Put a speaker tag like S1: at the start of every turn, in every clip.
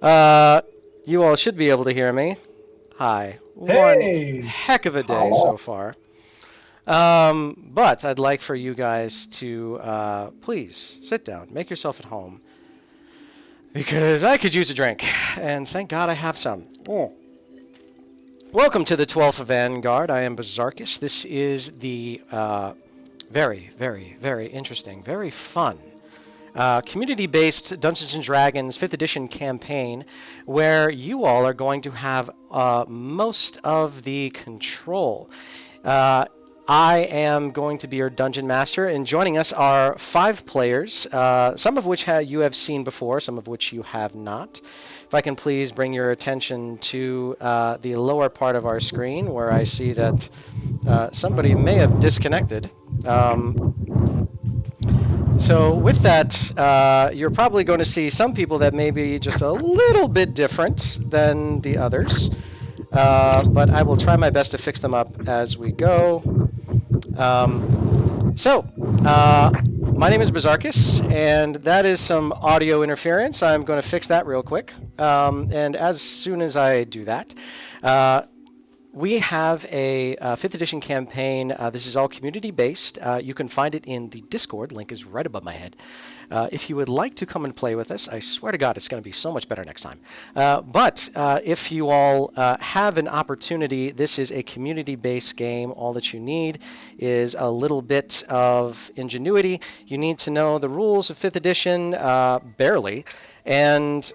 S1: Uh, you all should be able to hear me. Hi. One
S2: Hey!
S1: heck of a day so
S3: Hello.
S1: far. But I'd like for you guys to please sit down, make yourself at home, because I could use a drink, and thank God I have some. Welcome to the 12th Vanguard. I am Bizarkus. This is the very, very, very interesting, very fun community-based Dungeons and Dragons 5th edition campaign where you all are going to have most of the control. Uh, I am going to be your dungeon master, and joining us are 5 players, some of which you have seen before, some of which you have not. If I can please bring your attention to the lower part of our screen where I see that somebody may have disconnected. So with that, you're probably going to see some people that may be just a little bit different than the others. But I will try my best to fix them up as we go. So, my name is Bizarkus, and that is some audio interference. I'm going to fix that real quick. And as soon as I do that, we have a 5th edition campaign. This is all community based. You can find it in the Discord. Link is right above my head. If you would like to come and play with us, I swear to God, it's going to be so much better next time. But if you all have an opportunity, this is a community based game. All that you need is a little bit of ingenuity. You need to know the rules of 5th edition, barely. And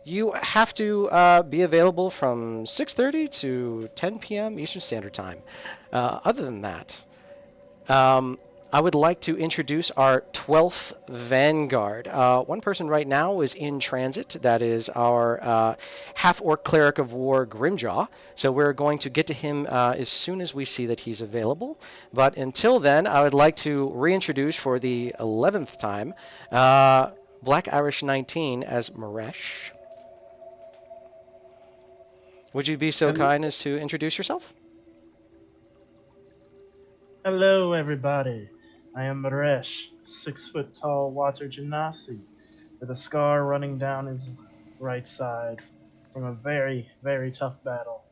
S1: you have to be available from 6:30 to 10 p.m. Eastern Standard Time. Other than that, I would like to introduce our 12th Vanguard. One person right now is in transit. That is our half-orc cleric of war, Grimjaw. So we're going to get to him as soon as we see that he's available. But until then, I would like to reintroduce for the 11th time Black Irish 19 as Maresh. Would you be so
S2: Hel-
S1: kind as to introduce yourself?
S4: Hello, everybody. I am Maresh, 6 foot tall water genasi, with a scar running down his right side from a very, very tough battle.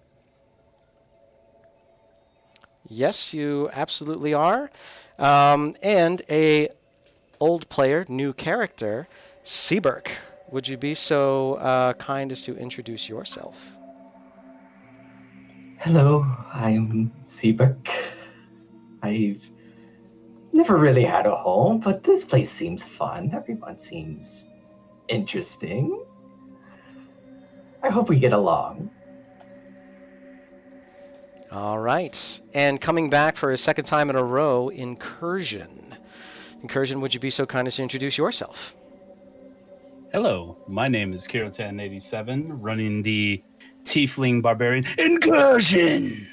S1: Yes, you absolutely are. And a old player, new character, Seaberk. Would you be so kind as to introduce yourself?
S3: Hello, I'm Seabrook. I've never really had a home, but this place seems fun. Everyone seems interesting. I hope we get along.
S1: All right. And coming back for a second time in a row, Incursion. Incursion, would you be so kind as to introduce yourself?
S5: Hello, my name is Kiro1087, running the Tiefling Barbarian Incursion.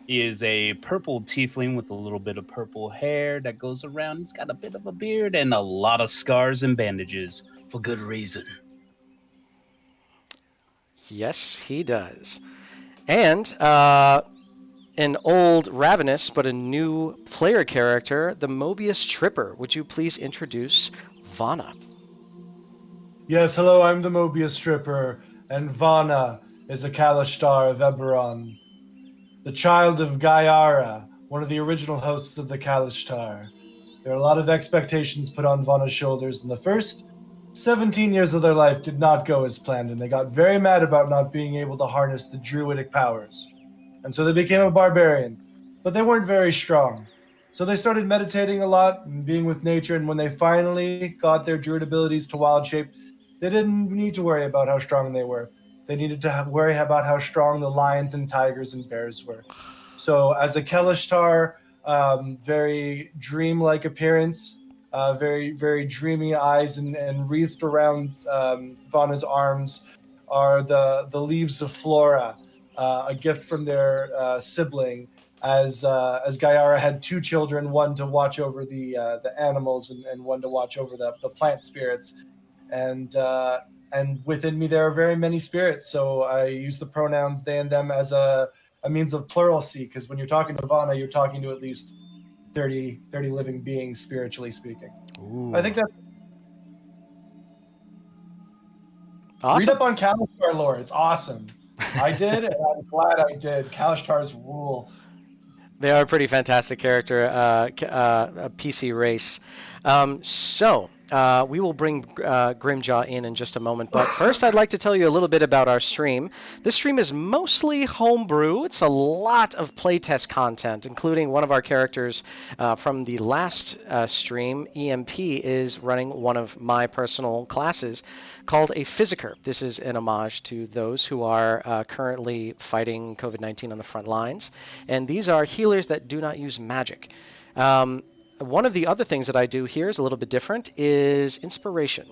S5: He is a purple tiefling with a little bit of purple hair that goes around. He's got a bit of a beard and a lot of scars and bandages for good reason.
S1: Yes, he does. And an old Ravenous, but a new player character, the Mobiustripper. Would you please introduce Vana?
S2: Yes, hello, I'm the Mobiustripper, and Vana is a Kalishtar of Eberron, the child of Gaiara, one of the original hosts of the Kalishtar. There are a lot of expectations put on Vana's shoulders, and the first 17 years of their life did not go as planned, and they got very mad about not being able to harness the druidic powers. And so they became a barbarian, but they weren't very strong. So they started meditating a lot and being with nature, and when they finally got their druid abilities to wild shape, they didn't need to worry about how strong they were. They needed to worry about how strong the lions and tigers and bears were. So as a Kelishtar, very dream-like appearance, very, very dreamy eyes, and wreathed around Vana's arms are the leaves of Flora, a gift from their sibling. As Gaiara had 2 children, one to watch over the animals and one to watch over the plant spirits, and within me there are very many spirits. So I use the pronouns they and them as a means of pluralcy, because when you're talking to Vana, you're talking to at least 30 living beings, spiritually speaking. I
S1: Ooh.
S2: think that's
S1: Awesome.
S2: Read up on Kalashtar lore. It's awesome. I did, and I'm glad I did. Kalashtar's rule.
S1: They are a pretty fantastic character, a PC race. We will bring Grimjaw in just a moment. But first, I'd like to tell you a little bit about our stream. This stream is mostly homebrew. It's a lot of playtest content, including one of our characters from the last stream, EMP, is running one of my personal classes called a Physiker. This is an homage to those who are currently fighting COVID-19 on the front lines. And these are healers that do not use magic. One of the other things that I do here is a little bit different, is inspiration.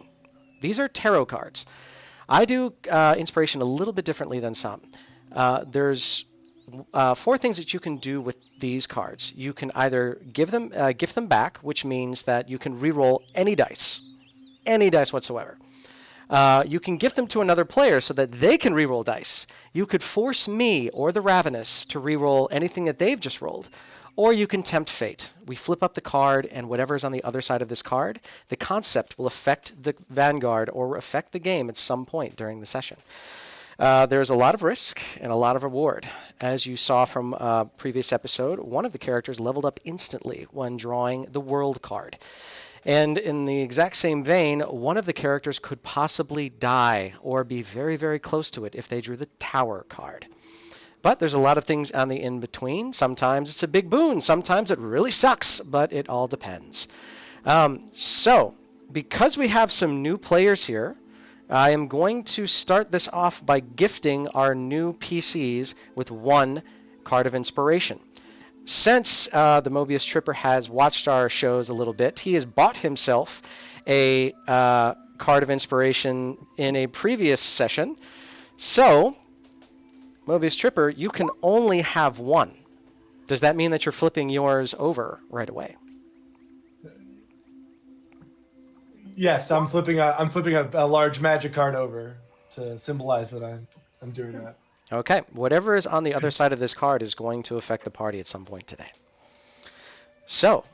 S1: These are tarot cards. I do inspiration a little bit differently than some. There's 4 things that you can do with these cards. You can either gift them back, which means that you can reroll any dice whatsoever. You can gift them to another player so that they can reroll dice. You could force me or the Ravenous to reroll anything that they've just rolled. Or you can tempt fate. We flip up the card, and whatever's on the other side of this card, the concept will affect the Vanguard or affect the game at some point during the session. There's a lot of risk and a lot of reward. As you saw from a previous episode, one of the characters leveled up instantly when drawing the World card. And in the exact same vein, one of the characters could possibly die or be very, very close to it if they drew the Tower card. But there's a lot of things on the in-between. Sometimes it's a big boon. Sometimes it really sucks, but it all depends. So, because we have some new players here, I am going to start this off by gifting our new PCs with 1 card of inspiration. Since the Mobiustripper has watched our shows a little bit, he has bought himself a card of inspiration in a previous session. So, Mobiustripper, you can only have 1. Does that mean that you're flipping yours over right away?
S2: Yes, I'm flipping a large magic card over to symbolize that I'm doing that.
S1: Okay, whatever is on the other side of this card is going to affect the party at some point today. So,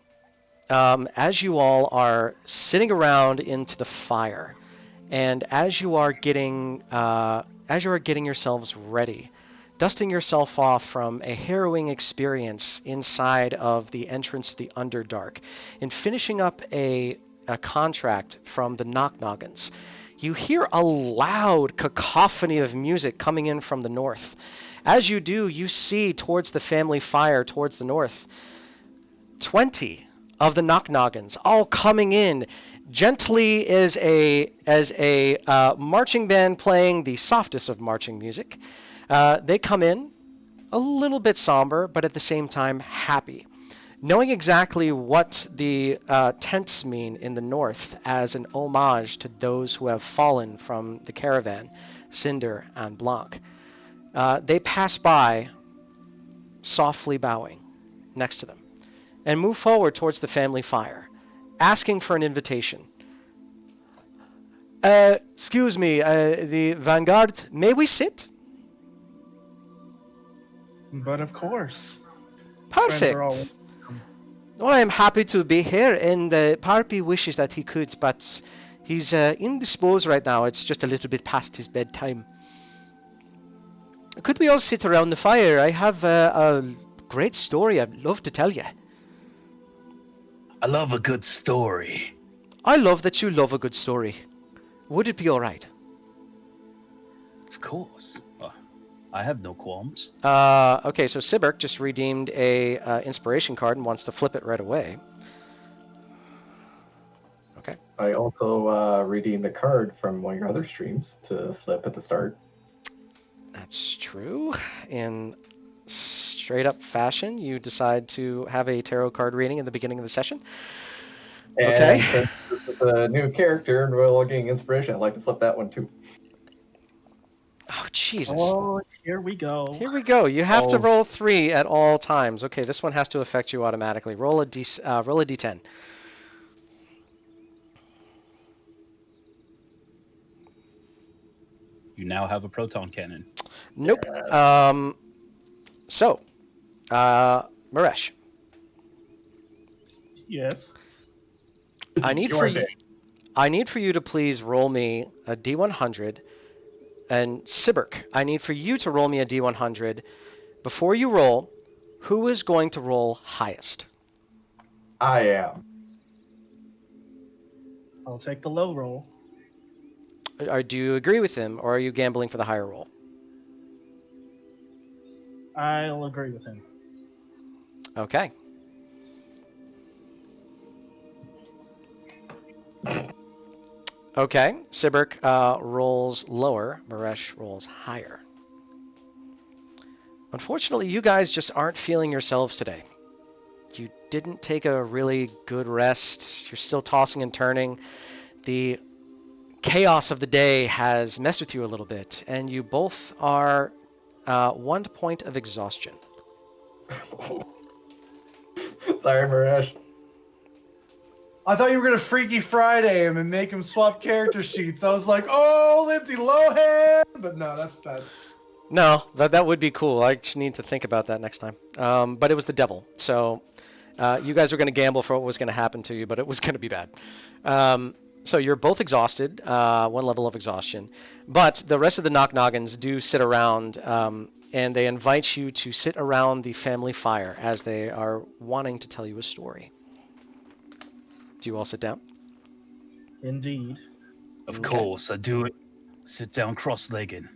S1: as you all are sitting around into the fire, and as you are getting yourselves ready, dusting yourself off from a harrowing experience inside of the entrance to the Underdark, and finishing up a contract from the Knocknoggins, you hear a loud cacophony of music coming in from the north. As you do, you see towards the family fire towards the north, 20 of the Knocknoggins all coming in gently as a marching band playing the softest of marching music. They come in a little bit somber, but at the same time happy, knowing exactly what the tents mean in the north as an homage to those who have fallen from the caravan, Cinder and Blanc. They pass by, softly bowing next to them, and move forward towards the family fire, asking for an invitation. Excuse me, the Vanguard, may we sit?
S4: But of course.
S1: Perfect. Well, I am happy to be here, and Parpy wishes that he could, but he's indisposed right now. It's just a little bit past his bedtime. Could we all sit around the fire? I have a great story I'd love to tell you.
S5: I love a good story.
S1: I love that you love a good story. Would it be all right?
S5: Of course. I have no qualms.
S1: Okay, so Sibirk just redeemed a inspiration card and wants to flip it right away. Okay.
S3: I also redeemed a card from one of your other streams to flip at the start.
S1: That's true. In straight up fashion, you decide to have a tarot card reading in the beginning of the session.
S3: And
S1: Okay.
S3: since this is a new character and we're looking inspiration, I'd like to flip that one too.
S1: Oh, Jesus.
S4: Oh, here we go.
S1: Here we go. You have to roll 3 at all times. Okay, this one has to affect you automatically. Roll a d10.
S5: You now have a proton cannon.
S1: Nope. So, Maresh,
S4: Yes.
S1: I need for you to please roll me a d100 And Sibirk, I need for you to roll me a D100. Before you roll, who is going to roll highest?
S3: I am.
S4: I'll take the low roll.
S1: Do you agree with him, or are you gambling for the higher roll?
S4: I'll agree with him.
S1: Okay. Okay, Sibirk rolls lower, Maresh rolls higher. Unfortunately, you guys just aren't feeling yourselves today. You didn't take a really good rest. You're still tossing and turning. The chaos of the day has messed with you a little bit, and you both are 1 point of exhaustion.
S3: Sorry, Maresh.
S2: I thought you were gonna Freaky Friday him and make him swap character sheets. I was like, oh, Lindsay Lohan, but no, that's bad.
S1: No, that would be cool. I just need to think about that next time. But it was the devil, so you guys were going to gamble for what was going to happen to you, but it was going to be bad. So you're both exhausted, 1 level of exhaustion, but the rest of the Knocknoggins do sit around, and they invite you to sit around the family fire as they are wanting to tell you a story. Do you all sit down?
S4: Indeed.
S5: Of
S1: Okay.
S5: course, I do it. Sit down cross-legged,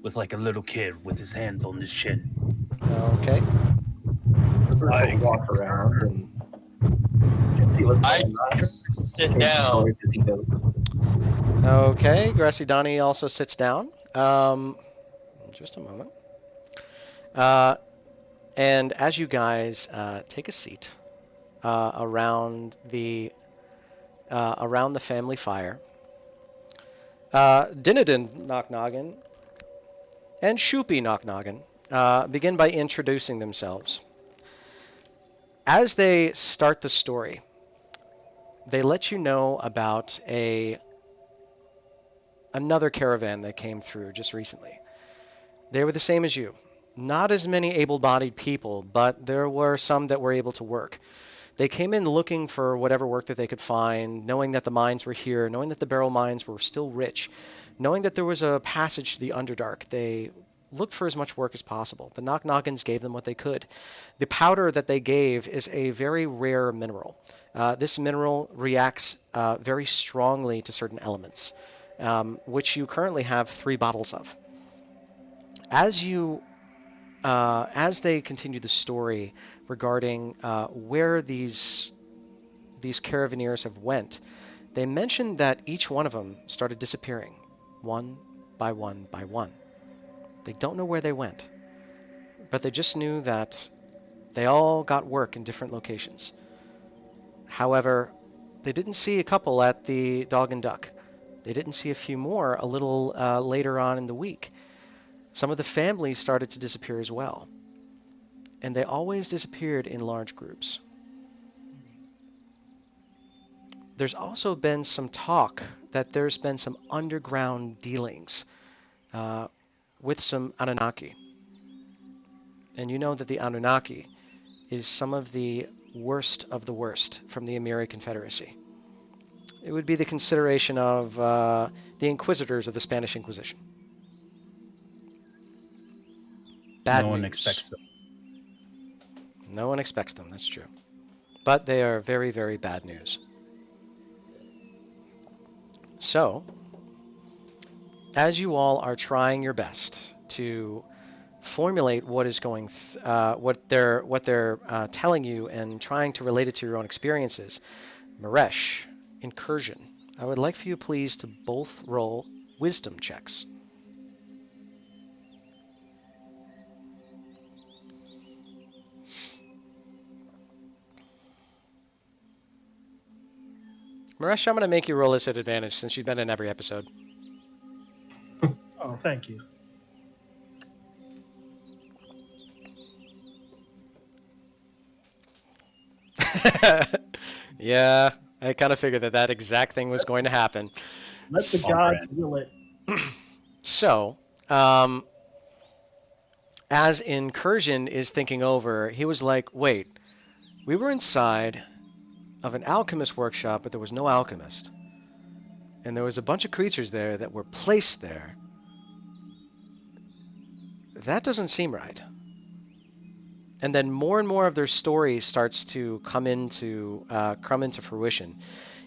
S5: with like a little kid with his hands on his chin.
S1: Okay.
S3: I'll walk around and see what's
S6: I
S3: going on.
S6: sit down.
S1: Okay, Grassy Donny also sits down. Just a moment. And as you guys take a seat around the family fire, Dinadin Knocknoggin and Shoopy Knocknoggin begin by introducing themselves. As they start the story, they let you know about another caravan that came through just recently. They were the same as you. Not as many able-bodied people, but there were some that were able to work. They came in looking for whatever work that they could find, knowing that the mines were here, knowing that the Beryl Mines were still rich, knowing that there was a passage to the Underdark. They looked for as much work as possible. The Knocknoggins gave them what they could. The powder that they gave is a very rare mineral. This mineral reacts very strongly to certain elements, which you currently have 3 bottles of. As they continue the story regarding where these caravaneers have went, they mentioned that each one of them started disappearing, one by one by one. They don't know where they went, but they just knew that they all got work in different locations. However, they didn't see a couple at the Dog and Duck. They didn't see a few more a little later on in the week. Some of the families started to disappear as well. And they always disappeared in large groups. There's also been some talk that there's been some underground dealings with some Anunnaki. And you know that the Anunnaki is some of the worst from the Emiri Confederacy. It would be the consideration of the Inquisitors of the Spanish Inquisition. Bad
S5: No one
S1: news.
S5: expects them.
S1: No one expects them, that's true. But they are very, very bad news. So, as you all are trying your best to formulate what is going, what they're telling you, and trying to relate it to your own experiences, Maresh, Incursion, I would like for you, please, to both roll wisdom checks. Maresh, I'm going to make you roll this at advantage since you've been in every episode.
S4: Oh, thank you.
S1: Yeah, I kind of figured that exact thing was going to happen.
S4: Let the gods will it.
S1: So, as Incursion is thinking over, he was like, wait, we were inside of an alchemist workshop, but there was no alchemist. And there was a bunch of creatures there that were placed there that doesn't seem right. And then more and more of their story starts to come into fruition.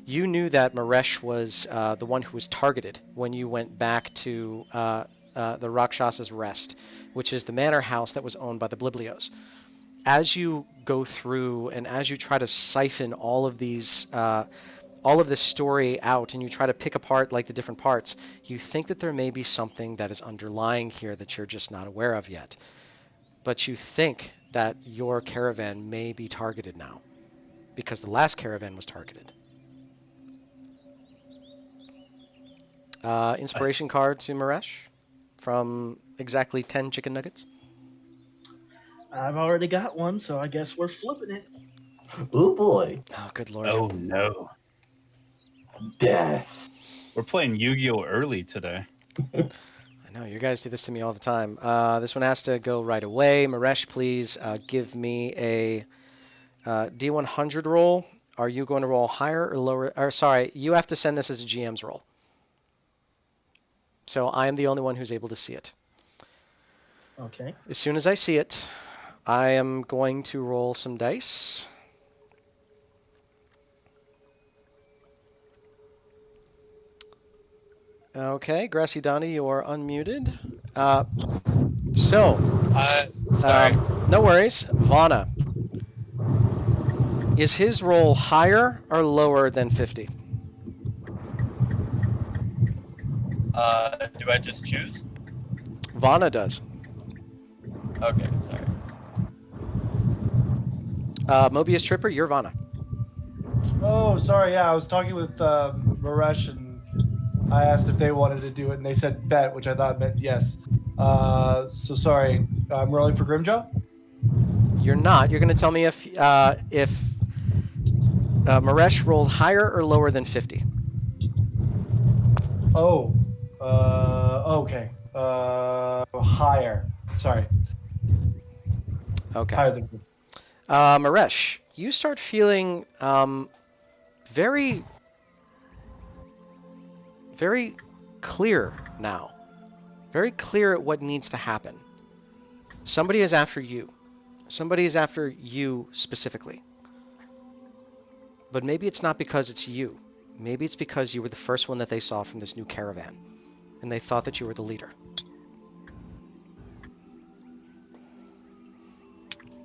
S1: You knew that Maresh was the one who was targeted when you went back to the Rakshas's Rest, which is the manor house that was owned by the Bliblios. As you go through and as you try to siphon all of this story out and you try to pick apart like the different parts, you think that there may be something that is underlying here that you're just not aware of yet. But you think that your caravan may be targeted now because the last caravan was targeted. Inspiration card to Maresh from exactly 10 chicken nuggets.
S4: I've already got one, so I guess we're flipping it.
S3: Oh boy.
S1: Oh, good lord.
S5: Oh no.
S3: Death.
S5: We're playing Yu-Gi-Oh! Early today.
S1: I know, you guys do this to me all the time. This one has to go right away. Maresh, please give me a D100 roll. Are you going to roll higher or lower? Or sorry, you have to send this as a GM's roll. So I am the only one who's able to see it.
S4: Okay.
S1: As soon as I see it, I am going to roll some dice. Okay, Grassy Donny, you are unmuted.
S6: Sorry.
S1: No worries. Vana. Is his roll higher or lower than 50?
S6: Do I just choose?
S1: Vana does.
S6: Okay, sorry.
S1: Mobiustripper, you're Vana.
S2: Oh, sorry. Yeah, I was talking with Maresh, and I asked if they wanted to do it, and they said bet, which I thought meant yes. So sorry. I'm rolling for Grimjaw.
S1: You're not. You're going to tell me if Maresh rolled higher or lower than 50.
S2: Oh. Okay. Higher. Sorry.
S1: Okay.
S2: Higher than.
S1: Maresh, you start feeling very, very clear now. Very clear at what needs to happen. Somebody is after you. Somebody is after you specifically. But maybe it's not because it's you. Maybe it's because you were the first one that they saw from this new caravan. And they thought that you were the leader.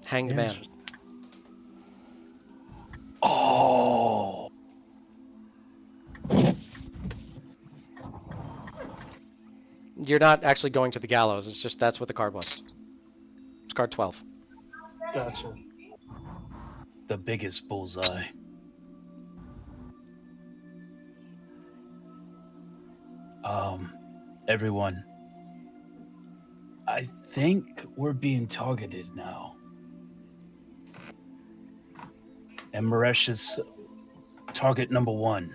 S1: Hanged man.
S5: Oh.
S1: You're not actually going to the gallows. It's just that's what the card was. It's card 12.
S4: Gotcha.
S5: The biggest bullseye. Everyone. I think we're being targeted now. And Maresh is target number 1.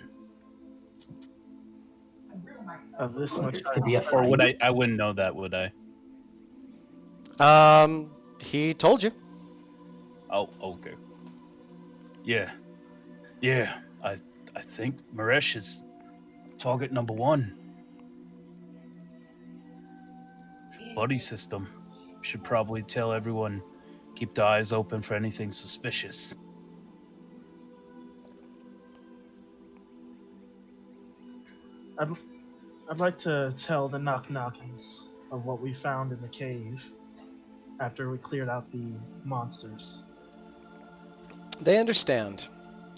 S4: Of this much,
S3: This could be a
S5: Or would
S3: fight.
S5: I wouldn't know that, would I?
S1: He told you.
S5: Oh, okay. Yeah. Yeah. I think Maresh is target number 1. Buddy system. Should probably tell everyone, keep the eyes open for anything suspicious.
S4: I'd like to tell the Knocknoggins of what we found in the cave after we cleared out the monsters.
S1: They understand.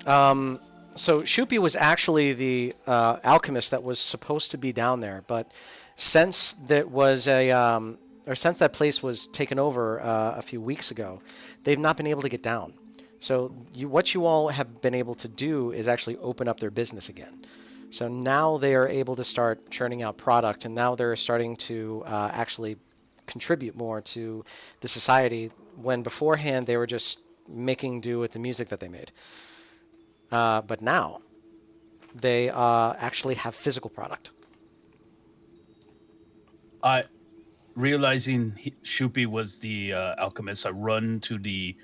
S1: So Shupi was actually the alchemist that was supposed to be down there, but since that was since that place was taken over a few weeks ago, they've not been able to get down. So what you all have been able to do is actually open up their business again. So now they are able to start churning out product, and now they're starting to actually contribute more to the society, when beforehand they were just making do with the music that they made. But now they actually have physical product.
S5: Realizing Shupi was the alchemist, I run to the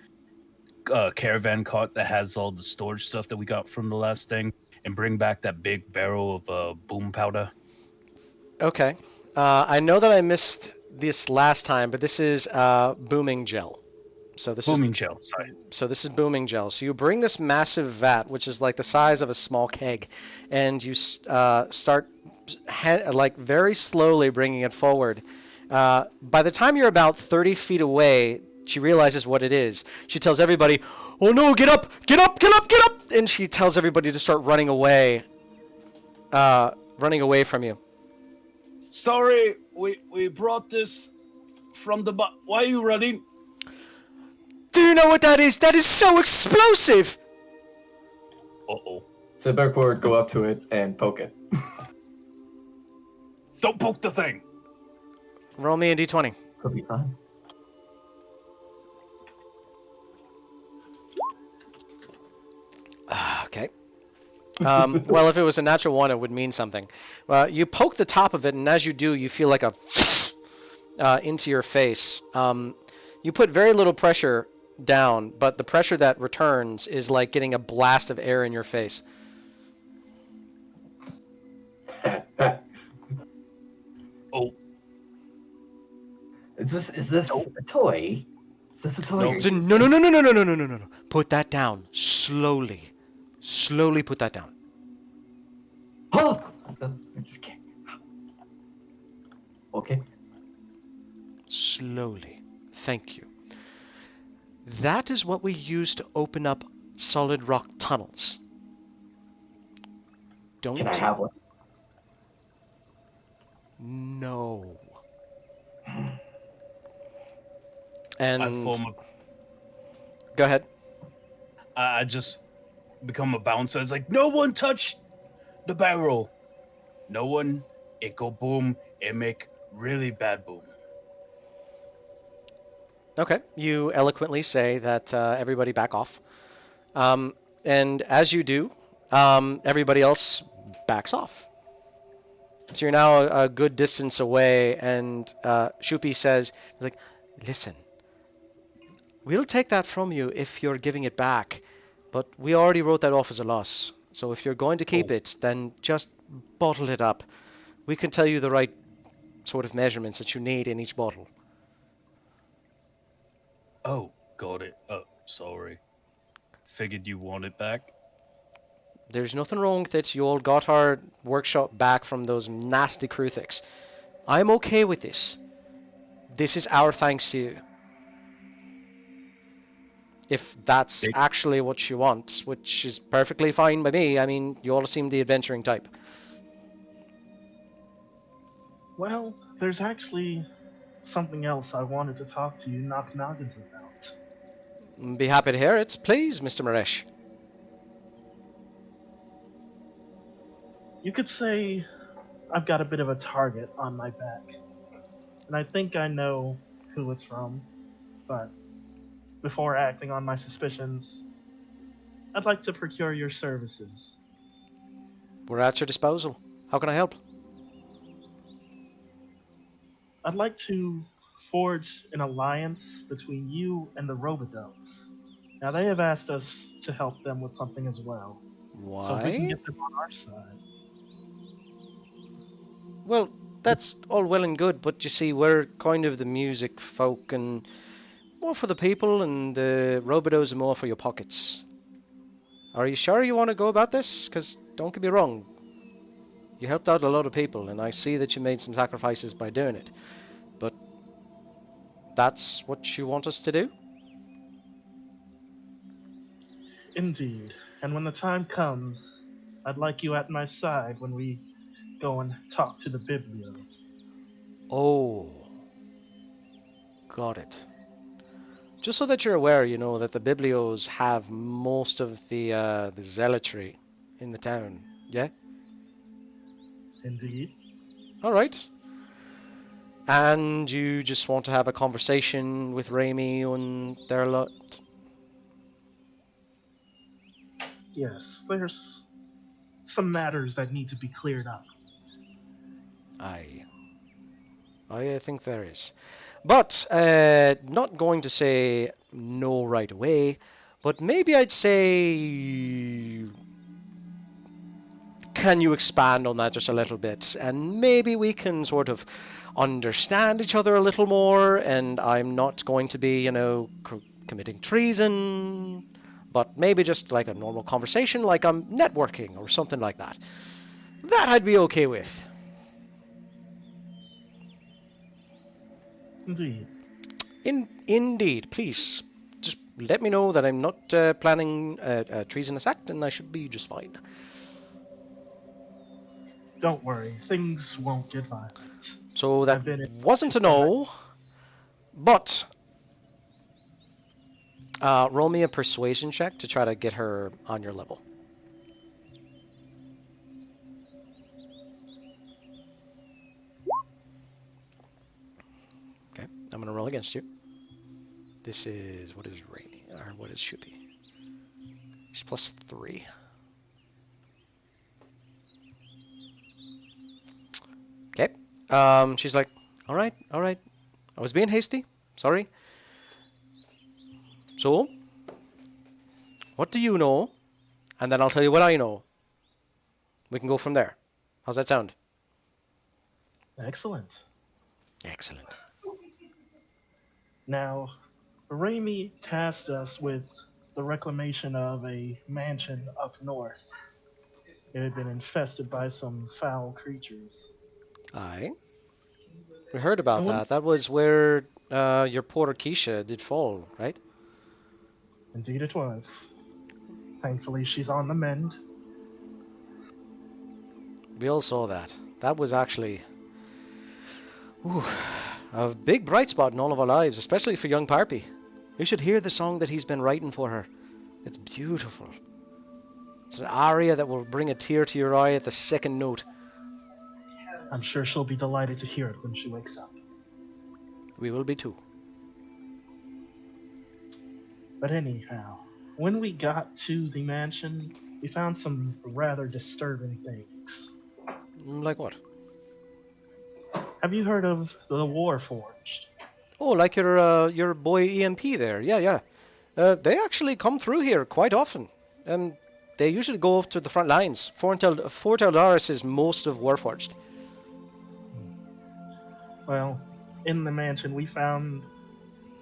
S5: caravan cart that has all the storage stuff that we got from the last thing, and bring back that big barrel of boom powder.
S1: Okay. I know that I missed this last time, but this is booming gel. So this
S5: Booming gel. Sorry.
S1: is booming gel. So you bring this massive vat, which is like the size of a small keg, and you start like very slowly bringing it forward. By the time you're about 30 feet away, she realizes what it is. She tells everybody, "Oh no, get up, get up, get up, get up!" And she tells everybody to start running away from you.
S5: Sorry, we brought this from the... Why are you running?
S1: Do you know what that is? That is so explosive!
S5: Uh-oh.
S3: Sibek will go up to it and poke it.
S5: Don't poke the thing!
S1: Roll me a d20.
S3: Could be fun.
S1: Okay. Well, if it was a natural one, it would mean something. You poke the top of it, and as you do, you feel like a into your face. You put very little pressure down, but the pressure that returns is like getting a blast of air in your face.
S5: Oh.
S3: Is this a toy? Is this a toy?
S1: No. Put that down. Slowly. Slowly put that down.
S3: Oh! I just can't. Okay.
S1: Slowly. Thank you. That is what we use to open up solid rock tunnels. Don't...
S3: Can I have one?
S1: No.
S5: I
S1: And...
S5: form
S1: Go ahead.
S5: I just become a bouncer. It's like, no one touched the barrel. No one. It go boom. It make really bad boom.
S1: Okay. You eloquently say that everybody back off. And as you do, everybody else backs off. So you're now a good distance away, and Shupi says, like, listen, we'll take that from you if you're giving it back, but we already wrote that off as a loss. So if you're going to keep it, then just bottle it up. We can tell you the right sort of measurements that you need in each bottle.
S5: Oh, got it. Oh, sorry. Figured you want it back.
S1: There's nothing wrong with it. You all got our workshop back from those nasty Kruthiks. I'm okay with this. This is our thanks to you. If that's actually what you want, which is perfectly fine by me. I mean, you all seem the adventuring type.
S4: Well, there's actually something else I wanted to talk to you Knocknoggins about.
S1: Be happy to hear it. Please, Mr. Maresh.
S4: You could say I've got a bit of a target on my back. And I think I know who it's from. But before acting on my suspicions, I'd like to procure your services.
S1: We're at your disposal. How can I help?
S4: I'd like to forge an alliance between you and the Roubideaux. Now, they have asked us to help them with something as well.
S1: Why?
S4: So if we can get them on our side.
S1: Well, that's all well and good, but you see, we're kind of the music folk and more for the people, and the Roubideaux are more for your pockets. Are you sure you want to go about this? Because don't get me wrong, you helped out a lot of people, and I see that you made some sacrifices by doing it. But that's what you want us to do?
S4: Indeed. And when the time comes, I'd like you at my side when we go and talk to the Biblios.
S1: Oh. Got it. Just so that you're aware, you know, that the Biblios have most of the zealotry in the town, yeah?
S4: Indeed.
S1: All right. And you just want to have a conversation with Raimi and their lot?
S4: Yes, there's some matters that need to be cleared up.
S1: Aye. I think there is. But, not going to say no right away, but maybe I'd say can you expand on that just a little bit? And maybe we can sort of understand each other a little more, and I'm not going to be, committing treason, but maybe just like a normal conversation, like I'm networking or something like that. That I'd be okay with.
S4: Indeed.
S1: Indeed, please. Just let me know that I'm not planning a treasonous act, and I should be just fine.
S4: Don't worry, things won't get violent.
S1: So that
S4: I've been in-
S1: wasn't a no, but roll me a persuasion check to try to get her on your level. Okay, I'm going to roll against you. This is, what is Rainy, or what is Shoopy? She's +3. Okay. She's like, all right. I was being hasty. Sorry. So, what do you know? And then I'll tell you what I know. We can go from there. How's that sound?
S4: Excellent.
S1: Excellent.
S4: Now, Raimi tasked us with the reclamation of a mansion up north. It had been infested by some foul creatures.
S1: Aye. We heard about
S4: And when-
S1: that. That was where your porter Keisha did fall, right?
S4: Indeed it was. Thankfully, she's on the mend.
S1: We all saw that. That was actually a big bright spot in all of our lives, especially for young Parpy. You should hear the song that he's been writing for her. It's beautiful. It's an aria that will bring a tear to your eye at the second note.
S4: I'm sure she'll be delighted to hear it when she wakes up.
S1: We will be too.
S4: But anyhow, when we got to the mansion, we found some rather disturbing things.
S1: Like what?
S4: Have you heard of the Warforged?
S1: Oh, like your boy EMP there. Yeah. They actually come through here quite often. They usually go off to the front lines. Fort Eldaris is most of Warforged.
S4: Well, in the mansion, we found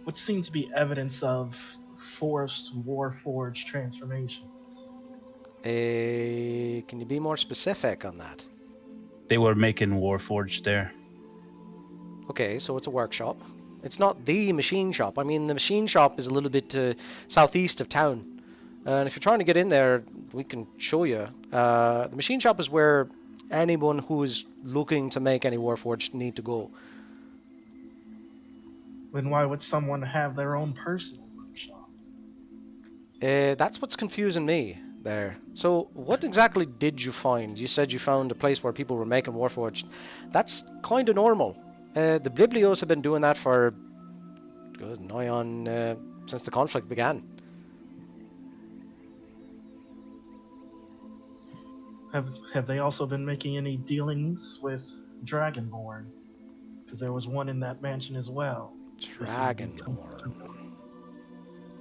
S4: what seemed to be evidence of forced Warforged transformations.
S1: Can you be more specific on that?
S5: They were making Warforged there.
S1: Okay, so it's a workshop. It's not the machine shop. I mean, the machine shop is a little bit southeast of town. And if you're trying to get in there, we can show you. The machine shop is where anyone who is looking to make any Warforged need to go.
S4: Then why would someone have their own personal workshop?
S1: That's what's confusing me there. So, what exactly did you find? You said you found a place where people were making Warforged. That's kind of normal. The Biblios have been doing that for nigh on since the conflict began.
S4: Have they also been making any dealings with Dragonborn? Because there was one in that mansion as well.
S1: Dragonborn.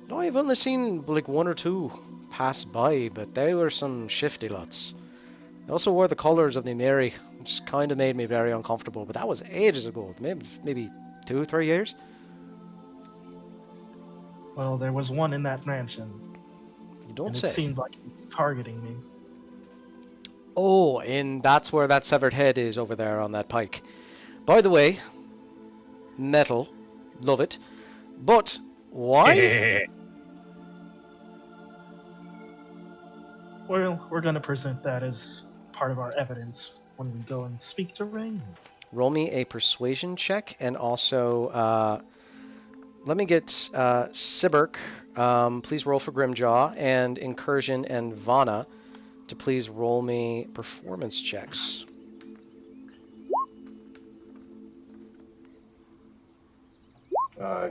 S1: No, I've only seen like one or two pass by, but they were some shifty lots. They also wore the colours of the Mary, which kind of made me very uncomfortable, but that was ages ago, maybe 2-3 years.
S4: Well, there was one in that mansion.
S1: You don't
S4: and
S1: say.
S4: It seemed like he was targeting me.
S1: Oh, and that's where that severed head is over there on that pike. By the way, metal, love it. But why?
S4: Well, we're going to present that as part of our evidence when we go and speak to Rain.
S1: Roll me a persuasion check, and also let me get Sibirk. Please roll for Grimjaw, and Incursion and Vana to please roll me performance checks.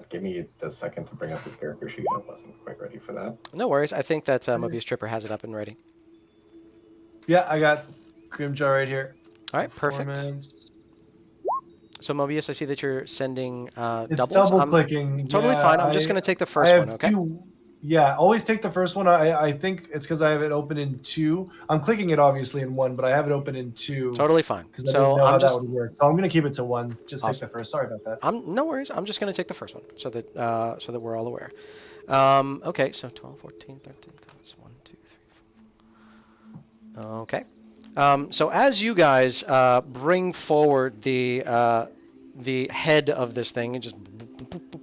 S3: Give me the second to bring up the character sheet. I wasn't quite ready for that.
S1: No worries. I think that Mobiustripper has it up and ready.
S2: Yeah, I got Grimjaw right here.
S1: All right, perfect.
S2: Performance.
S1: So Mobius, I see that you're sending
S2: It's
S1: doubles.
S2: double clicking.
S1: Totally
S2: Yeah,
S1: fine. I'm just going to take the
S2: I
S1: first
S2: have
S1: one, okay?
S2: Yeah, always take the first one. I think it's because I have it open in 2. I'm clicking it obviously in 1, but I have it open in 2
S1: Totally fine.
S2: because I didn't
S1: So
S2: know how
S1: I'm
S2: that
S1: just
S2: would work. So I'm going to keep it to 1. Just take
S1: awesome.
S2: the first. Sorry about that.
S1: No worries. I'm just going to take the first one so that we're all aware. Okay, so 12, 14, 13. That's 1, 2, 3, 4. Okay. So as you guys bring forward the head of this thing and just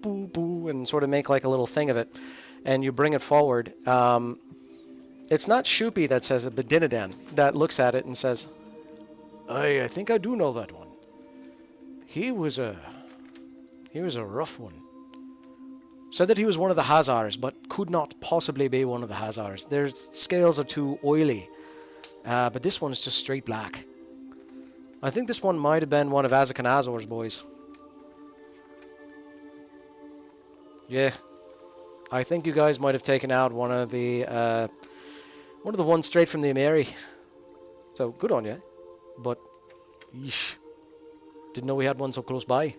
S1: and sort of make like a little thing of it, and you bring it forward, it's not Shoopy that says it, but Dinadan that looks at it and says, I think I do know that one. He was a rough one. Said that he was one of the Azers, but could not possibly be one of the Azers. Their scales are too oily. But this one is just straight black. I think this one might have been one of Azakan Azor's boys. Yeah. I think you guys might have taken out one of the ones straight from the Ameri. So, good on you. But, yeesh. Didn't know we had one so close by.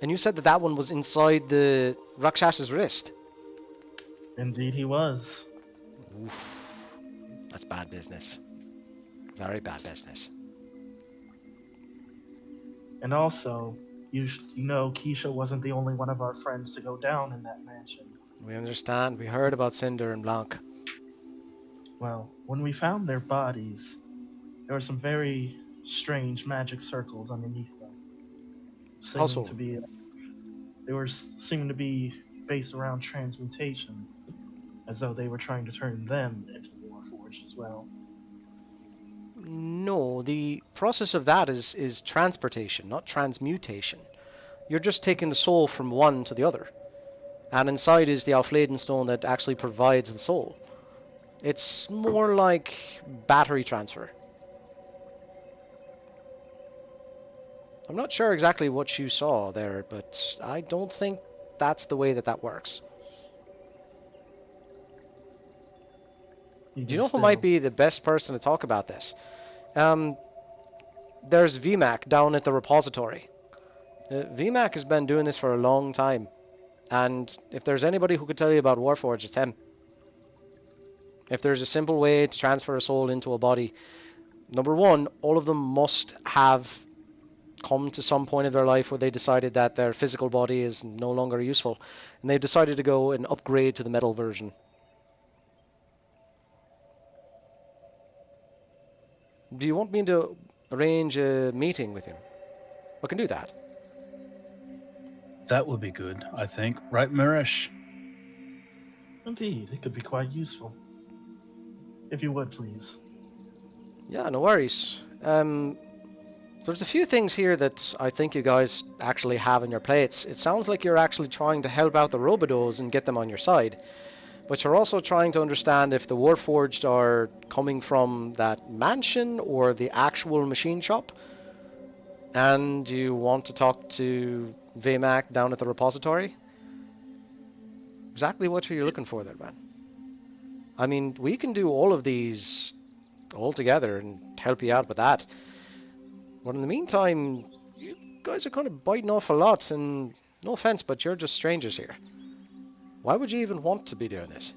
S1: And you said that that one was inside the Rakshas's wrist.
S4: Indeed, he was.
S1: Oof. That's bad business. Very bad business.
S4: And also, you know, Keisha wasn't the only one of our friends to go down in that mansion.
S1: We understand. We heard about Cinder and Blanc.
S4: Well, when we found their bodies, there were some very strange magic circles underneath them.
S1: Also,
S4: They were seeming to be based around transmutation, as though they were trying to turn them into Warforged as well.
S1: no, the process of that is transportation, not transmutation. You're just taking the soul from one to the other. And inside is the Alfladen stone that actually provides the soul. It's more like battery transfer. I'm not sure exactly what you saw there, but I don't think that's the way that works. Do you know who might be the best person to talk about this? There's VMAC down at the repository. VMAC has been doing this for a long time. And if there's anybody who could tell you about Warforged, it's him. If there's a simple way to transfer a soul into a body, number one, all of them must have come to some point of their life where they decided that their physical body is no longer useful. And they've decided to go and upgrade to the metal version. Do you want me to arrange a meeting with him? I can do that.
S5: That would be good, I think. Right, Mirish?
S4: Indeed, it could be quite useful. If you would, please.
S1: Yeah, no worries. So there's a few things here that I think you guys actually have on your plates. It sounds like you're actually trying to help out the Roubideaux and get them on your side. But you're also trying to understand if the Warforged are coming from that mansion or the actual machine shop. And you want to talk to VMAC down at the repository? Exactly what are you looking for there, man? I mean, we can do all of these all together and help you out with that. But in the meantime, you guys are kind of biting off a lot, and no offense, but you're just strangers here. Why would you even want to be doing this?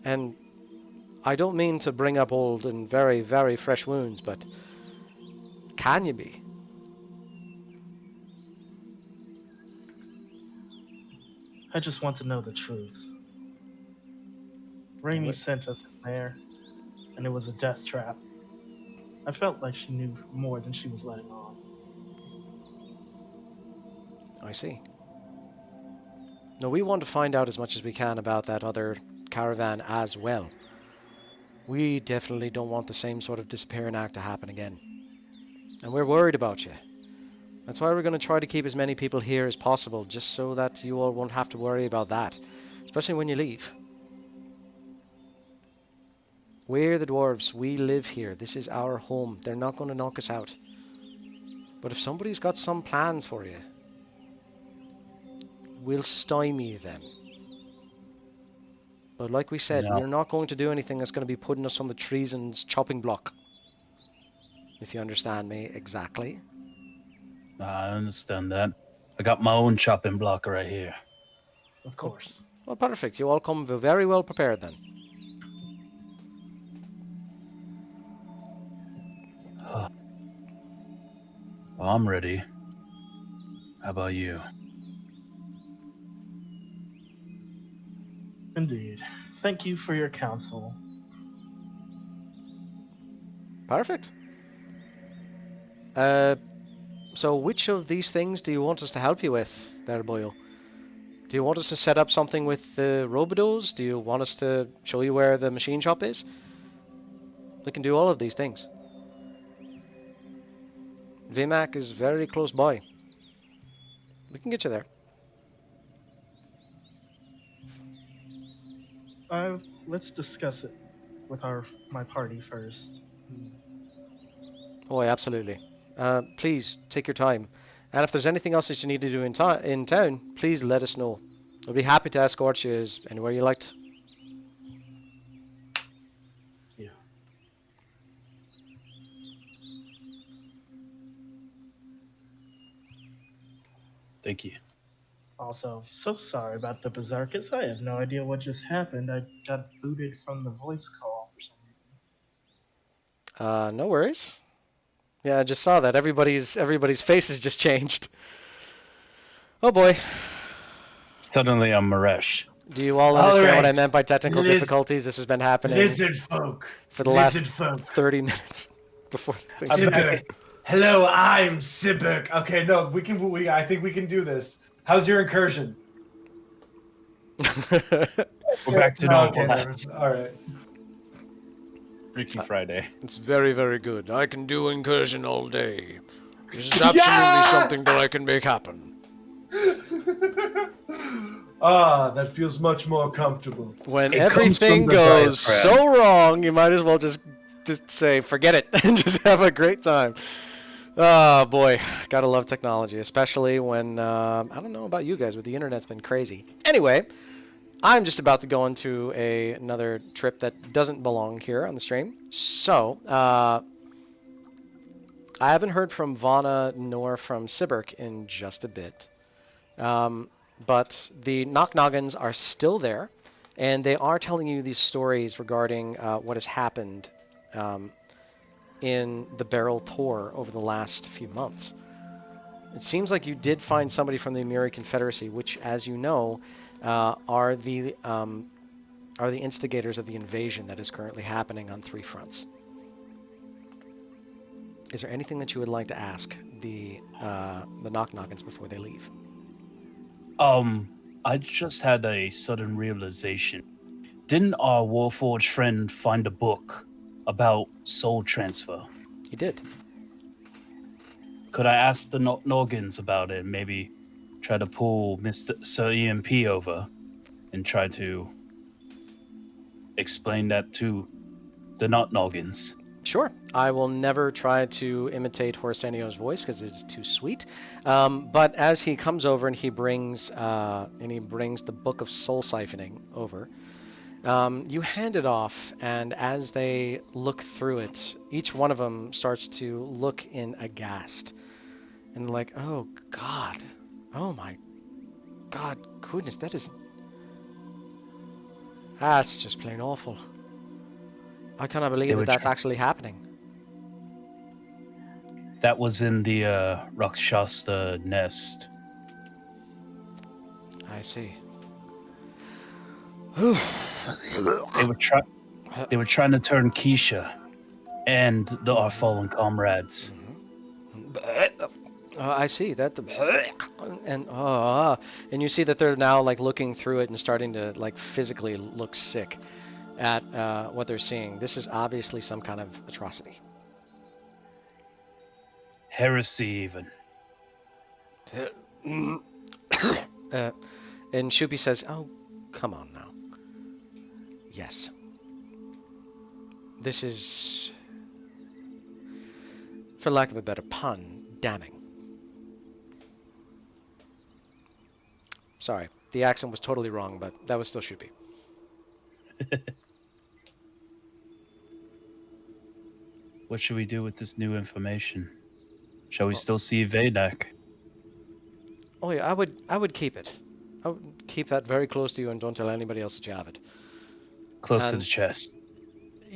S1: And I don't mean to bring up old and very, very fresh wounds, but can you be?
S4: I just want to know the truth. Raimi sent us in there, and it was a death trap. I felt like she knew more than she was letting on.
S1: I see. No, we want to find out as much as we can about that other caravan as well. We definitely don't want the same sort of disappearing act to happen again. And we're worried about you. That's why we're going to try to keep as many people here as possible, just so that you all won't have to worry about that. Especially when you leave. We're the dwarves. We live here. This is our home. They're not going to knock us out. But if somebody's got some plans for you, we'll stymie them. But like we said,
S5: Yeah.
S1: we're not going to do anything that's going to be putting us on the treason's chopping block. If you understand me exactly.
S5: I understand that. I got my own chopping block right here.
S4: Of course.
S1: Well, perfect. You all come very well prepared then.
S5: Well, I'm ready. How about you?
S4: Indeed. Thank you for your counsel.
S1: Perfect. So which of these things do you want us to help you with, there, Boyle? Do you want us to set up something with the Roubideaux? Do you want us to show you where the machine shop is? We can do all of these things. VMAC is very close by. We can get you there.
S4: Let's discuss it with my party first.
S1: Oh, yeah, absolutely. Please take your time. And if there's anything else that you need to do in town, please let us know. We'll be happy to escort you anywhere you liked.
S4: Yeah.
S5: Thank you.
S4: Also, so sorry about the Bizarkus. I have no idea what just happened. I got booted from the voice call for some reason.
S1: No worries. Yeah, I just saw that. Everybody's faces just changed. Oh boy.
S5: Suddenly I'm Maresh.
S1: Do you all understand what I
S2: right.
S1: meant by technical difficulties? This has been happening
S2: Lizard folk.
S1: for the last
S2: Lizard folk.
S1: 30 minutes before things
S2: Sibuk. Hello, I'm Sibuk. Okay, no, I think we can do this. How's your incursion?
S5: We're back to normal.
S2: Okay,
S5: That's
S2: all right.
S5: Freaky Friday.
S1: It's very, very good. I can do incursion all day. This is absolutely something that I can make happen.
S2: Ah, that feels much more comfortable.
S1: When
S5: It comes
S1: everything
S5: from the
S1: goes
S5: diaphragm.
S1: so wrong, you might as well just say, forget it, and just have a great time. Oh, boy. Gotta love technology, especially when, I don't know about you guys, but the internet's been crazy. Anyway, I'm just about to go into another trip that doesn't belong here on the stream. So, I haven't heard from Vana nor from Sibirk in just a bit. But the Knocknoggins are still there, and they are telling you these stories regarding what has happened in the Beryl tour over the last few months. It seems like you did find somebody from the Amiri Confederacy, which, as you know, are the instigators of the invasion that is currently happening on 3 fronts. Is there anything that you would like to ask the Knocknoggins before they leave?
S5: I just had a sudden realization. Didn't our Warforged friend find a book about soul transfer?
S1: He did.
S5: Could I ask the Knocknoggins about it? Maybe try to pull Sir EMP over and try to explain that to the Knocknoggins.
S1: Sure. I will never try to imitate Horsenio's voice because it's too sweet. But as he comes over and he brings the Book of Soul Siphoning over, you hand it off, and as they look through it, each one of them starts to look in aghast. And like, oh God, oh my God, goodness, that's just plain awful. I cannot believe that that's actually happening.
S5: That was in the Rakshasa nest.
S1: I see.
S5: They were trying to turn Keisha and our fallen comrades.
S1: I see that and you see that they're now like looking through it and starting to like physically look sick at what they're seeing. This is obviously some kind of atrocity.
S5: Heresy, even.
S1: And Shupi says, "Oh, come on now. Yes. This is, for lack of a better pun, damning." Sorry, the accent was totally wrong, but that was still Shupi.
S5: What should we do with this new information? Shall we still see Vadak?
S1: Oh yeah, I would keep it. Oh, keep that very close to you and don't tell anybody else that you have it.
S5: Close to
S1: And-
S5: the chest.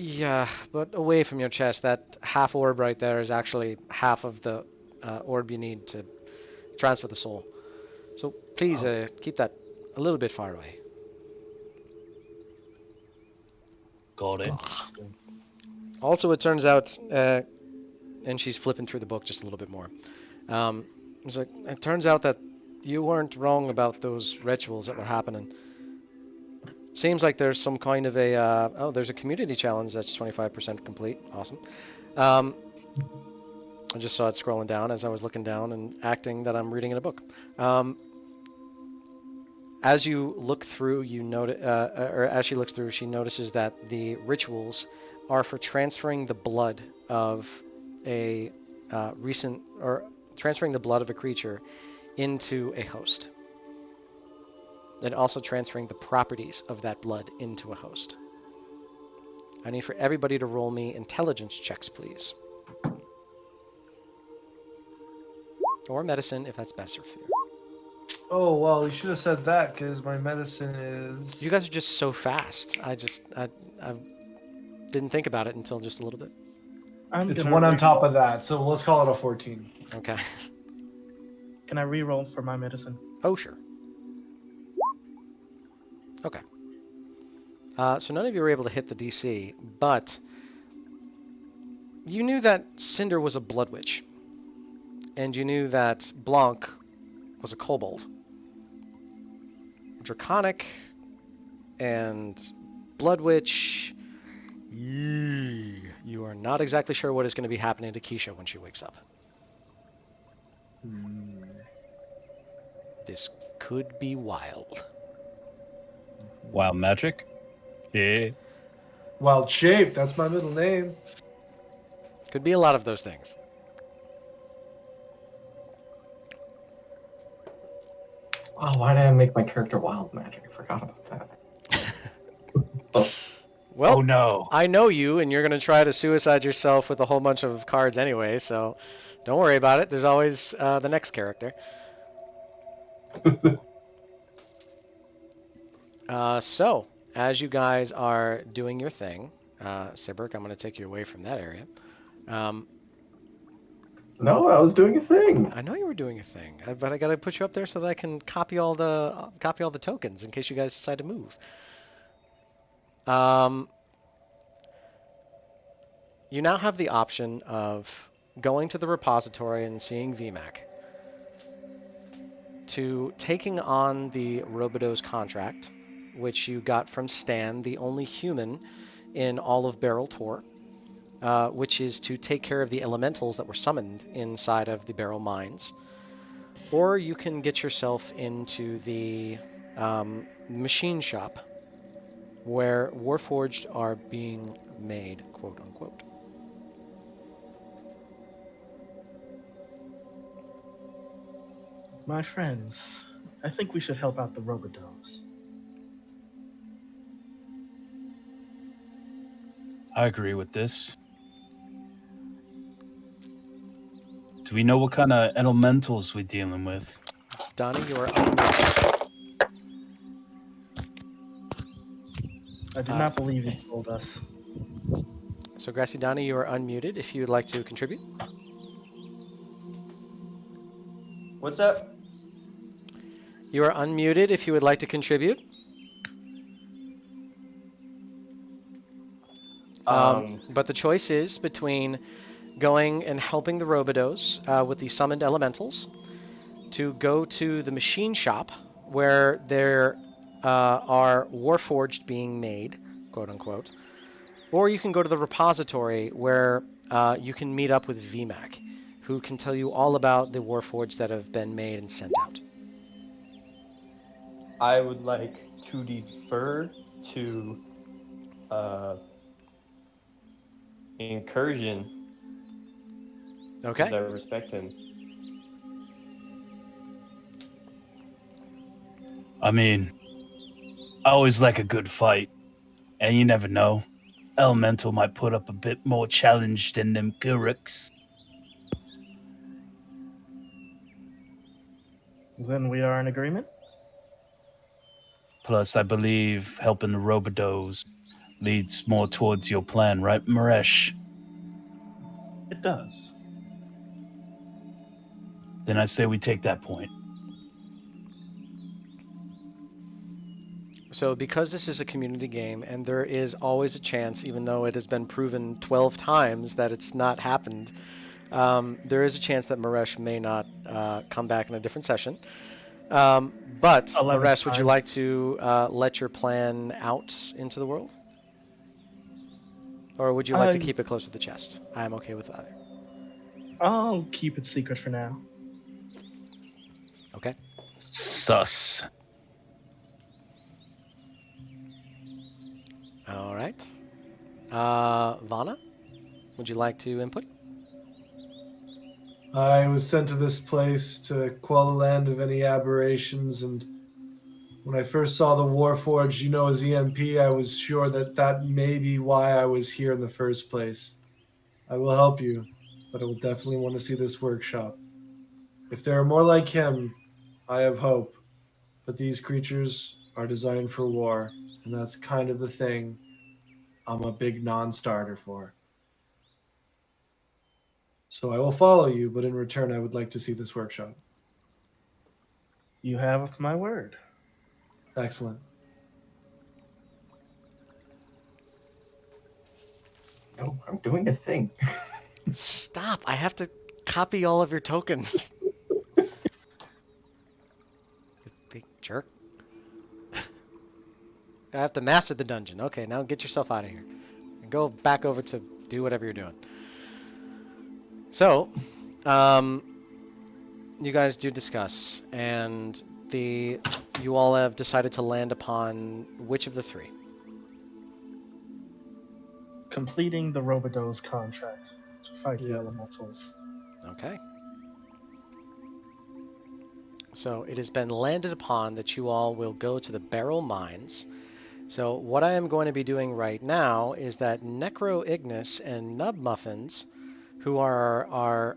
S1: Yeah, but away from your chest. That half orb right there is actually half of the orb you need to transfer the soul. So please keep that a little bit far away.
S5: Got it.
S1: Also, it turns out, and she's flipping through the book just a little bit more. It turns out that you weren't wrong about those rituals that were happening. Seems like there's some kind of a there's a community challenge that's 25% complete. Awesome. I just saw it scrolling down as I was looking down and acting that I'm reading in a book. As you look through, you notice, or as she looks through, she notices that the rituals are for transferring the blood of a transferring the blood of a creature into a host, and also transferring the properties of that blood into a host. I need for everybody to roll me intelligence checks, please, or medicine if that's better for you.
S2: Oh, well, you should have said that because my medicine is.
S1: You guys are just so fast. I didn't think about it until just a little bit.
S2: It's one on top of that, so let's call it a 14.
S1: Okay.
S4: Can I re-roll for my medicine?
S1: Oh, sure. Okay. So none of you were able to hit the DC, but you knew that Cinder was a blood witch, and you knew that Blanc was a kobold. Draconic and blood witch. You are not exactly sure what is going to be happening to Keisha when she wakes up. This could be wild.
S5: Wild magic? Yeah.
S2: Wild shape, that's my middle name.
S1: Could be a lot of those things.
S3: Oh, why did I make my character wild magic? I forgot about that.
S1: Well,
S5: Oh no.
S1: I know you, and you're going to try to suicide yourself with a whole bunch of cards anyway, so don't worry about it. There's always the next character. So, as you guys are doing your thing, Siberic, I'm going to take you away from that area.
S3: No, I was doing a thing.
S1: I know you were doing a thing, but I got to put you up there so that I can copy all the tokens in case you guys decide to move. You now have the option of going to the repository and seeing VMAC, to taking on the Roubideaux's contract, which you got from Stan, the only human in all of Beryl Tor, which is to take care of the elementals that were summoned inside of the Beryl Mines. Or you can get yourself into the machine shop, where Warforged are being made, quote unquote.
S4: My friends, I think we should help out the Roubideaux.
S5: I agree with this. Do we know what kind of elementals we're dealing with?
S1: Donny, you are unmuted.
S4: I do not believe he told us.
S1: So, Grassy Donny, you are unmuted if you would like to contribute.
S6: What's up?
S1: You are unmuted if you would like to contribute. But the choice is between going and helping the Roubideaux with the summoned elementals, to go to the machine shop where there are Warforged being made, quote unquote, or you can go to the repository where you can meet up with VMAC, who can tell you all about the Warforged that have been made and sent out.
S6: I would like to defer to Incursion.
S1: Okay.
S6: Because I respect him.
S5: I mean, I always like a good fight. And you never know. Elemental might put up a bit more challenge than them Guruks.
S4: Then we are in agreement?
S5: Plus, I believe helping the Roubideaux leads more towards your plan, right, Maresh?
S4: It does.
S5: Then I say we take that point.
S1: So because this is a community game, and there is always a chance, even though it has been proven 12 times that it's not happened, there is a chance that Maresh may not come back in a different session. But
S4: 11th
S1: Maresh, would you
S4: time.
S1: like to let your plan out into the world? Or would you like to keep it close to the chest? I'm okay with either.
S4: I'll keep it secret for now.
S1: Okay.
S5: Sus.
S1: All right. Vana, would you like to input?
S2: I was sent to this place to quell the land of any aberrations, and when I first saw the Warforged, as EMP, I was sure that may be why I was here in the first place. I will help you, but I will definitely want to see this workshop. If there are more like him, I have hope, but these creatures are designed for war, and that's kind of the thing I'm a big non-starter for. So I will follow you, but in return, I would like to see this workshop.
S4: You have my word.
S2: Excellent.
S3: No, I'm doing a thing.
S1: Stop! I have to copy all of your tokens. You big jerk. I have to master the dungeon. Okay, now get yourself out of here. And go back over to do whatever you're doing. So, you guys do discuss, and you all have decided to land upon which of the three?
S4: Completing the Roubideaux contract to fight the elementals.
S1: Okay. So it has been landed upon that you all will go to the Beryl Mines. So what I am going to be doing right now is that Necro Ignis and Nub Muffins, who are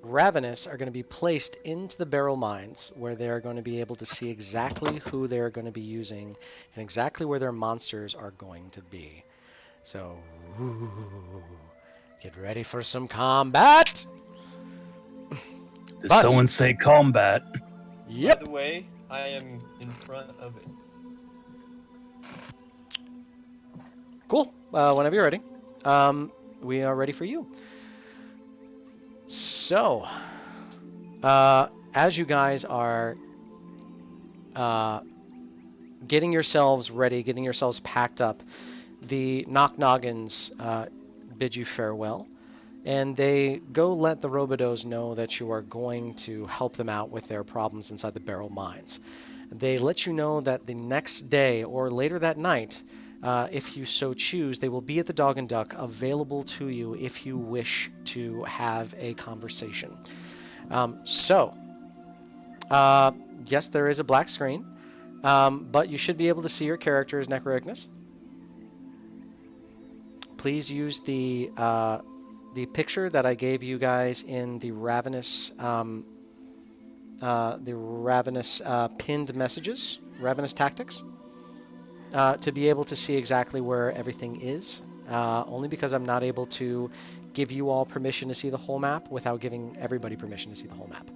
S1: Ravenous, are going to be placed into the Beryl Mines, where they're going to be able to see exactly who they're going to be using and exactly where their monsters are going to be. So, get ready for some combat!
S5: Did someone say combat?
S1: Yep.
S6: By the way, I am in front of it.
S1: Cool. Whenever you're ready. We are ready for you. So, as you guys are getting yourselves ready, getting yourselves packed up, the Knocknoggins bid you farewell, and they go let the Roubideaux know that you are going to help them out with their problems inside the Beryl Mines. They let you know that the next day or later that night, if you so choose, they will be at the Dog and Duck, available to you if you wish to have a conversation. Yes, there is a black screen, but you should be able to see your character as Necro Ignis. Please use the picture that I gave you guys in the Ravenous pinned messages, Ravenous Tactics, to be able to see exactly where everything is, only because I'm not able to give you all permission to see the whole map without giving everybody permission to see the whole map.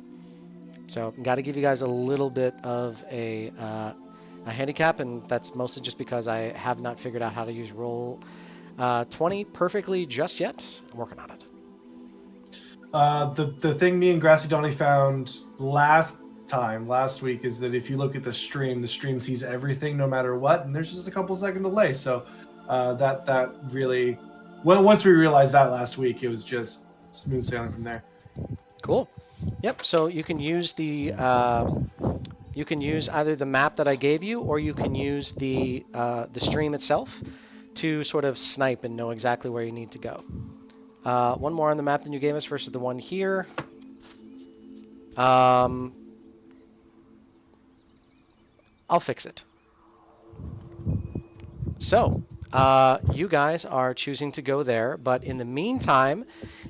S1: So got to give you guys a little bit of a handicap, and that's mostly just because I have not figured out how to use Roll20 perfectly just yet. I'm working on it.
S2: The thing me and Grassy Donny found last week is that if you look at the stream sees everything no matter what, and there's just a couple second delay. So that really, once we realized that last week, it was just smooth sailing from there.
S1: Cool. Yep. So you can use you can use either the map that I gave you, or you can use the stream itself to sort of snipe and know exactly where you need to go. One more on the map than you gave us versus the one here. I'll fix it. So, you guys are choosing to go there, but in the meantime,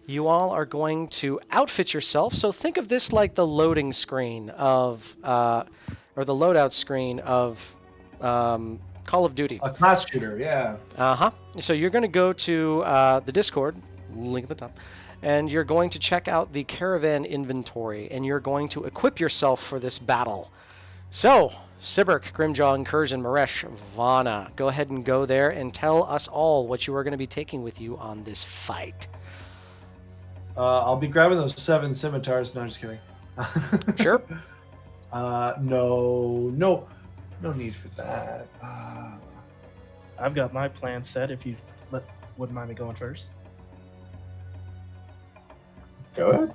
S1: you all are going to outfit yourself. So think of this like the loading screen of, or the loadout screen of Call of Duty.
S2: A class shooter, yeah.
S1: Uh-huh. So you're going to go to the Discord, link at the top, and you're going to check out the caravan inventory, and you're going to equip yourself for this battle. So, Sibirk, Grimjaw, Incursion, Maresh, Vana, go ahead and go there and tell us all what you are going to be taking with you on this fight.
S2: I'll be grabbing those 7 scimitars. No, just kidding.
S1: Sure.
S2: No need for that.
S4: I've got my plan set. If you wouldn't mind me going first.
S3: Go ahead.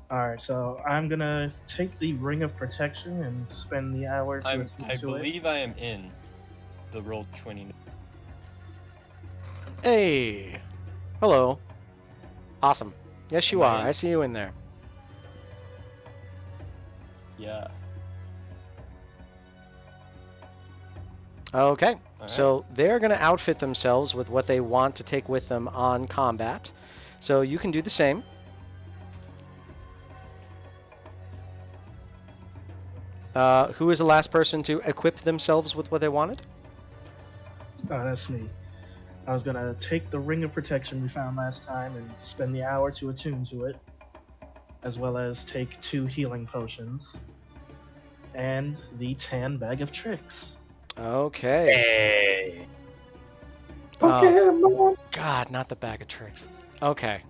S4: All right, so I'm gonna take the Ring of Protection and spend the hour to
S6: I
S4: attune to it.
S6: believe I am in the roll 20.
S1: Hey. Hello. Awesome. Yes, you
S6: Am I
S1: are.
S6: in?
S1: I see you in there.
S6: Yeah.
S1: Okay.
S6: All
S1: So they're going to outfit themselves with what they want to take with them on combat. So you can do the same. Who is the last person to equip themselves with what they wanted?
S4: Oh, that's me. I was gonna take the Ring of Protection we found last time and spend the hour to attune to it, as well as take 2 healing potions and the tan bag of tricks.
S1: Okay.
S5: Hey.
S1: Oh, God, not the bag of tricks. Okay.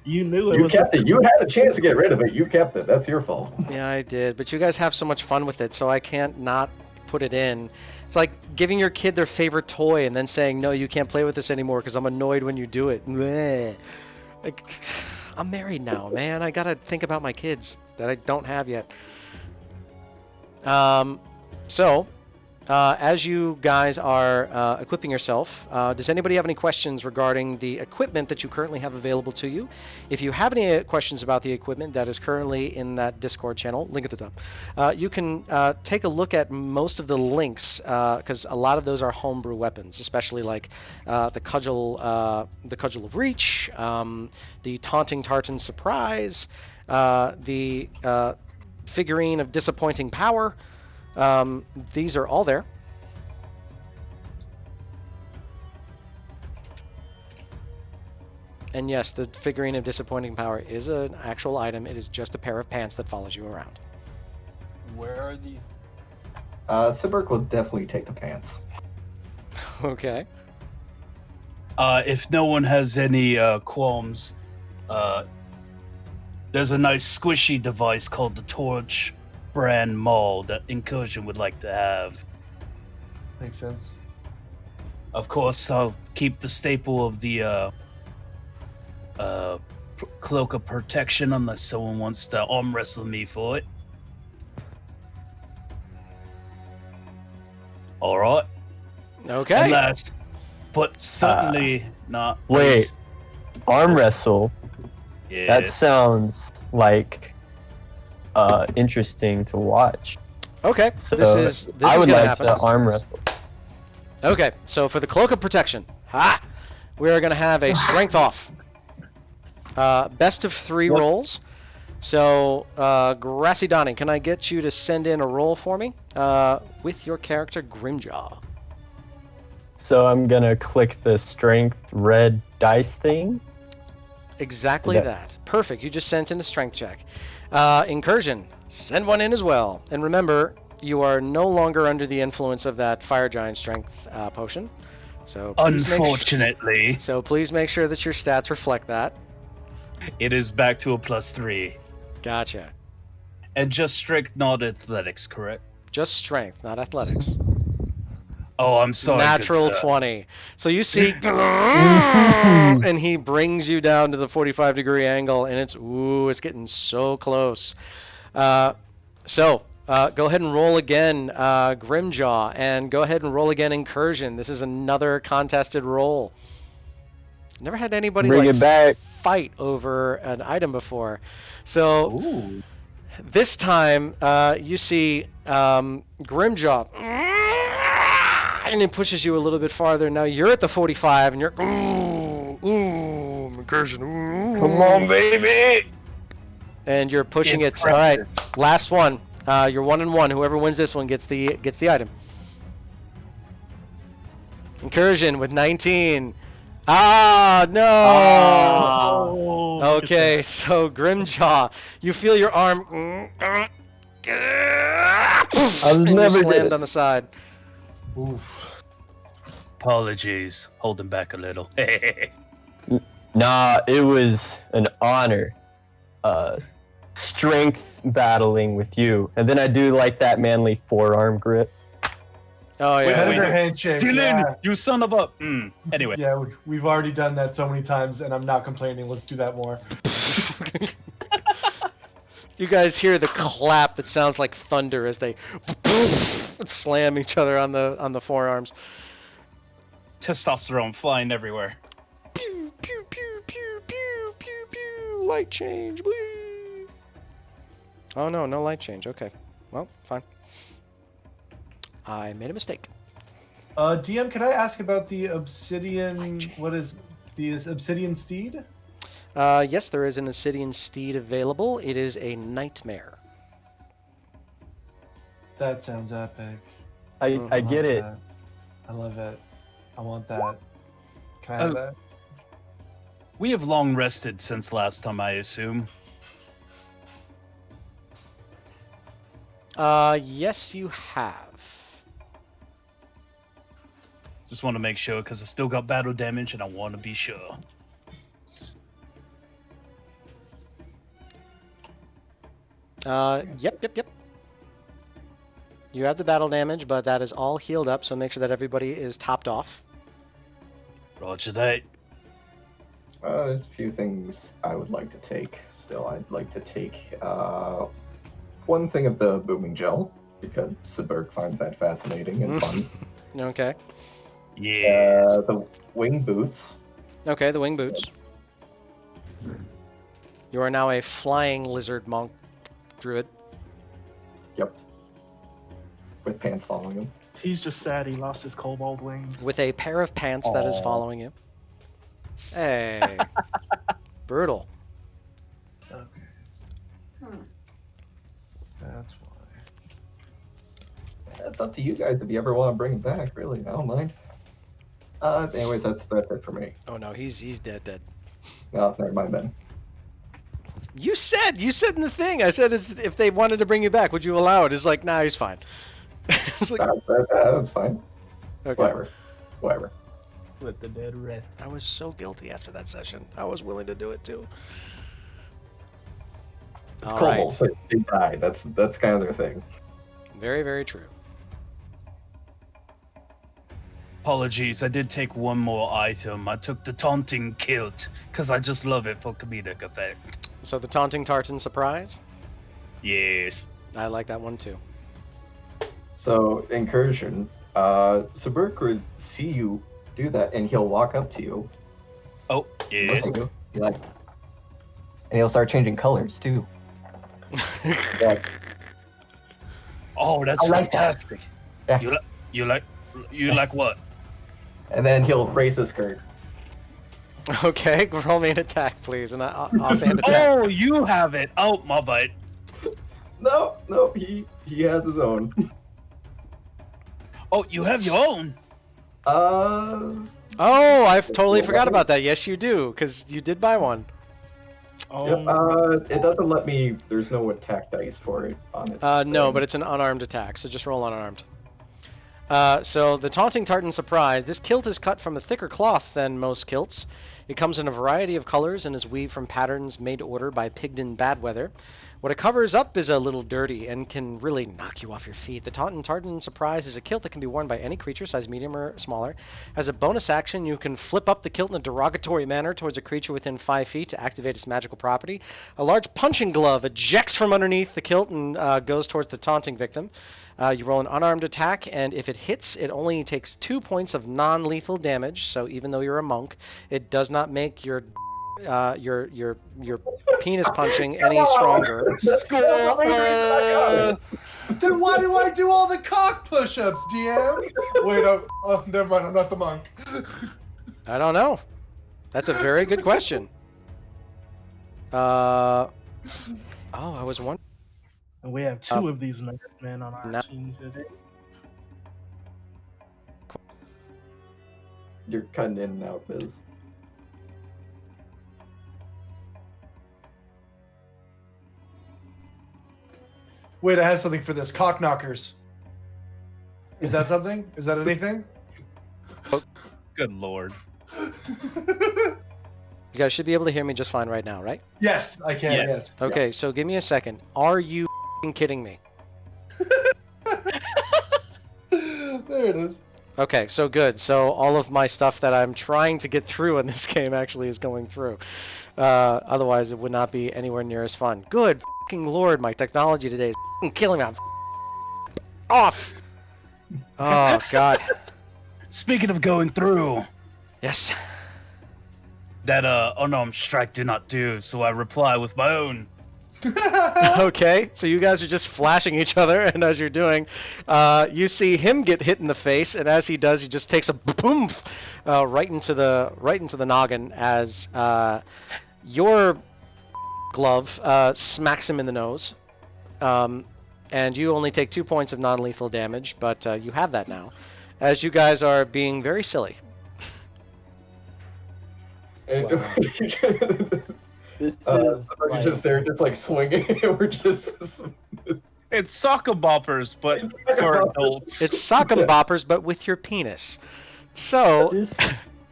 S4: You knew it
S3: You
S4: was.
S3: kept it. You had a chance to get rid of it. You kept it. That's your fault.
S1: Yeah, I did. But you guys have so much fun with it, so I can't not put it in. It's like giving your kid their favorite toy and then saying, no, you can't play with this anymore because I'm annoyed when you do it. Bleh. Like, I'm married now, man. I got to think about my kids that I don't have yet. As you guys are equipping yourself, does anybody have any questions regarding the equipment that you currently have available to you? If you have any questions about the equipment that is currently in that Discord channel, link at the top, you can take a look at most of the links because a lot of those are homebrew weapons, especially like the cudgel of reach, the taunting tartan surprise, the figurine of disappointing power. These are all there. And yes, the figurine of disappointing power is an actual item. It is just a pair of pants that follows you around.
S6: Where are these?
S3: Sibirk will definitely take the pants.
S1: Okay.
S5: If no one has any qualms, there's a nice squishy device called the Torch brand Maul that Incursion would like to have.
S2: Makes sense.
S5: Of course, I'll keep the staple of the cloak of protection unless someone wants to arm wrestle me for it. All right.
S1: Okay.
S5: And last, but certainly not.
S7: Wait.
S5: least-
S7: Arm wrestle.
S5: Yes.
S7: That sounds like interesting to watch.
S1: Okay.
S7: So
S1: this is
S7: I would
S1: gonna
S7: like
S1: happen.
S7: to arm wrestle.
S1: Okay. So for the cloak of protection, we are going to have a strength off. Best of 3 rolls. So, Grassy Donny, can I get you to send in a roll for me with your character Grimjaw?
S7: So I'm gonna click the strength red dice thing.
S1: Exactly
S7: Okay.
S1: that. Perfect. You just sent in a strength check. Incursion, send one in as well. And remember, you are no longer under the influence of that fire giant strength potion. So please
S5: Unfortunately,
S1: please make sure that your stats reflect that.
S5: it is back to a +3.
S1: Gotcha.
S5: And just strict not athletics, correct?
S1: Just strength, not athletics.
S5: Oh, I'm sorry. good
S1: Natural
S5: sir.
S1: 20. So you see, and he brings you down to the 45-degree angle, and it's getting so close. Go ahead and roll again, Grimjaw, and go ahead and roll again, Incursion. This is another contested roll. Never had anybody
S7: Bring it back.
S1: fight over an item before. So
S5: Ooh.
S1: this time, you see Grimjaw, and it pushes you a little bit farther. Now you're at the 45, and you're Incursion.
S7: Come on, baby.
S1: And you're pushing it.
S5: Impressive.
S1: All right, last one. You're 1-1. Whoever wins this one gets the item. Incursion with 19. Ah, no.
S4: Oh,
S1: Okay, so Grimjaw, you feel your arm. And you
S7: never did
S1: slammed
S7: it.
S1: on the side.
S2: Oof.
S5: Apologies, holding back a little.
S7: Nah, it was an honor. Strength battling with you. And then I do like that manly forearm grip.
S1: Oh yeah.
S2: Predator handshake.
S5: Dylan,
S2: Yeah.
S5: you son of a. Anyway,
S2: Yeah, we've already done that so many times, and I'm not complaining. Let's do that more.
S1: You guys hear the clap that sounds like thunder as they slam each other on the forearms.
S5: testosterone flying everywhere.
S1: Pew pew pew pew pew pew pew. Light change, please. Oh no, no light change. Okay, well, fine. I made a mistake.
S2: DM, can I ask about the obsidian? What is the obsidian steed?
S1: Yes, there is an Obsidian Steed available. It is a nightmare.
S2: That sounds epic.
S7: I
S2: love
S7: get it.
S2: that. I love it. I want that. Can I have that?
S5: We have long rested since last time, I assume.
S1: Yes, you have.
S5: Just want to make sure because I still got battle damage and I want to be sure.
S1: Yep. You have the battle damage, but that is all healed up, so make sure that everybody is topped off.
S5: Roger that.
S3: There's a few things I would like to take. Still, I'd like to take one thing of the booming gel, because Saberk finds that fascinating and fun.
S1: Okay.
S5: Yes.
S3: The wing boots.
S1: Okay, the wing boots. You are now a flying lizard monk druid.
S3: Yep. With pants following him.
S4: He's just sad he lost his kobold wings.
S1: With a pair of pants that is
S7: Aw.
S1: following you. Hey. Brutal.
S2: Okay. That's why.
S3: It's up to you guys if you ever want to bring it back, really. I don't mind. Anyways, that's it for me.
S1: Oh no, he's dead.
S3: No, never mind then.
S1: You said in the thing. I said if they wanted to bring you back, would you allow it? It's like, nah, he's fine. It's like,
S3: That's fine.
S1: okay.
S3: Whatever.
S7: Let the dead rest.
S1: I was so guilty after that session. I was willing to do it too.
S3: It's
S1: All
S3: cool.
S1: right.
S3: So they die. That's kind of their thing.
S1: Very, very true.
S5: Apologies, I did take one more item. I took the taunting kilt because I just love it for comedic effect.
S1: So the taunting tartan surprise.
S5: Yes.
S1: I like that one too.
S3: So incursion. Saberk would see you do that, and he'll walk up to you.
S5: Oh, yes.
S3: Look at you, be like, and he'll start changing colors too. Yeah.
S5: Oh, that's
S3: I like that.
S5: fantastic.
S3: Yeah.
S5: You like what?
S3: And then he'll raise his skirt.
S1: Okay, roll me an attack, please, an offhand attack.
S5: Oh, you have it. Oh, my bad.
S3: No, he has his own.
S5: Oh, you have your own.
S1: Oh, I totally forgot about that. Yes, you do, because you did buy one.
S4: Oh,
S3: Yep, it doesn't let me. There's no attack dice for it on it.
S1: No, but it's an unarmed attack, so just roll unarmed. So the Taunting Tartan Surprise. This kilt is cut from a thicker cloth than most kilts. It comes in a variety of colors and is weaved from patterns made to order by Pigden Badweather. What it covers up is a little dirty and can really knock you off your feet. The Taunting Tartan Surprise is a kilt that can be worn by any creature, size medium or smaller. As a bonus action, you can flip up the kilt in a derogatory manner towards a creature within 5 feet to activate its magical property. A large punching glove ejects from underneath the kilt and goes towards the taunting victim. You roll an unarmed attack, and if it hits, it only takes 2 points of non-lethal damage. So even though you're a monk, it does not make your penis punching any stronger.
S2: Then why do I do all the cock push-ups, DM? Wait, oh, never mind. I'm not the monk.
S1: I don't know. That's a very good question. I was wondering.
S4: And we have two of these men on our
S1: now-
S4: team today.
S3: You're cutting in and out, Biz.
S2: Wait, I have something for this. Cock knockers. Is that something? Is that anything?
S5: Good lord.
S1: You guys should be able to hear me just fine right now, right?
S2: Yes, I can.
S5: Yes.
S2: Yes.
S1: Okay, so give me a second. Are you kidding me?
S2: There it is.
S1: Okay, so good. So all of my stuff that I'm trying to get through in this game actually is going through. Otherwise, it would not be anywhere near as fun. Good fucking lord, my technology today is fucking killing me. I'm off. Oh god.
S5: Speaking of going through,
S1: Yes.
S5: that oh no, I'm strike do not do, so I reply with my own.
S1: Okay, so you guys are just flashing each other, and as you're doing, you see him get hit in the face, and as he does, he just takes a boom right into the noggin as your glove smacks him in the nose, and you only take 2 points of non-lethal damage, but you have that now, as you guys are being very silly.
S7: Wow. This is
S3: We're
S7: like,
S3: just there, just like swinging. We're just.
S5: It's soccer boppers, but for adults.
S1: It's sock 'em boppers, but with your penis. So,
S7: this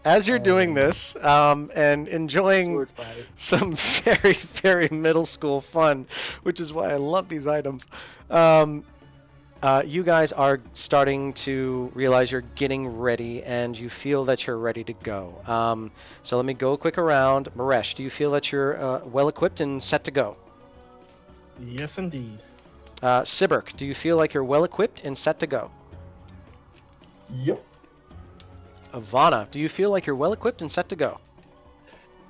S1: as you're doing this and enjoying
S7: sword fight.
S1: some very, very middle school fun, which is why I love these items, you guys are starting to realize you're getting ready and you feel that you're ready to go. So let me go quick around. Maresh, do you feel that you're well equipped and set to go?
S4: Yes, indeed.
S1: Sibirk, do you feel like you're well equipped and set to go?
S3: Yep.
S1: Ivana, do you feel like you're well equipped and set to go?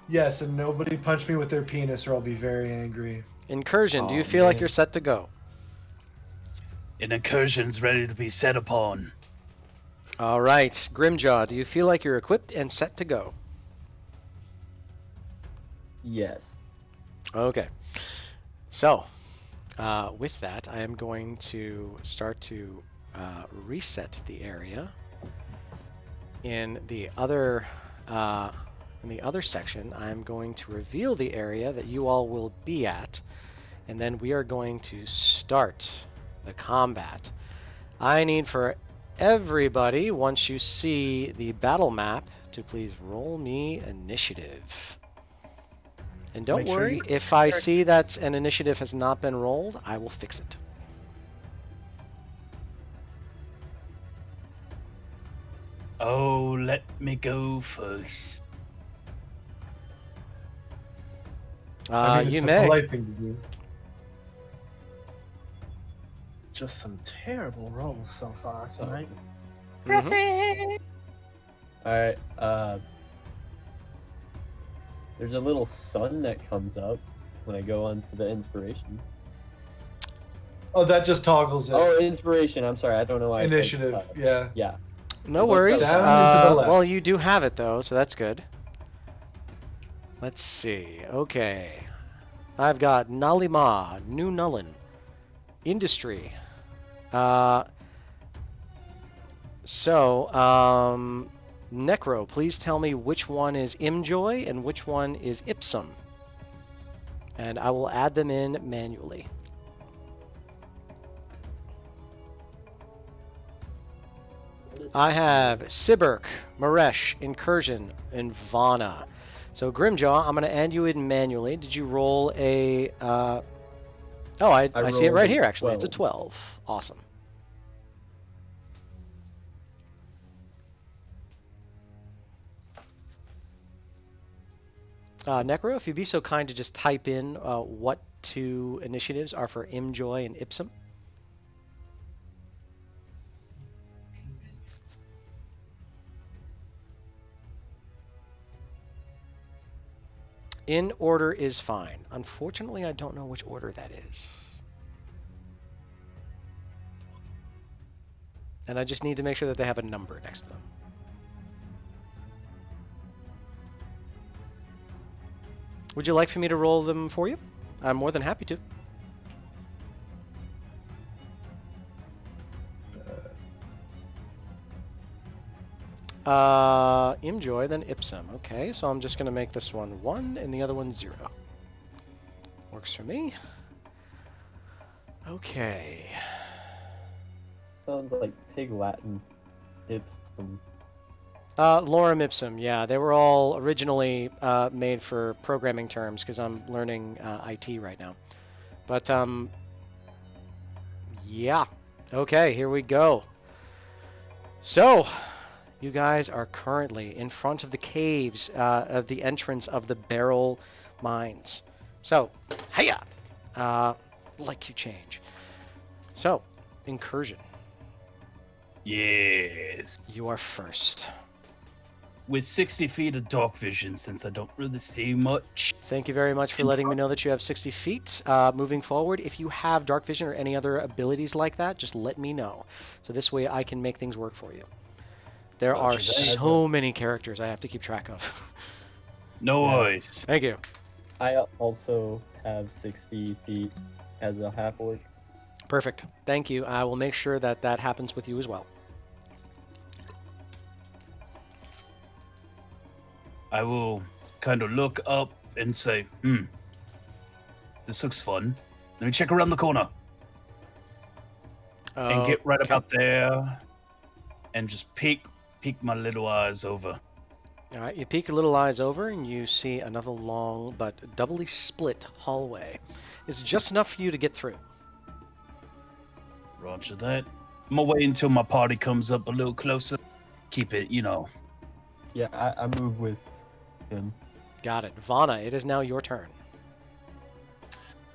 S2: Yes, and nobody punch me with their penis or I'll be very angry.
S1: Incursion, do you
S3: Oh,
S1: feel like
S3: man.
S1: you're set to go?
S5: An incursion's ready to be set upon.
S1: All right. Grimjaw, do you feel like you're equipped and set to go?
S7: Yes.
S1: Okay. So, with that, I am going to start to reset the area. In the other section, I'm going to reveal the area that you all will be at, and then we are going to start the combat. I need for everybody, once you see the battle map, to please roll me initiative. And don't
S4: Make sure
S1: worry,
S4: you-
S1: if I see that an initiative has not been rolled, I will fix it.
S5: Oh, let me go first.
S2: I mean, it's
S1: You
S2: the
S1: may.
S2: polite thing to do.
S4: Just some terrible rolls so far tonight.
S1: Mhm.
S7: All right. There's a little sun that comes up when I go onto the inspiration.
S2: Oh, that just toggles it.
S7: Oh, inspiration. I'm sorry. I don't know why. I clicked
S2: Initiative,
S7: stop.
S2: yeah.
S7: Yeah.
S1: No
S7: What's
S1: worries.
S7: up?
S2: Down and to the left.
S1: Well, you do have it though, so that's good. Let's see. Okay. I've got Nalima, New Nullin, Industry. Necro, please tell me which one is Imjoy and which one is Ipsum. And I will add them in manually. I have Sibirk, Maresh, Incursion, and Vana. So Grimjaw, I'm going to add you in manually. Did you roll a... Oh, I see it
S7: rolled
S1: right
S7: a
S1: here, actually. It's a
S7: 12.
S1: 12. Awesome. Necro, if you'd be so kind to just type in what two initiatives are for Imjoy and Ipsum. In order is fine. Unfortunately, I don't know which order that is. And I just need to make sure that they have a number next to them. Would you like for me to roll them for you? I'm more than happy to. Imjoy, then Ipsum. Okay, so I'm just going to make this one 1 and the other one 0. Works for me. Okay.
S7: Sounds like Pig Latin. Ipsum.
S1: Lorem Ipsum, yeah. They were all originally made for programming terms because I'm learning IT right now. But, yeah. Okay, here we go. So, you guys are currently in front of the caves of the entrance of the Beryl Mines. So, hiya! Like you change. So, incursion.
S5: Yes.
S1: You are first.
S5: With 60 feet of dark vision, since I don't really see much.
S1: Thank you very much for letting me know that you have 60 feet. Moving forward, if you have dark vision or any other abilities like that, just let me know. So this way I can make things work for you. There are
S5: Roger that.
S1: so many characters I have to keep track of.
S5: No worries.
S1: Thank you.
S7: I also have 60 feet as a half orc.
S1: Perfect. Thank you. I will make sure that that happens with you as well.
S5: I will kind of look up and say, this looks fun. Let me check around the corner. And get right
S1: Okay.
S5: about there and just peek my little eyes over.
S1: All right, you peek your little eyes over and you see another long but doubly split hallway. It's just enough for you to get through.
S5: Roger that. I'm gonna wait until my party comes up a little closer. Keep it,
S7: Yeah, I move with him.
S1: Got it. Vana, it is now your turn.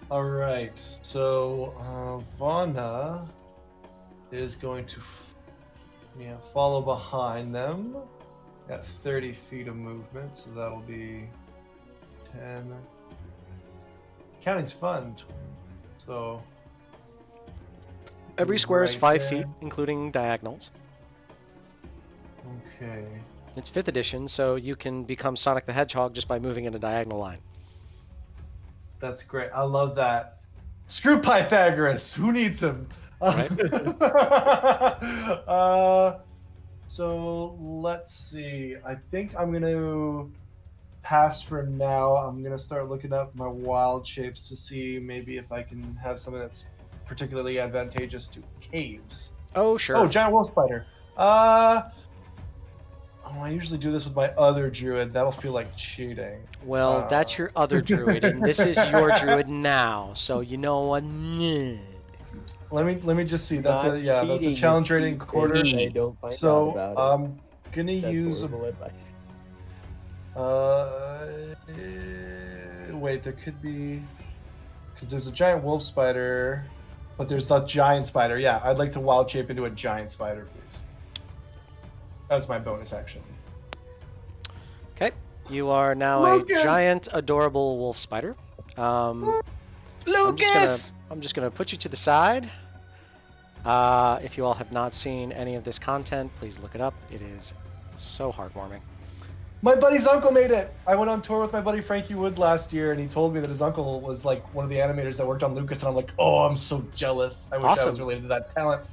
S2: All right, so Vana is going to follow behind them. Got 30 feet of movement, so that'll be 10. Counting's fun. So
S1: Every square is
S2: right
S1: 5
S2: there.
S1: feet, including diagonals.
S2: Okay.
S1: It's 5th edition, so you can become Sonic the Hedgehog just by moving in a diagonal line.
S2: That's great. I love that. Screw Pythagoras. Who needs him?
S1: Right.
S2: So let's see. I think I'm going to pass for now. I'm going to start looking up my wild shapes to see maybe if I can have something that's particularly advantageous to caves.
S1: Oh, sure.
S2: Oh, giant wolf spider. I usually do this with my other druid. That'll feel like cheating.
S1: Well, that's your other druid, and this is your druid now. So you know what?
S2: Let me just see. That's
S7: Not
S2: that's a
S7: cheating,
S2: challenge
S7: it's
S2: rating
S7: cheating.
S2: quarter.
S7: They don't find out
S2: So
S7: about it.
S2: I'm gonna
S7: That's
S2: use
S7: horrible advice.
S2: wait, there could be because there's a giant wolf spider, but there's the giant spider. Yeah, I'd like to wild shape into a giant spider, please. That's my bonus action.
S1: Okay. You are now
S2: Lucas!
S1: a giant, adorable wolf spider.
S5: Lucas!
S1: I'm just gonna put you to the side. If you all have not seen any of this content, please look it up. It is so heartwarming.
S2: My buddy's uncle made it. I went on tour with my buddy Frankie Wood last year, and he told me that his uncle was like one of the animators that worked on Lucas, and I'm like, oh, I'm so jealous. I wish I was
S1: Awesome.
S2: related to that talent.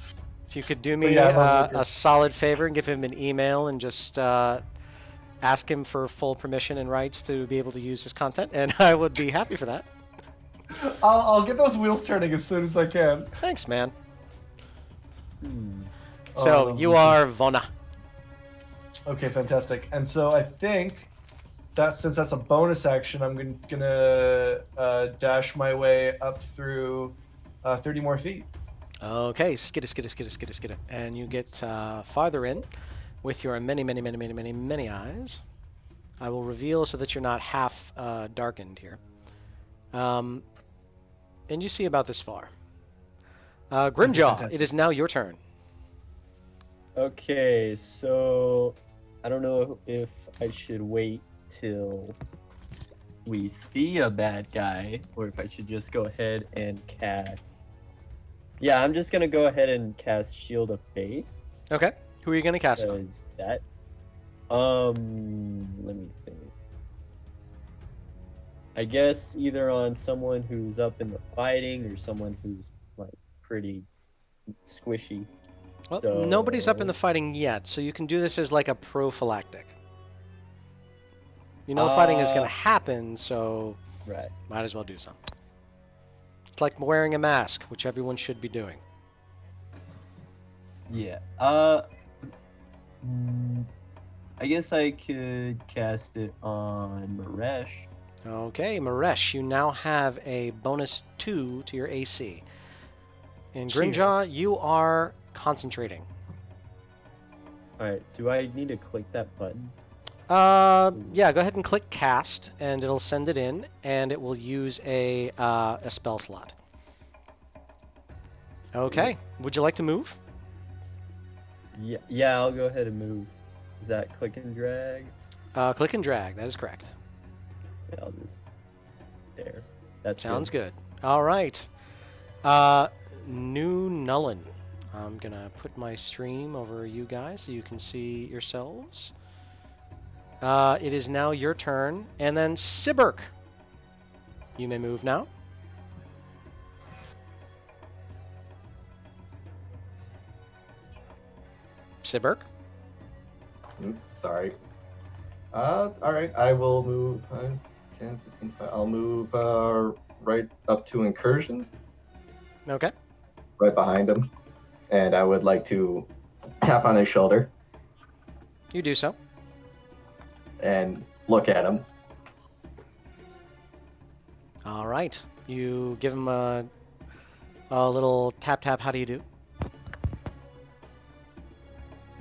S1: If you could do me
S2: yeah, I love
S1: a
S2: Lucas.
S1: solid favor and give him an email and just ask him for full permission and rights to be able to use his content, and I would be happy for that.
S2: I'll get those wheels turning as soon as I can.
S1: Thanks, man.
S7: Hmm.
S1: So you are Vona.
S2: Okay, fantastic. And so I think that since that's a bonus action, I'm gonna dash my way up through 30 more feet.
S1: Okay, skidda. And you get farther in with your many eyes. I will reveal so that you're not half darkened here. And you see about this far. Grimjaw,
S2: fantastic.
S1: it is now your turn.
S7: Okay, so I don't know if I should wait till we see a bad guy or if I should just go ahead and cast. Yeah, I'm just gonna go ahead and cast Shield of Faith.
S1: Okay, who are you going to cast on?
S7: Because that. Let me see. I guess either on someone who's up in the fighting or someone who's like pretty squishy.
S1: Well,
S7: So
S1: nobody's up in the fighting yet, so you can do this as like a prophylactic. You know fighting is going to happen, so
S7: right.
S1: might as well do some. It's like wearing a mask, which everyone should be doing.
S7: Yeah. I guess I could cast it on Maresh.
S1: Okay, Maresh, you now have a bonus 2 to your AC. And
S4: Cheers.
S1: Grimjaw, you are concentrating.
S7: Alright, do I need to click that button?
S1: Yeah, go ahead and click cast, and it'll send it in, and it will use a spell slot. Okay, would you like to move?
S7: Yeah, I'll go ahead and move. Is that click and drag?
S1: Click and drag, that is correct.
S7: Yeah, I'll just... There. That
S1: Sounds good. All right. New Nullen. I'm going to put my stream over you guys so you can see yourselves. It is now your turn. And then Sibirk. You may move now. Sibirk.
S3: Sorry. All right. I will move 10, 15, 20. I'll move right up to Incursion,
S1: Okay.
S3: right behind him, and I would like to tap on his shoulder
S1: You do so.
S3: and look at him.
S1: All right. You give him a little tap tap. How do you do?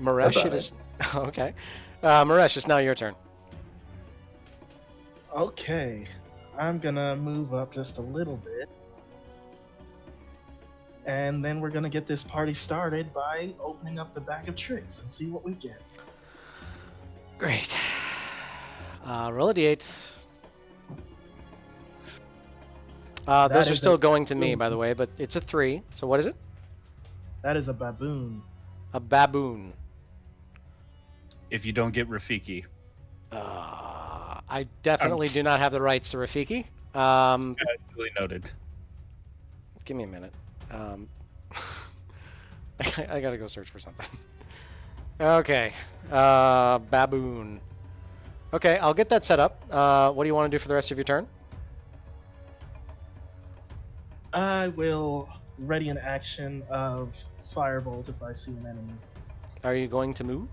S1: Maresh, it
S3: About
S1: is. Okay. Maresh, it's now your turn.
S4: Okay, I'm gonna move up just a little bit. And then we're gonna get this party started by opening up the bag of tricks and see what we get.
S1: Great. Roll a d8. Those
S4: That
S1: are
S4: is
S1: still
S4: a-
S1: going to me, by the way, but it's a 3. So what is it?
S4: That is a baboon.
S1: A baboon.
S5: If you don't get Rafiki.
S1: I definitely do not have the rights to Rafiki.
S5: Duly noted.
S1: Give me a minute. I gotta go search for something. Okay. Baboon. Okay, I'll get that set up. What do you want to do for the rest of your turn?
S4: I will ready an action of Firebolt if I see an enemy.
S1: Are you going to move?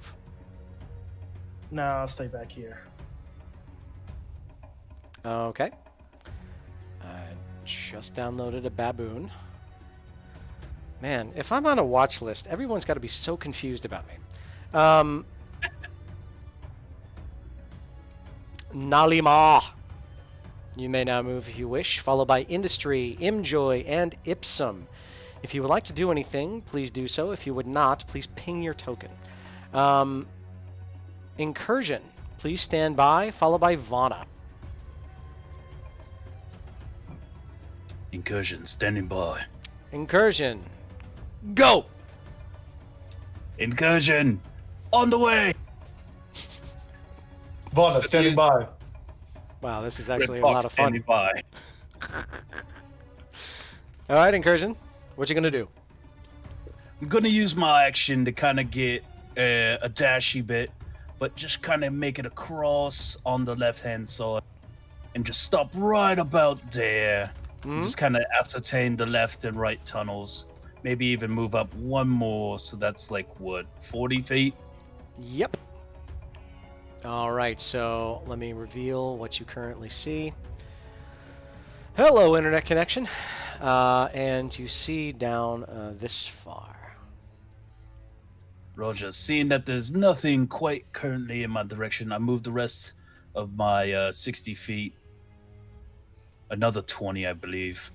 S4: No, I'll stay back here.
S1: Okay. I just downloaded a baboon. Man, if I'm on a watch list, everyone's got to be so confused about me. Nalima. You may now move if you wish, followed by Industry, Imjoy, and Ipsum. If you would like to do anything, please do so. If you would not, please ping your token. Incursion. Please stand by, followed by Vana.
S5: Incursion, standing by.
S1: Incursion. Go!
S5: Incursion, on the way.
S2: Vana, standing by.
S1: Wow, this is
S5: Red
S1: actually a
S5: Fox
S1: lot of
S5: standing
S1: fun.
S5: by.
S1: All right, Incursion. What you gonna do?
S5: I'm gonna use my action to kind of get a dashy bit, but just kind of make it across on the left-hand side, and just stop right about there.
S1: Hmm?
S5: Just kind of ascertain the left and right tunnels. Maybe even move up one more, so that's like what, 40 feet?
S1: Yep. All right, so let me reveal what you currently see. Hello, internet connection. And you see down this far.
S5: Roger, seeing that there's nothing quite currently in my direction, I moved the rest of my 60 feet. Another 20, I believe.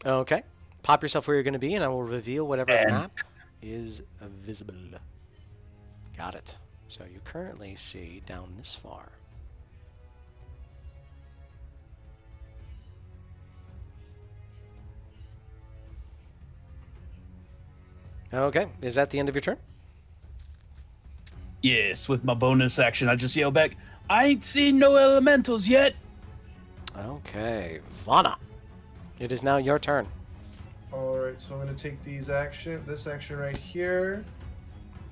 S1: Okay. Pop yourself where you're going to be, and I will reveal whatever
S5: And-
S1: map is visible. Got it. So you currently see down this far. Okay. Is that the end of your turn?
S5: Yes, with my bonus action, I just yell back, I ain't seen no elementals yet.
S1: Okay. Vana. It is now your turn.
S2: All right, so I'm gonna take this action right here,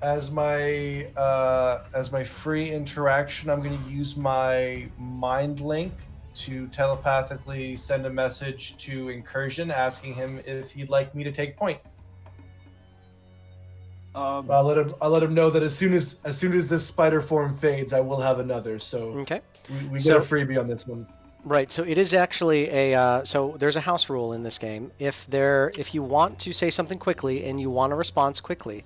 S2: as my free interaction, I'm going to use my mind link to telepathically send a message to Incursion, asking him if he'd like me to take point. I'll let him know that as soon as this spider form fades, I will have another. So
S1: Okay.
S2: we get a freebie on this one.
S1: Right. So it is actually a so there's a house rule in this game. If you want to say something quickly and you want a response quickly,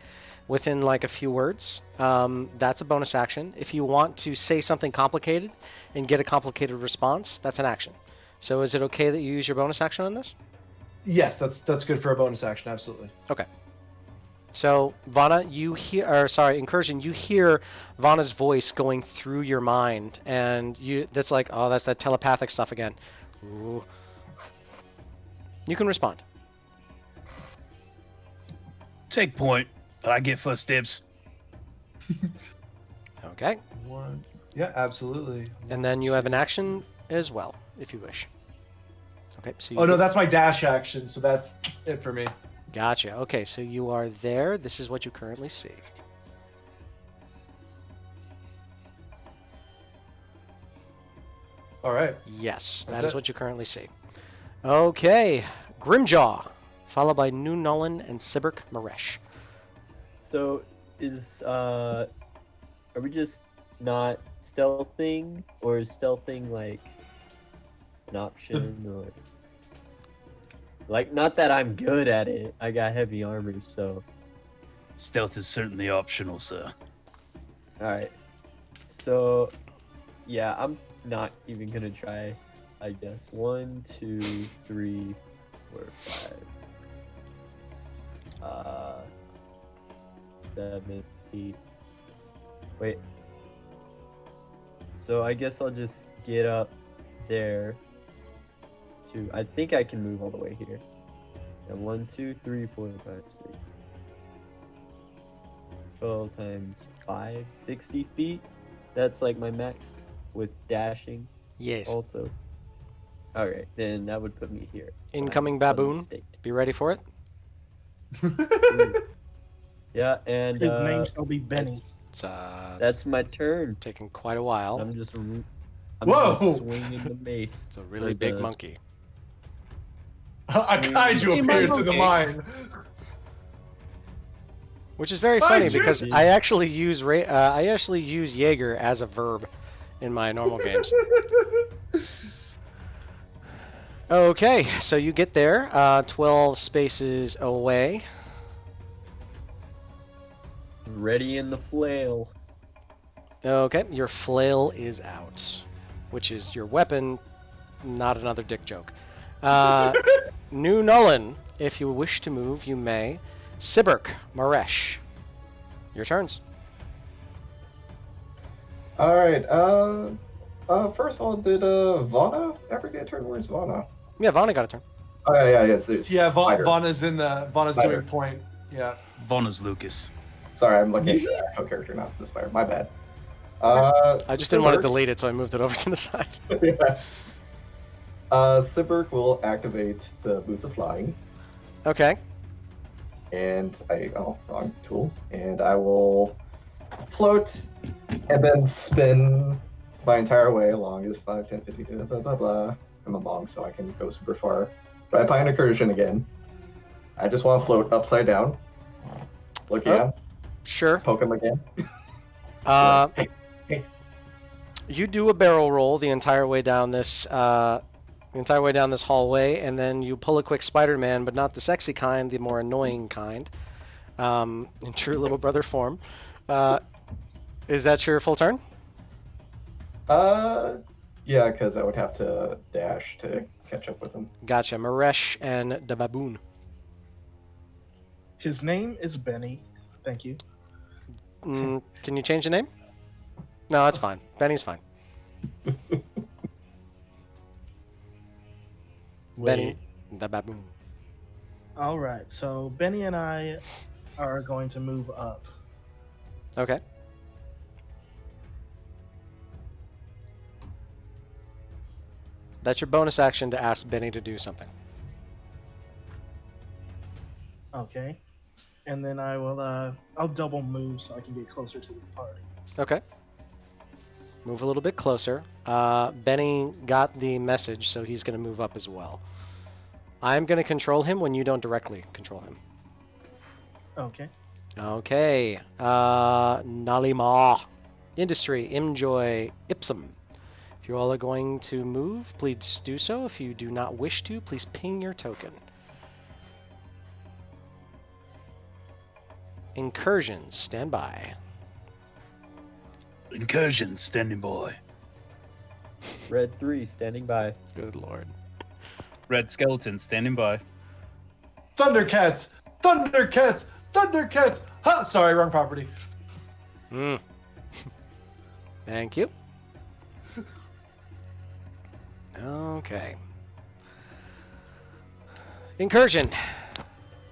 S1: within like a few words, that's a bonus action. If you want to say something complicated and get a complicated response, that's an action. So is it okay that you use your bonus action on this?
S2: Yes, that's good for a bonus action. Absolutely.
S1: Okay. So, Vana, Incursion, you hear Vana's voice going through your mind, and that's like, oh, that's that telepathic stuff again. Ooh. You can respond.
S5: Take point, but I get first dibs.
S1: Okay.
S2: One. Yeah, absolutely.
S1: And then you have an action as well, if you wish. Okay. So
S2: Oh no, that's my dash action, so that's it for me.
S1: Gotcha. Okay, so you are there. This is what you currently see.
S2: All right.
S1: Yes,
S2: That's
S1: that is
S2: it.
S1: what you currently see. Okay, Grimjaw, followed by New Nolan and Sibirk Maresh.
S7: So are we just not stealthing, or is stealthing like an option, or like, not that I'm good at it. I got heavy armor, so
S5: Stealth is certainly optional, sir.
S7: all right. So yeah, I'm not even gonna try. I guess 1, 2, 3, 4, 5, 7, 8. Wait. So I guess I'll just get up there. I think I can move all the way here. And 1, 2, 3, 4, 5, 6. 12 times 5, 60 feet. That's like my max with dashing.
S1: Yes.
S7: Also. Alright, then that would put me here.
S1: Incoming baboon. Be ready for it.
S7: Yeah, and
S4: His name shall be Benny.
S7: that's my turn.
S1: Taking quite a while.
S7: I'm just
S2: Whoa!
S7: swinging the mace.
S1: It's a really big monkey.
S2: A kaiju appears in the mine.
S1: Which is very funny
S2: Kaiju!
S1: because I actually use Jaeger as a verb in my normal games. Okay, so you get there, 12 spaces away.
S7: Ready in the flail.
S1: Okay, your flail is out, which is your weapon, not another dick joke. New Nolan, if you wish to move, you may. Sibirk, Maresh, your turns.
S3: All right. First of all, did Vana ever get a turn? Where's Vana?
S1: Yeah, Vana got a turn.
S3: Oh yeah. It's
S2: Yeah,
S3: Spider.
S2: Vana's
S3: Spider.
S2: doing point. Yeah.
S5: Vona's Lucas.
S3: Sorry, I'm looking at the actual character, not the spider. My bad.
S1: I just didn't want to
S3: Sibirk-
S1: delete it, so I moved it over to the side.
S3: yeah. Sibirk will activate the Boots of Flying,
S1: Okay.
S3: and wrong tool, and I will float, and then spin my entire way along as 5, 10, 15, blah, blah, blah. I'm a monk, so I can go super far. Try Pine Incursion again. I just want to float upside down. Look at him,
S1: Sure.
S3: poke him again. Hey.
S1: You do a barrel roll the entire way down this hallway, and then you pull a quick Spider-Man, but not the sexy kind, the more annoying kind, in true little brother form. Is that your full turn?
S3: Yeah, because I would have to dash to catch up with him.
S1: Gotcha. Maresh and the baboon.
S4: His name is Benny. Thank you.
S1: Can you change the name? No, that's fine. Benny's fine. Benny the baboon.
S4: All right, so Benny and I are going to move up.
S1: Okay. That's your bonus action to ask Benny to do something.
S4: Okay. and then I will I'll double move so I can get closer to the party.
S1: Okay. Move a little bit closer. Benny got the message, so he's going to move up as well. I'm going to control him when you don't directly control him.
S4: Okay.
S1: Okay. Nalima. Industry. Imjoy. Ipsum. If you all are going to move, please do so. If you do not wish to, please ping your token. Incursions. Stand by.
S5: Incursion, standing by.
S7: Red 3, standing by.
S1: Good lord.
S5: Red skeleton, standing by.
S2: Thundercats! Thundercats! Thundercats! Ha! Sorry, wrong property.
S1: Thank you. Okay. Incursion.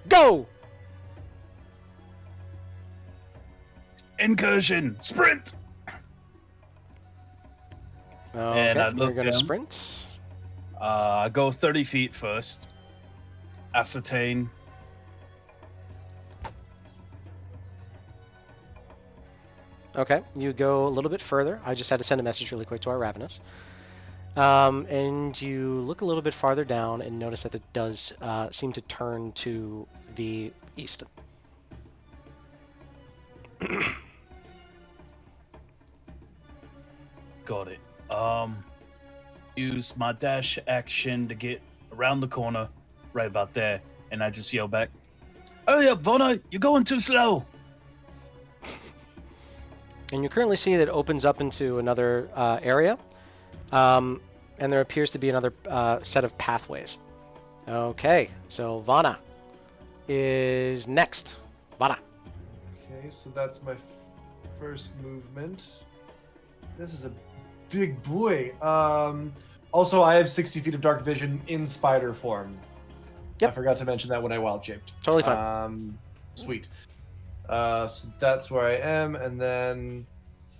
S1: Go!
S5: Incursion, sprint!
S1: Okay,
S5: And I
S1: you're
S5: look
S1: going to
S5: down.
S1: sprint.
S5: I go 30 feet first. Ascertain.
S1: Okay, you go a little bit further. I just had to send a message really quick to our Ravenous. And you look a little bit farther down and notice that it does seem to turn to the east.
S5: Got it. Use my dash action to get around the corner, right about there, and I just yell back, "Hurry up, Vonna! You're going too slow!"
S1: And you currently see that it opens up into another area. And there appears to be another set of pathways. Okay, so Vana is next. Vana.
S2: Okay, so that's my first movement. This is a big boy. Also, I have 60 feet of dark vision in spider form.
S1: Yep.
S2: I forgot to mention that when I wild shaped.
S1: Totally fine.
S2: Sweet. So that's where I am, and then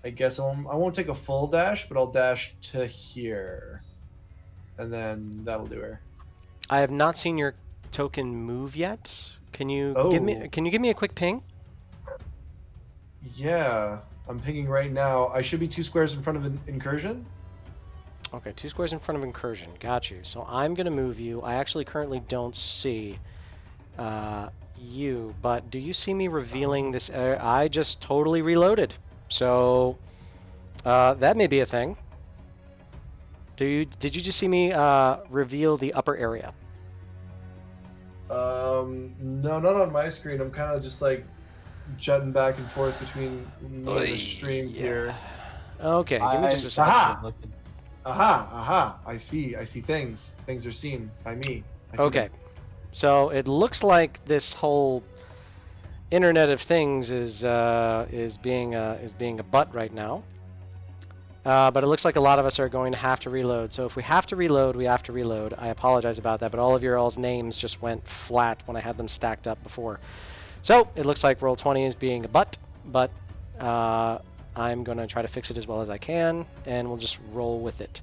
S2: I guess I won't take a full dash, but I'll dash to here, and then that'll do her.
S1: I have not seen your token move yet. Can you
S2: Oh.
S1: give me a quick ping?
S2: Yeah, I'm pinging right now. I should be 2 squares in front of an incursion.
S1: Okay, 2 squares in front of incursion. Got you. So I'm gonna move you. I actually currently don't see you, but do you see me revealing this? I just totally reloaded. So that may be a thing. Did you just see me reveal the upper area?
S2: No, not on my screen. I'm kind of just like jutting back and forth between me and the stream here.
S1: Okay, give me just a second.
S2: Aha! Aha! I see things. Things are seen by me. I see
S1: Okay,
S2: them.
S1: so it looks like this whole Internet of Things is being a butt right now. But it looks like a lot of us are going to have to reload. So if we have to reload, we have to reload. I apologize about that, but all of your all's names just went flat when I had them stacked up before. So it looks like Roll20 is being a butt, but I'm going to try to fix it as well as I can, and we'll just roll with it.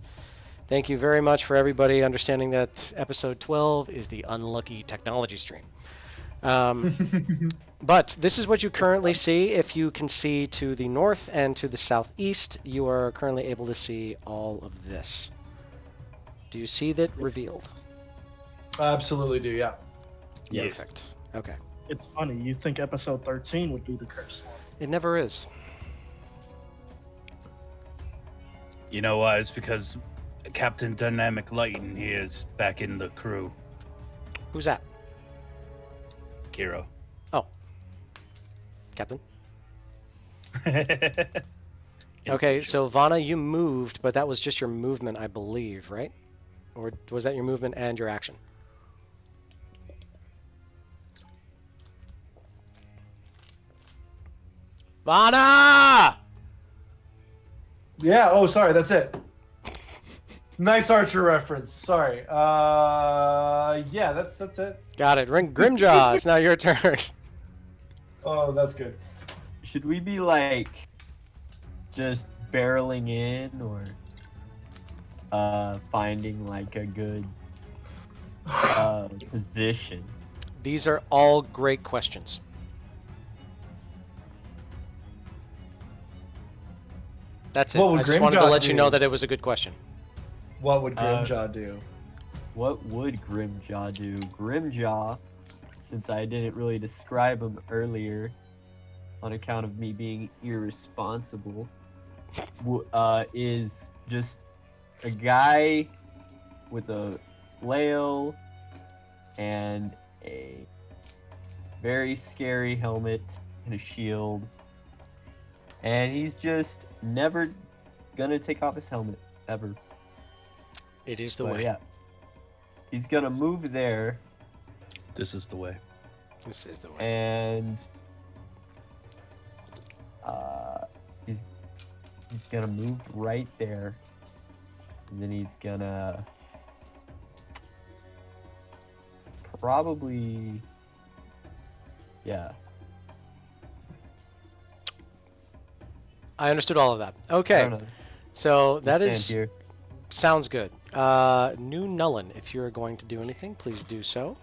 S1: Thank you very much for everybody understanding that episode 12 is the unlucky technology stream. But this is what you currently see. If you can see to the north and to the southeast, you are currently able to see all of this. Do you see that revealed?
S2: I absolutely do. Yeah.
S5: Yes.
S1: Perfect. Okay.
S4: It's funny. You'd think episode 13 would be the cursed one.
S1: It never is.
S5: You know why? It's because Captain Dynamic Lighting here is back in the crew.
S1: Who's that?
S5: Kiro.
S1: Oh. Captain? Okay, so Vana, you moved, but that was just your movement, I believe, right? Or was that your movement and your action? Vana!
S2: Yeah. Oh, sorry. That's it. Nice Archer reference. Sorry. Yeah. That's it.
S1: Got it. Grimjaw, it's now your turn.
S2: Oh, that's good.
S7: Should we be like just barreling in or finding like a good position?
S1: These are all great questions. That's it.
S2: What would
S1: I just wanted to
S2: Grimjaw
S1: let you know
S2: do?
S1: that it was a good question.
S2: What would Grimjaw do?
S7: What would Grimjaw do? Grimjaw, since I didn't really describe him earlier on account of me being irresponsible, is just a guy with a flail and a very scary helmet and a shield. And he's just never gonna take off his helmet, ever.
S1: It is the
S7: But
S1: way.
S7: yeah. He's gonna move there,
S5: This is the way.
S1: This is the way.
S7: and he's gonna move right there, and then he's gonna probably, yeah.
S1: I understood all of that.
S7: I
S1: Okay,
S7: don't know,
S1: so
S7: just
S1: that
S7: stand
S1: is
S7: here.
S1: sounds good. New Nullen, if you're going to do anything, please do so.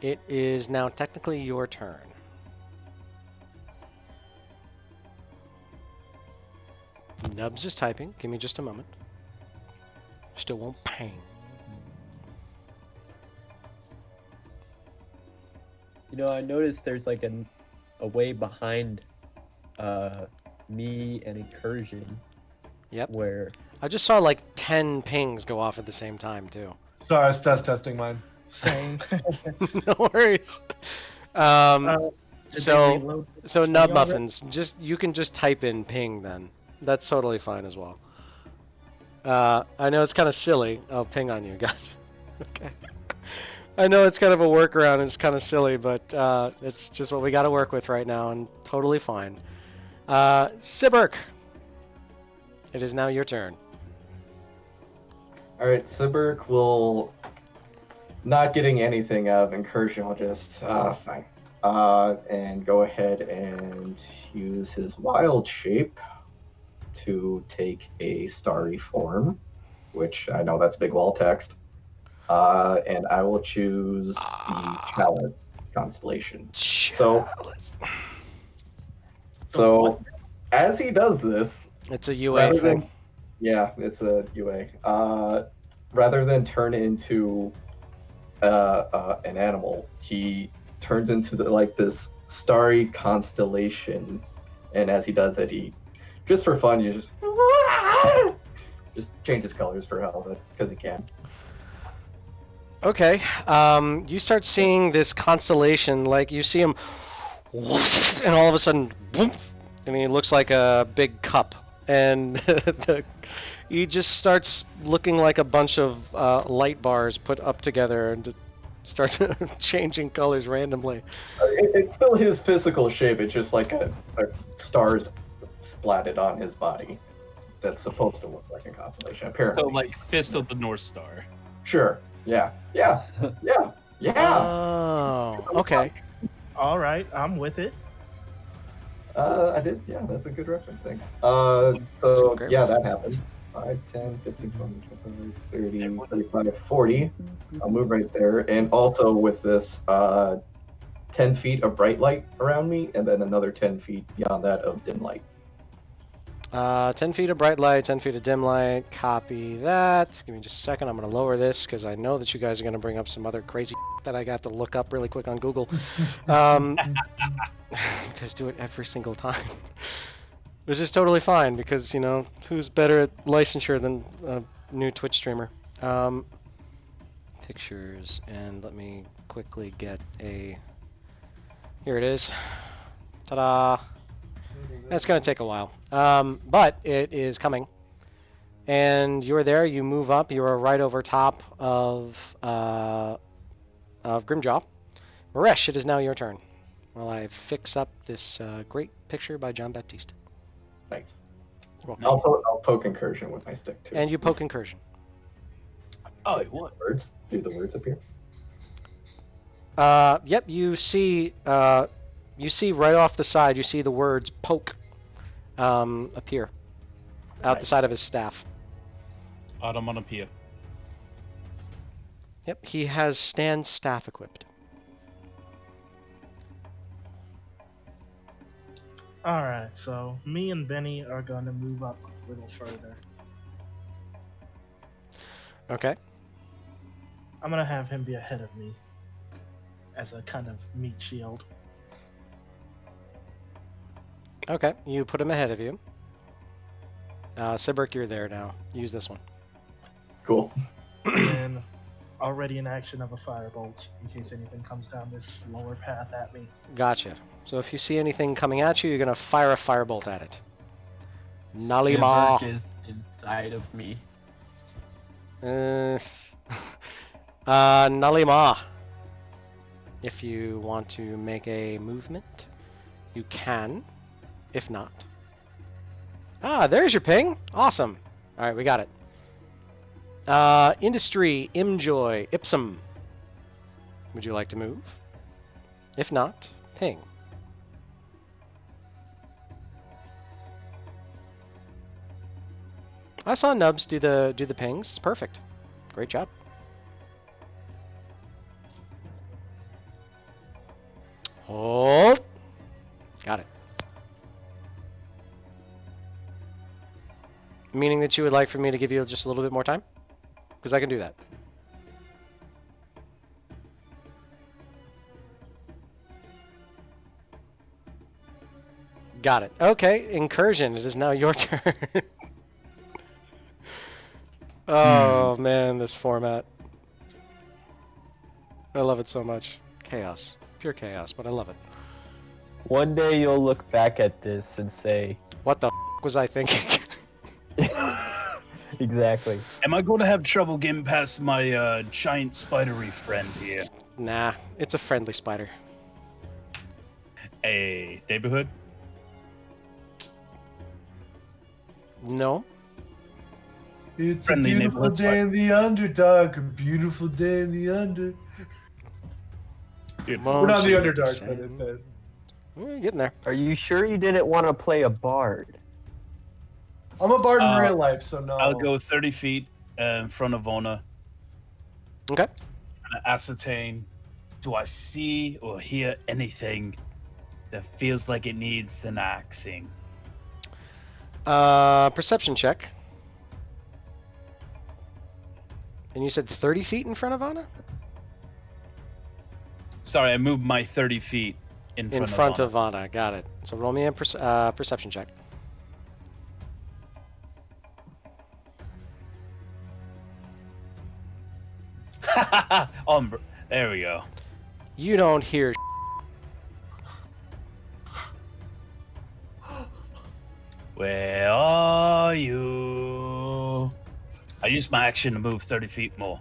S1: It is now technically your turn. Nubs is typing. Give me just a moment. Still won't ping.
S7: You know, I noticed there's like a way behind me and Incursion.
S1: Yep.
S7: Where
S1: I just saw like 10 pings go off at the same time, too.
S2: Sorry, I was testing mine.
S4: Same.
S1: No worries.
S4: Did they
S1: So
S4: reload the
S1: So
S4: tree
S1: Nub
S4: already?
S1: Muffins, you can just type in ping then. That's totally fine as well. I know it's kind of silly. Oh, ping on you, gotcha. Okay. I know it's kind of a workaround. And it's kind of silly, but it's just what we got to work with right now, and totally fine. Sibirk, it is now your turn.
S3: All right, Sibirk will, not getting anything out of Incursion, will just, fine. And go ahead and use his wild shape to take a starry form, which I know that's big wall text. And I will choose the Chalice constellation. So as he does this,
S1: It's a UA
S3: rather
S1: thing.
S3: than, yeah, it's a UA. Rather than turn into an animal, he turns into this starry constellation, and as he does it, he just for fun, you just changes colors for hell because he can.
S1: Okay. You start seeing this constellation, like you see him, and all of a sudden, and he looks like a big cup, and he just starts looking like a bunch of light bars put up together and start changing colors randomly.
S3: It's still his physical shape. It's just like a stars splatted on his body. That's supposed to look like a constellation, apparently.
S5: So like Fist of the North Star.
S3: Sure. Yeah.
S1: Oh, okay.
S4: All right, I'm with it.
S3: I did. Yeah, that's a good reference. Thanks.
S1: That's a great
S3: Yeah,
S1: reference.
S3: that happened. 5, 10, 15, 20, 25, 30, 35, 40. I'll move right there. And also with this, 10 feet of bright light around me, and then another 10 feet beyond that of dim light.
S1: 10 feet of bright light, 10 feet of dim light. Copy that. Give me just a second. I'm going to lower this because I know that you guys are going to bring up some other crazy that I got to look up really quick on Google. Because do it every single time. Which is totally fine because, you know, who's better at licensure than a new Twitch streamer? Pictures, and let me quickly get a... Here it is. Ta-da! That's going to take a while. But it is coming. And you're there, you move up, you're right over top of Grimjaw. Maresh, it is now your turn. While I fix up this great picture by John Baptiste.
S3: Nice.
S1: You're welcome.
S3: I'll poke Incursion with my stick too.
S1: And you poke Incursion.
S5: Oh, what?
S3: Words? Do the words appear?
S1: Yep, you see right off the side, you see the words poke appear out the side of his staff.
S5: Automatopoeia.
S1: Yep, he has Stan's staff equipped.
S4: All right, so me and Benny are going to move up a little further.
S1: Okay.
S4: I'm going to have him be ahead of me as a kind of meat shield.
S1: Okay, you put him ahead of you. Siberic, you're there now. Use this one.
S3: Cool.
S4: And already in action of a firebolt in case anything comes down this lower path at me.
S1: Gotcha. So if you see anything coming at you, you're gonna fire a firebolt at it. Nalima.
S7: Sivert is inside of me.
S1: Nalima. If you want to make a movement, you can. If not. Ah, there's your ping. Awesome. All right, we got it. Industry, Imjoy, Ipsum. Would you like to move? If not, ping. I saw Nubs do the pings. It's perfect. Great job. Hold. Got it. Meaning that you would like for me to give you just a little bit more time? Because I can do that. Got it. Okay, Incursion. It is now your turn. Oh, man, this format. I love it so much. Chaos. Pure chaos, but I love it.
S7: One day you'll look back at this and say,
S1: What the was I thinking?
S7: exactly.
S5: Am I going to have trouble getting past my giant spidery friend here?
S1: Nah, it's a friendly spider.
S5: A neighborhood?
S1: No?
S2: It's
S5: Friendly
S2: a beautiful
S5: neighborhood
S2: day in the Underdark, a beautiful day in the Under. We're not the Underdark, but it's a...
S1: We're getting there.
S7: Are you sure you didn't want to play a bard?
S2: I'm a bard in real life, so no.
S5: I'll go 30 feet in front of Vona.
S1: Okay.
S5: And ascertain, do I see or hear anything that feels like it needs an axing?
S1: Perception check. And you said 30 feet in front of Anna?
S5: Sorry, I moved my 30 feet in front
S1: of Anna. Got it. So roll me a perception check.
S5: There we go.
S1: You don't hear.
S5: Where are you? I used my action to move 30 feet more.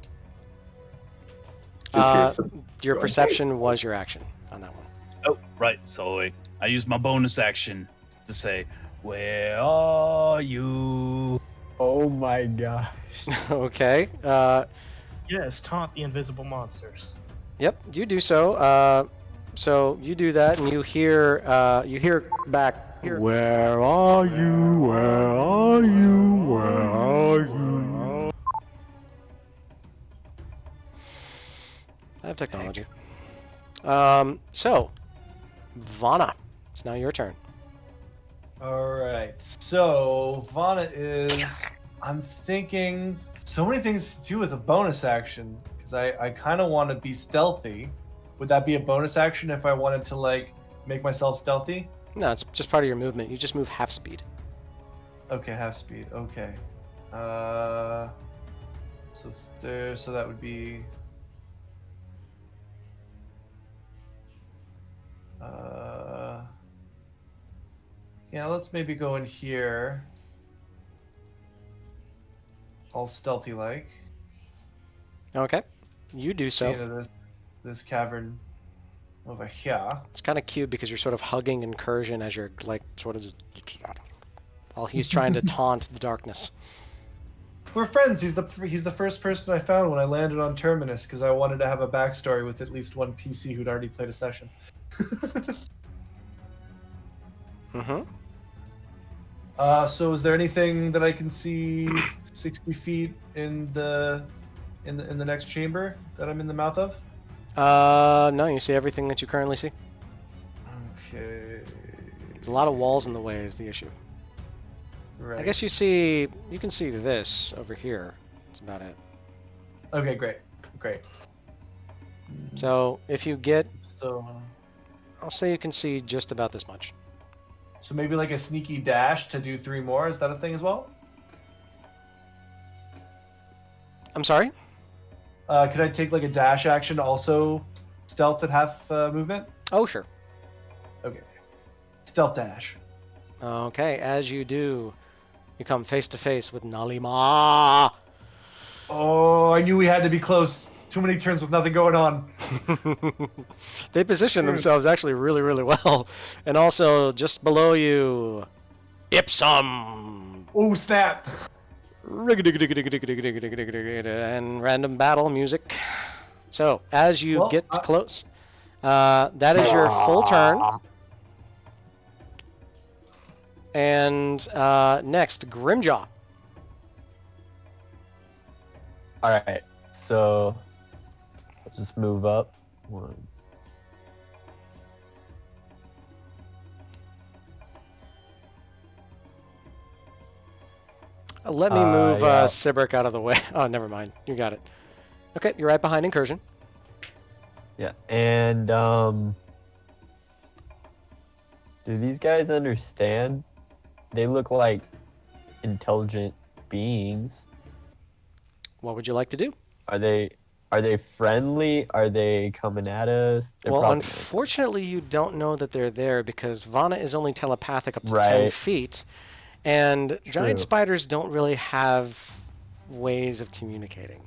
S1: Your perception was your action on that one.
S5: Oh, right. So I used my bonus action to say, where are you?
S7: Oh my gosh.
S1: Okay.
S4: Yes, taunt the invisible monsters.
S1: Yep, you do so. So you do that, and you hear back. Where are you? Where are you? Where are you? I have technology. So, Vana, it's now your turn.
S2: Alright, so Vana is... I'm thinking so many things to do with a bonus action, because I kind of want to be stealthy. Would that be a bonus action if I wanted to, like, make myself stealthy?
S1: No, it's just part of your movement. You just move half speed.
S2: Okay, half speed, okay. So that would be... yeah, let's maybe go in here. All stealthy-like.
S1: Okay, you do so.
S2: Into this cavern over here.
S1: It's kind of cute because you're sort of hugging Incursion as you're like sort of while he's trying to taunt the darkness.
S2: We're friends. He's the first person I found when I landed on Terminus because I wanted to have a backstory with at least one PC who'd already played a session.
S1: Mm-hmm.
S2: So is there anything that I can see 60 feet in the next chamber that I'm in the mouth of?
S1: No, you see everything that you currently see.
S2: Okay.
S1: There's a lot of walls in the way is the issue.
S2: Right.
S1: I guess you can see this over here. That's about it.
S2: Okay, great.
S1: So if you get,
S2: So,
S1: I'll say you can see just about this much.
S2: so maybe like a sneaky dash to do 3 more. Is that a thing as well?
S1: I'm sorry?
S2: Could I take like a dash action to also stealth at half movement?
S1: Oh, sure.
S2: Okay. Stealth dash.
S1: Okay, as you do, you come face to face with Nalima.
S2: Oh, I knew we had to be close. Too many turns with nothing going on.
S1: They position themselves actually really, really well. And also, just below you, Ipsum.
S2: Oh, snap.
S1: And random battle music. So, as you get close, that is your full turn. And next, Grimjaw.
S7: All right, so let's just move up. 1.
S1: Let me move
S7: yeah.
S1: Sibrick out of the way. Oh, never mind. You got it. Okay, you're right behind Incursion.
S7: Yeah, and do these guys understand? They look like intelligent beings.
S1: What would you like to do?
S7: Are they friendly? Are they coming at us? They're
S1: Well,
S7: probably-
S1: unfortunately, you don't know that they're there because Vana is only telepathic up to 10
S7: Right.
S1: feet, and giant
S7: True.
S1: spiders don't really have ways of communicating.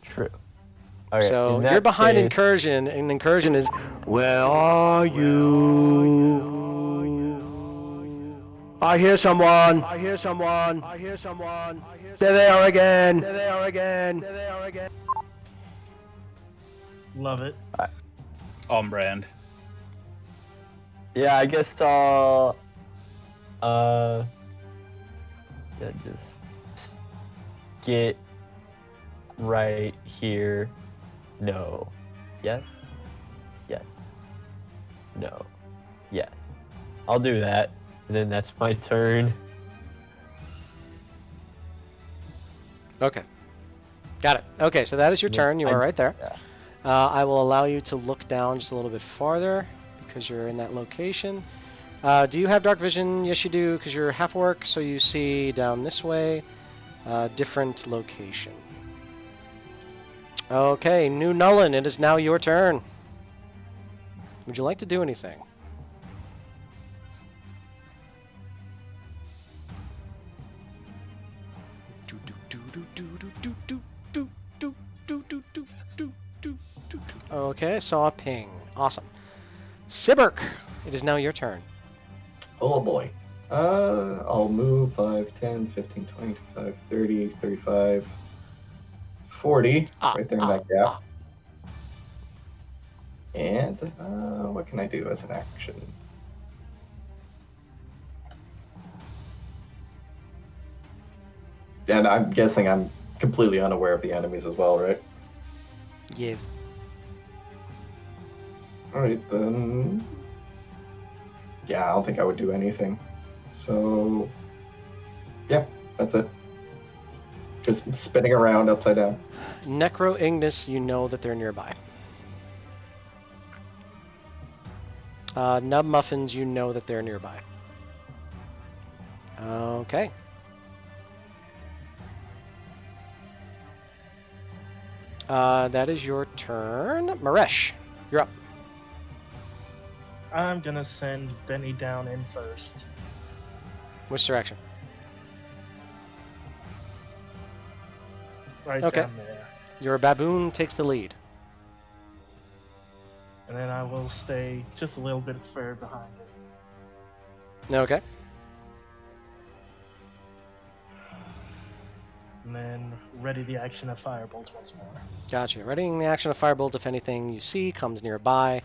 S7: True. Okay,
S1: So
S7: in
S1: you're
S7: that
S1: behind
S7: case-
S1: Incursion, and Incursion is, where are you? I hear someone. I hear someone. I hear someone. There they are again. There they are again. There they are again.
S4: Love it.
S5: On brand.
S7: Yeah, I guess I'll just get right here. No. Yes. Yes. No. Yes. I'll do that. And then that's my turn.
S1: Okay. Got it. Okay, so that is your
S7: Yeah,
S1: turn. You are right there.
S7: yeah.
S1: I will allow you to look down just a little bit farther because you're in that location. Do you have dark vision? Yes, you do, because you're half orc, so you see down this way. Different location. Okay, New Nullen, it is now your turn. Would you like to do anything? Okay, I saw a ping. Awesome. Sibrick, it is now your turn.
S3: Oh boy. I'll move 5, 10, 15, 20, 25, 30, 35, 40. Right there in that gap. And what can I do as an action? And I'm guessing I'm completely unaware of the enemies as well, right?
S1: Yes.
S3: Alright, then. Yeah, I don't think I would do anything. So, yeah, that's it. Just spinning around upside down.
S1: Necro Ignis, you know that they're nearby. Nub Muffins, you know that they're nearby. Okay. That is your turn. Maresh, you're up.
S4: I'm gonna send Benny down in first.
S1: Which direction?
S4: Right
S1: Okay.
S4: down there.
S1: Your baboon takes the lead.
S4: And then I will stay just a little bit further behind it.
S1: Okay.
S4: And then ready the action of Firebolt once more.
S1: Gotcha. Readying the action of Firebolt if anything you see comes nearby.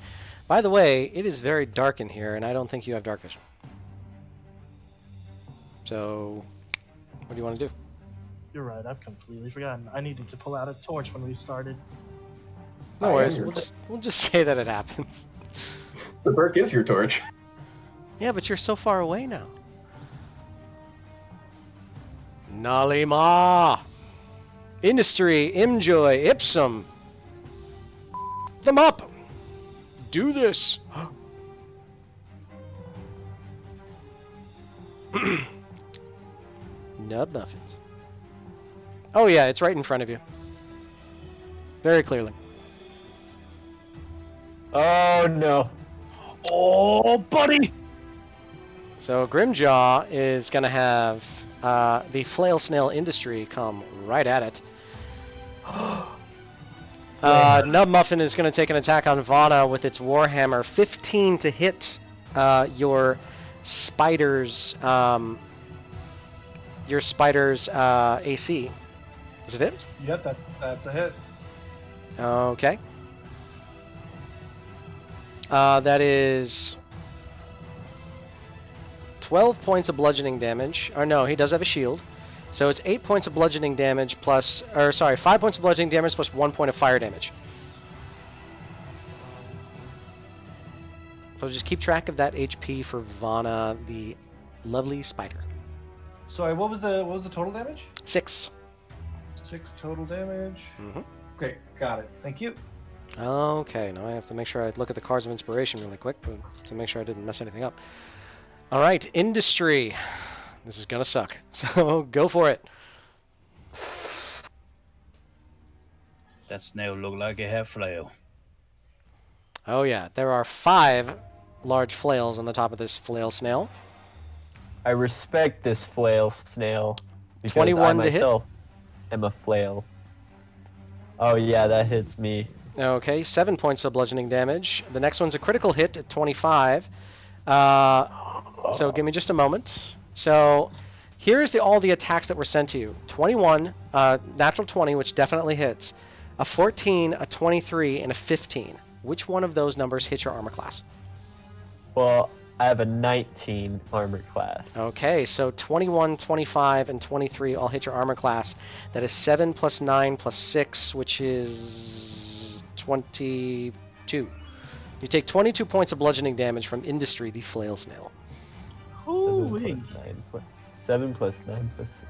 S1: By the way, it is very dark in here, and I don't think you have dark vision. So, what do you want to do?
S4: You're right, I've completely forgotten. I needed to pull out a torch when we started.
S1: No
S3: I
S1: worries.
S3: am your
S1: We'll just say that it happens.
S3: The Burke is your torch.
S1: Yeah, but you're so far away now. Nalima! Industry, Imjoy, Ipsum. Them up! Do this! Nub muffins. Oh yeah, it's right in front of you. Very clearly.
S7: Oh no.
S5: Oh, buddy!
S1: So Grimjaw is going to have the Flail Snail Industry come right at it. Nub Muffin is going to take an attack on Vana with its Warhammer. 15 to hit your spider's AC. Is it it?
S2: Yep, that's a hit.
S1: Okay. That is 12 points of bludgeoning damage. Or no, he does have a shield. So it's 8 points of bludgeoning damage plus... Or sorry, 5 points of bludgeoning damage plus 1 point of fire damage. So just keep track of that HP for Vana, the lovely spider.
S2: Sorry, what was the total damage?
S1: 6.
S2: 6 total damage.
S1: Mm-hmm.
S2: Great, got it. Thank you.
S1: Okay, now I have to make sure I look at the cards of inspiration really quick to make sure I didn't mess anything up. All right, Industry. This is going to suck, so go for it.
S5: That snail look like it had flail.
S1: Oh yeah, there are 5 large flails on the top of this flail snail.
S7: I respect this flail snail because
S1: 21
S7: I
S1: to hit?
S7: myself am a flail. Oh yeah, that hits me.
S1: Okay, 7 points of bludgeoning damage. The next one's a critical hit at 25. So give me just a moment. So here's all the attacks that were sent to you. 21, natural 20, which definitely hits. A 14, a 23, and a 15. Which one of those numbers hit your armor class?
S7: Well, I have a 19 armor class.
S1: Okay, so 21, 25, and 23 all hit your armor class. That is 7 plus 9 plus 6, which is 22. You take 22 points of bludgeoning damage from Industry, the flail snail.
S7: 7 plus 9 plus 6.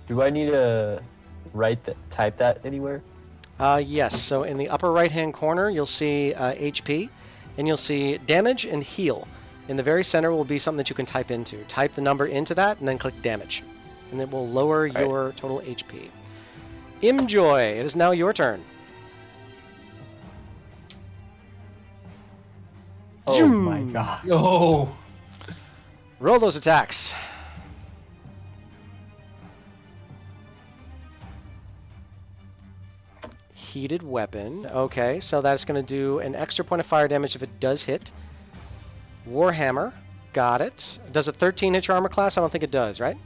S7: Do I need to type that anywhere?
S1: Yes, so in the upper right-hand corner, you'll see HP, and you'll see damage and heal. In the very center will be something that you can type into. Type the number into that, and then click damage. And it will lower your total HP. Imjoy, it is now your turn.
S7: Oh my god.
S2: Oh.
S1: Roll those attacks. Heated weapon. Okay, so that's going to do an extra point of fire damage if it does hit. Warhammer. Got it. Does a 13 hit your armor class? I don't think it does, right?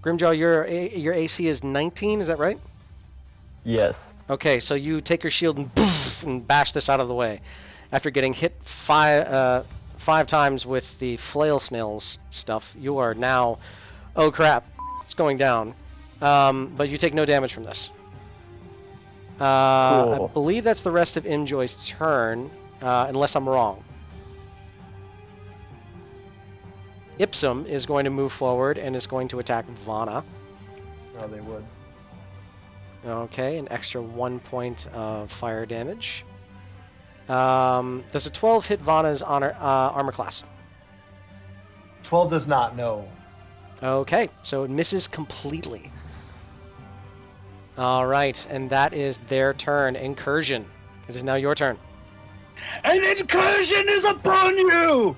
S1: Grimjaw, your AC is 19, is that right?
S7: Yes.
S1: Okay, so you take your shield and, poof, and bash this out of the way. After getting hit 5 times with the flail snails stuff, you are now... Oh crap, it's going down. But you take no damage from this.
S7: Cool.
S1: I believe that's the rest of Imjoy's turn, unless I'm wrong. Ipsum is going to move forward and is going to attack Vana.
S2: Oh, they would.
S1: Okay, an extra 1 point of fire damage. Does a 12 hit Vana's armor class?
S2: 12 does not, no.
S1: Okay, so it misses completely. All right, and that is their turn. Incursion. It is now your turn.
S5: An incursion is upon you!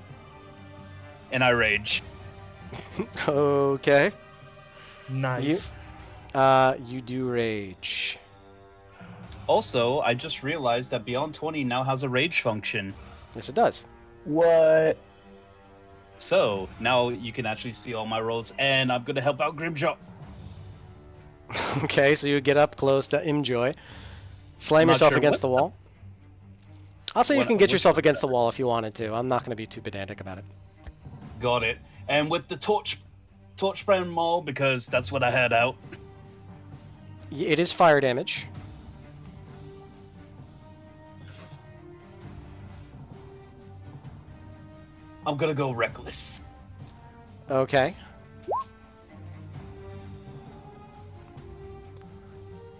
S5: And I rage.
S1: Okay.
S4: Nice.
S1: You do rage.
S5: Also, I just realized that Beyond 20 now has a rage function.
S1: Yes, it does.
S7: What?
S5: So, now you can actually see all my rolls, and I'm going to help out Grimjaw.
S1: Okay, so you get up close to Imjoy. Slam
S5: I'm not
S1: yourself
S5: sure
S1: against the wall. I'll say you can get
S5: which
S1: yourself
S5: one
S1: against the
S5: is
S1: wall if you wanted to. I'm not going to be too pedantic about it.
S5: Got it. And with the torch brand maul, because that's what I had out.
S1: It is fire damage.
S5: I'm gonna go reckless.
S1: Okay.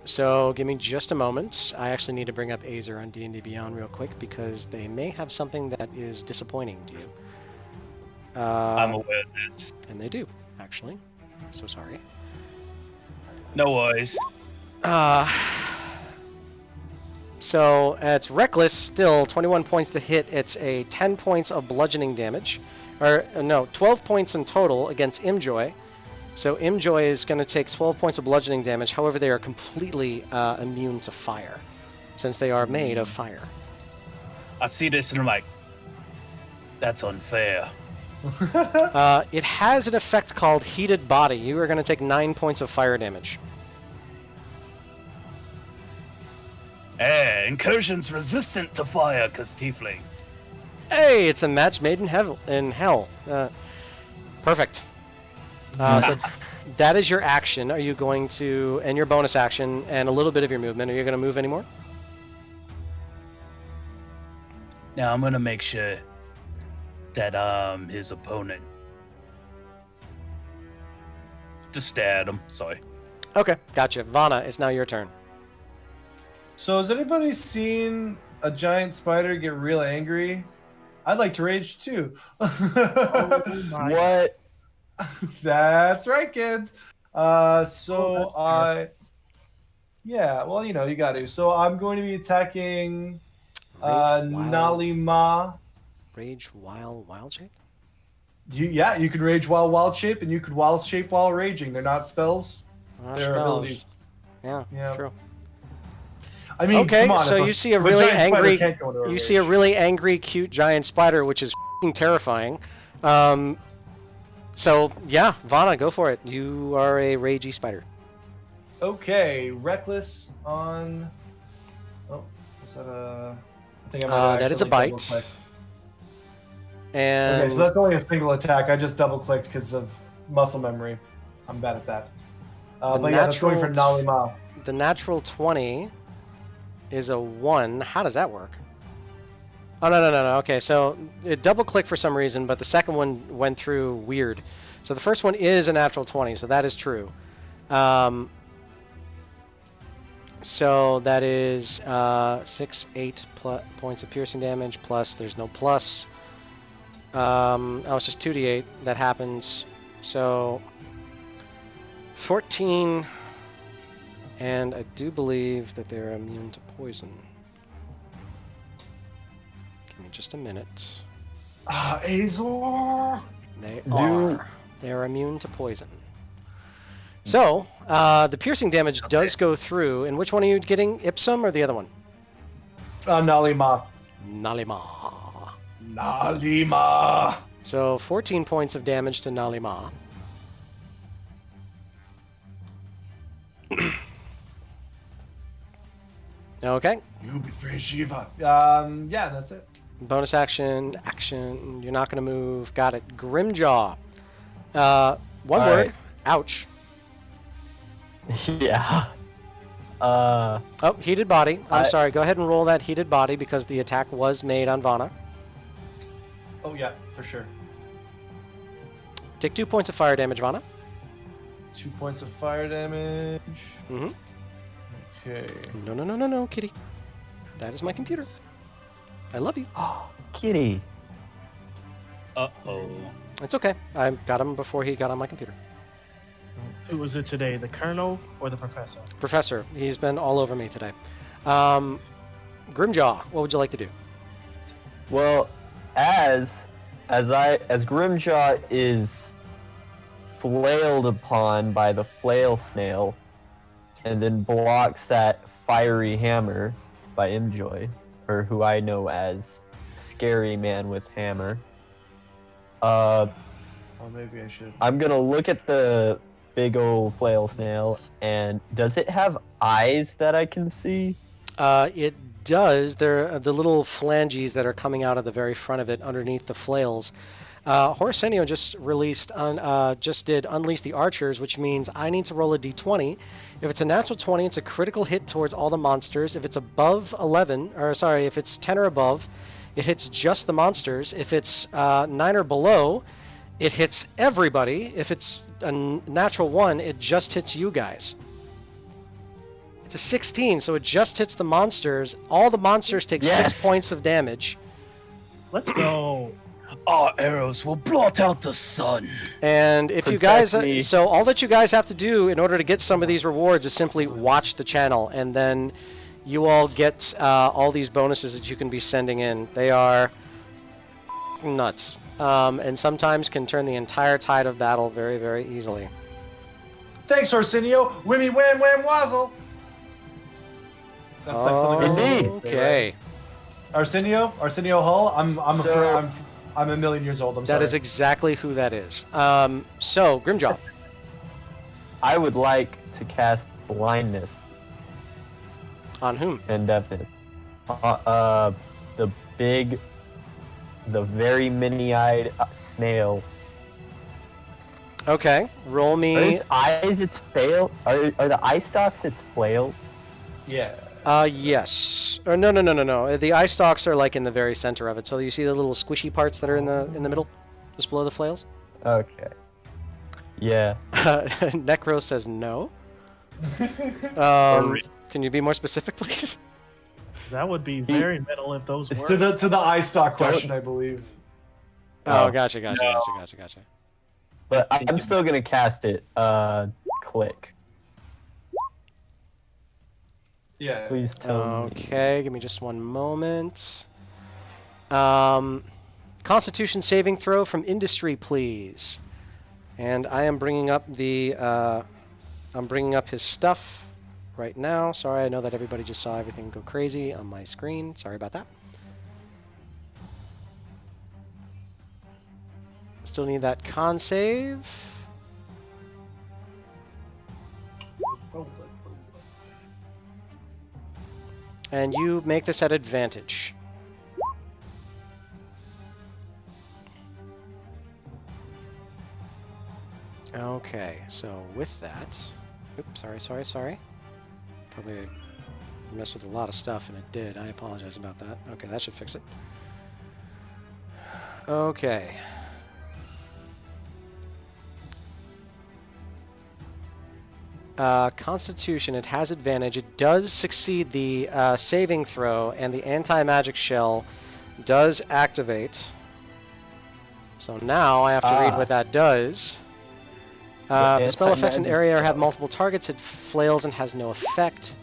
S1: So give me just a moment. I actually need to bring up Azer on D&D Beyond real quick because they may have something that is disappointing to you.
S5: I'm aware of this.
S1: And they do, actually. So sorry.
S5: No worries.
S1: So it's reckless still, 21 points to hit. It's a 10 points of bludgeoning damage. Or, no, 12 points in total against Imjoy. So Imjoy is going to take 12 points of bludgeoning damage. However, they are completely immune to fire, since they are made of fire.
S5: I see this and I'm like, that's unfair.
S1: It has an effect called Heated Body. You are going to take 9 points of fire damage.
S5: Incursion's resistant to fire, cause tiefling.
S1: Hey, it's a match made in hell. Perfect. So that is your action. Are you going to, and your bonus action, and a little bit of your movement, are you going to move anymore?
S5: Now I'm gonna make sure that his opponent just stare at him. Sorry.
S1: Okay, gotcha. Vana, it's now your turn.
S2: So has anybody seen a giant spider get real angry? I'd like to rage too.
S7: What?
S2: That's right, kids. Yeah, well, you know, you got to. So I'm going to be attacking Nalima.
S1: Rage while wild shape?
S2: You can rage while wild shape, and you could wild shape while raging. They're not spells. They're abilities.
S1: Yeah, true.
S2: I mean,
S1: okay,
S2: come on,
S1: so
S2: if
S1: you see a
S2: if
S1: really
S2: giant spider
S1: angry,
S2: can't go into a
S1: you
S2: rage.
S1: see a really angry, cute giant spider, which is f***ing terrifying. So yeah, Vana, go for it. You are a ragey spider.
S2: Okay, reckless on. Oh, is that a? I think I might
S1: That is a
S2: accidentally
S1: bite.
S2: double-click.
S1: And
S2: Okay, so that's only a single attack. I just double clicked because of muscle memory. I'm bad at that. But yeah, that's going for Nalima.
S1: The natural 20 is a 1. How does that work? Oh, no. Okay, so it double-clicked for some reason, but the second one went through weird. So the first one is a natural 20, so that is true. So that is 6, 8 points of piercing damage, plus there's no plus. Oh, it's just 2d8 that happens. So 14, and I do believe that they're immune to poison. Give me just a minute.
S2: Azor!
S1: They are. They are immune to poison. So, the piercing damage does go through. And which one are you getting? Ipsum or the other one?
S2: Nalima.
S1: Nalima. So, 14 points of damage to Nalima. Okay.
S2: You betray Shiva. Yeah, that's it.
S1: Bonus action. You're not going to move. Got it. Grimjaw. One word.
S7: right.
S1: Ouch.
S7: Yeah.
S1: Oh, heated body. I'm sorry. Go ahead and roll that heated body because the attack was made on Vana.
S2: Oh, yeah, for sure.
S1: Take 2 points of fire damage, Vana.
S2: 2 points of fire damage.
S1: Mm-hmm.
S2: Okay.
S1: No, kitty. That is my computer. I love you.
S7: Kitty.
S5: Uh-oh.
S1: It's okay. I got him before he got on my computer.
S4: Who was it today, the Colonel or the Professor?
S1: Professor, he's been all over me today. Grimjaw, what would you like to do?
S7: Well, as Grimjaw is flailed upon by the flail snail, and then blocks that fiery hammer by Imjoy, or who I know as Scary Man with Hammer.
S2: Oh, maybe I should.
S7: I'm gonna look at the big old flail snail, and does it have eyes that I can see?
S1: It does. They're the little phalanges that are coming out of the very front of it underneath the flails. Horsenio just did Unleash the Archers, which means I need to roll a d20. If it's a natural 20, it's a critical hit towards all the monsters. If it's above 11, or sorry, if it's 10 or above, it hits just the monsters. If it's 9 or below, it hits everybody. If it's a natural 1, it just hits you guys. It's a 16, so it just hits the monsters. All the monsters take 6 points of damage.
S4: Let's go.
S5: Our arrows will blot out the sun.
S1: And if you
S7: Protect
S1: guys,
S7: me.
S1: so all that you guys have to do in order to get some of these rewards is simply watch the channel, and then you all get all these bonuses that you can be sending in. They are nuts, and sometimes can turn the entire tide of battle very, very easily.
S2: Thanks, Arsenio. Wimmy wham wham wazzle. That's like something
S7: Indeed.
S2: Arsenio would say, right?
S1: Okay,
S2: Arsenio Hall. I'm a million years old. I'm sorry.
S1: that is exactly who that is. So Grimjaw.
S7: I would like to cast blindness
S1: On whom?
S7: and deafness. The very mini-eyed snail.
S1: Okay, roll
S7: Are
S1: me.
S7: its eyes its flail? Are the eye stalks its flails?
S2: Yeah.
S1: Yes. Or no. The eye stalks are like in the very center of it. So you see the little squishy parts that are in the middle, just below the flails.
S7: Okay. Yeah.
S1: Necro says no. Can you be more specific, please?
S4: That would be very metal if those were.
S2: To the eye stock question, I believe.
S1: Oh, gotcha.
S7: But I'm still gonna cast it. Click.
S2: Yeah.
S7: Please tell me.
S1: Okay, give me just one moment. Constitution saving throw from industry, please. And I am bringing up I'm bringing up his stuff right now. Sorry, I know that everybody just saw everything go crazy on my screen. Sorry about that. Still need that con save. And you make this at advantage. Okay, so with that... Oops, sorry. Probably messed with a lot of stuff, and it did. I apologize about that. Okay, that should fix it. Okay. Constitution, it has advantage. It does succeed the saving throw, and the anti-magic shell does activate. So now I have to read what that does. The spell effects in the area have multiple targets. It flails and has no effect.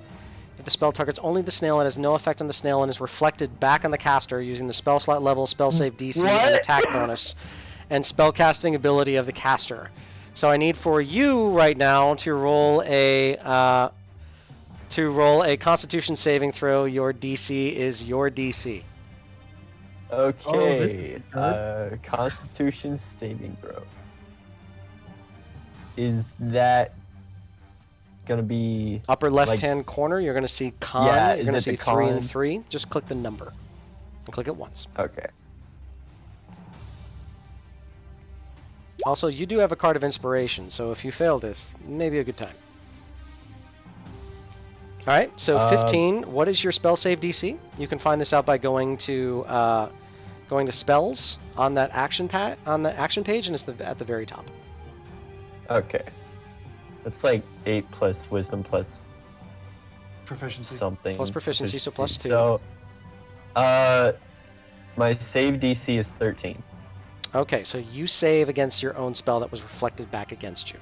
S1: If the spell targets only the snail, it has no effect on the snail and is reflected back on the caster using the spell slot level, spell save DC, and attack bonus, and spell casting ability of the caster. So I need for you right now to roll a Constitution saving throw. Your DC is your DC.
S7: Okay. Constitution saving throw. Is that gonna be
S1: Upper left-hand corner, you're going to see con.
S7: Yeah,
S1: you're going to
S7: is it
S1: see
S7: the
S1: 3 and
S7: con?
S1: 3. Just click the number. And click it once.
S7: okay?
S1: Also, you do have a card of inspiration, so if you fail this, maybe a good time. All right, so 15. What is your spell save DC? You can find this out by going to spells on that action page, and it's at the very top.
S7: Okay. It's like 8 plus wisdom plus
S2: Proficiency.
S7: something.
S1: Plus proficiency, so plus 2.
S7: So, my save DC is 13.
S1: Okay, so you save against your own spell that was reflected back against you.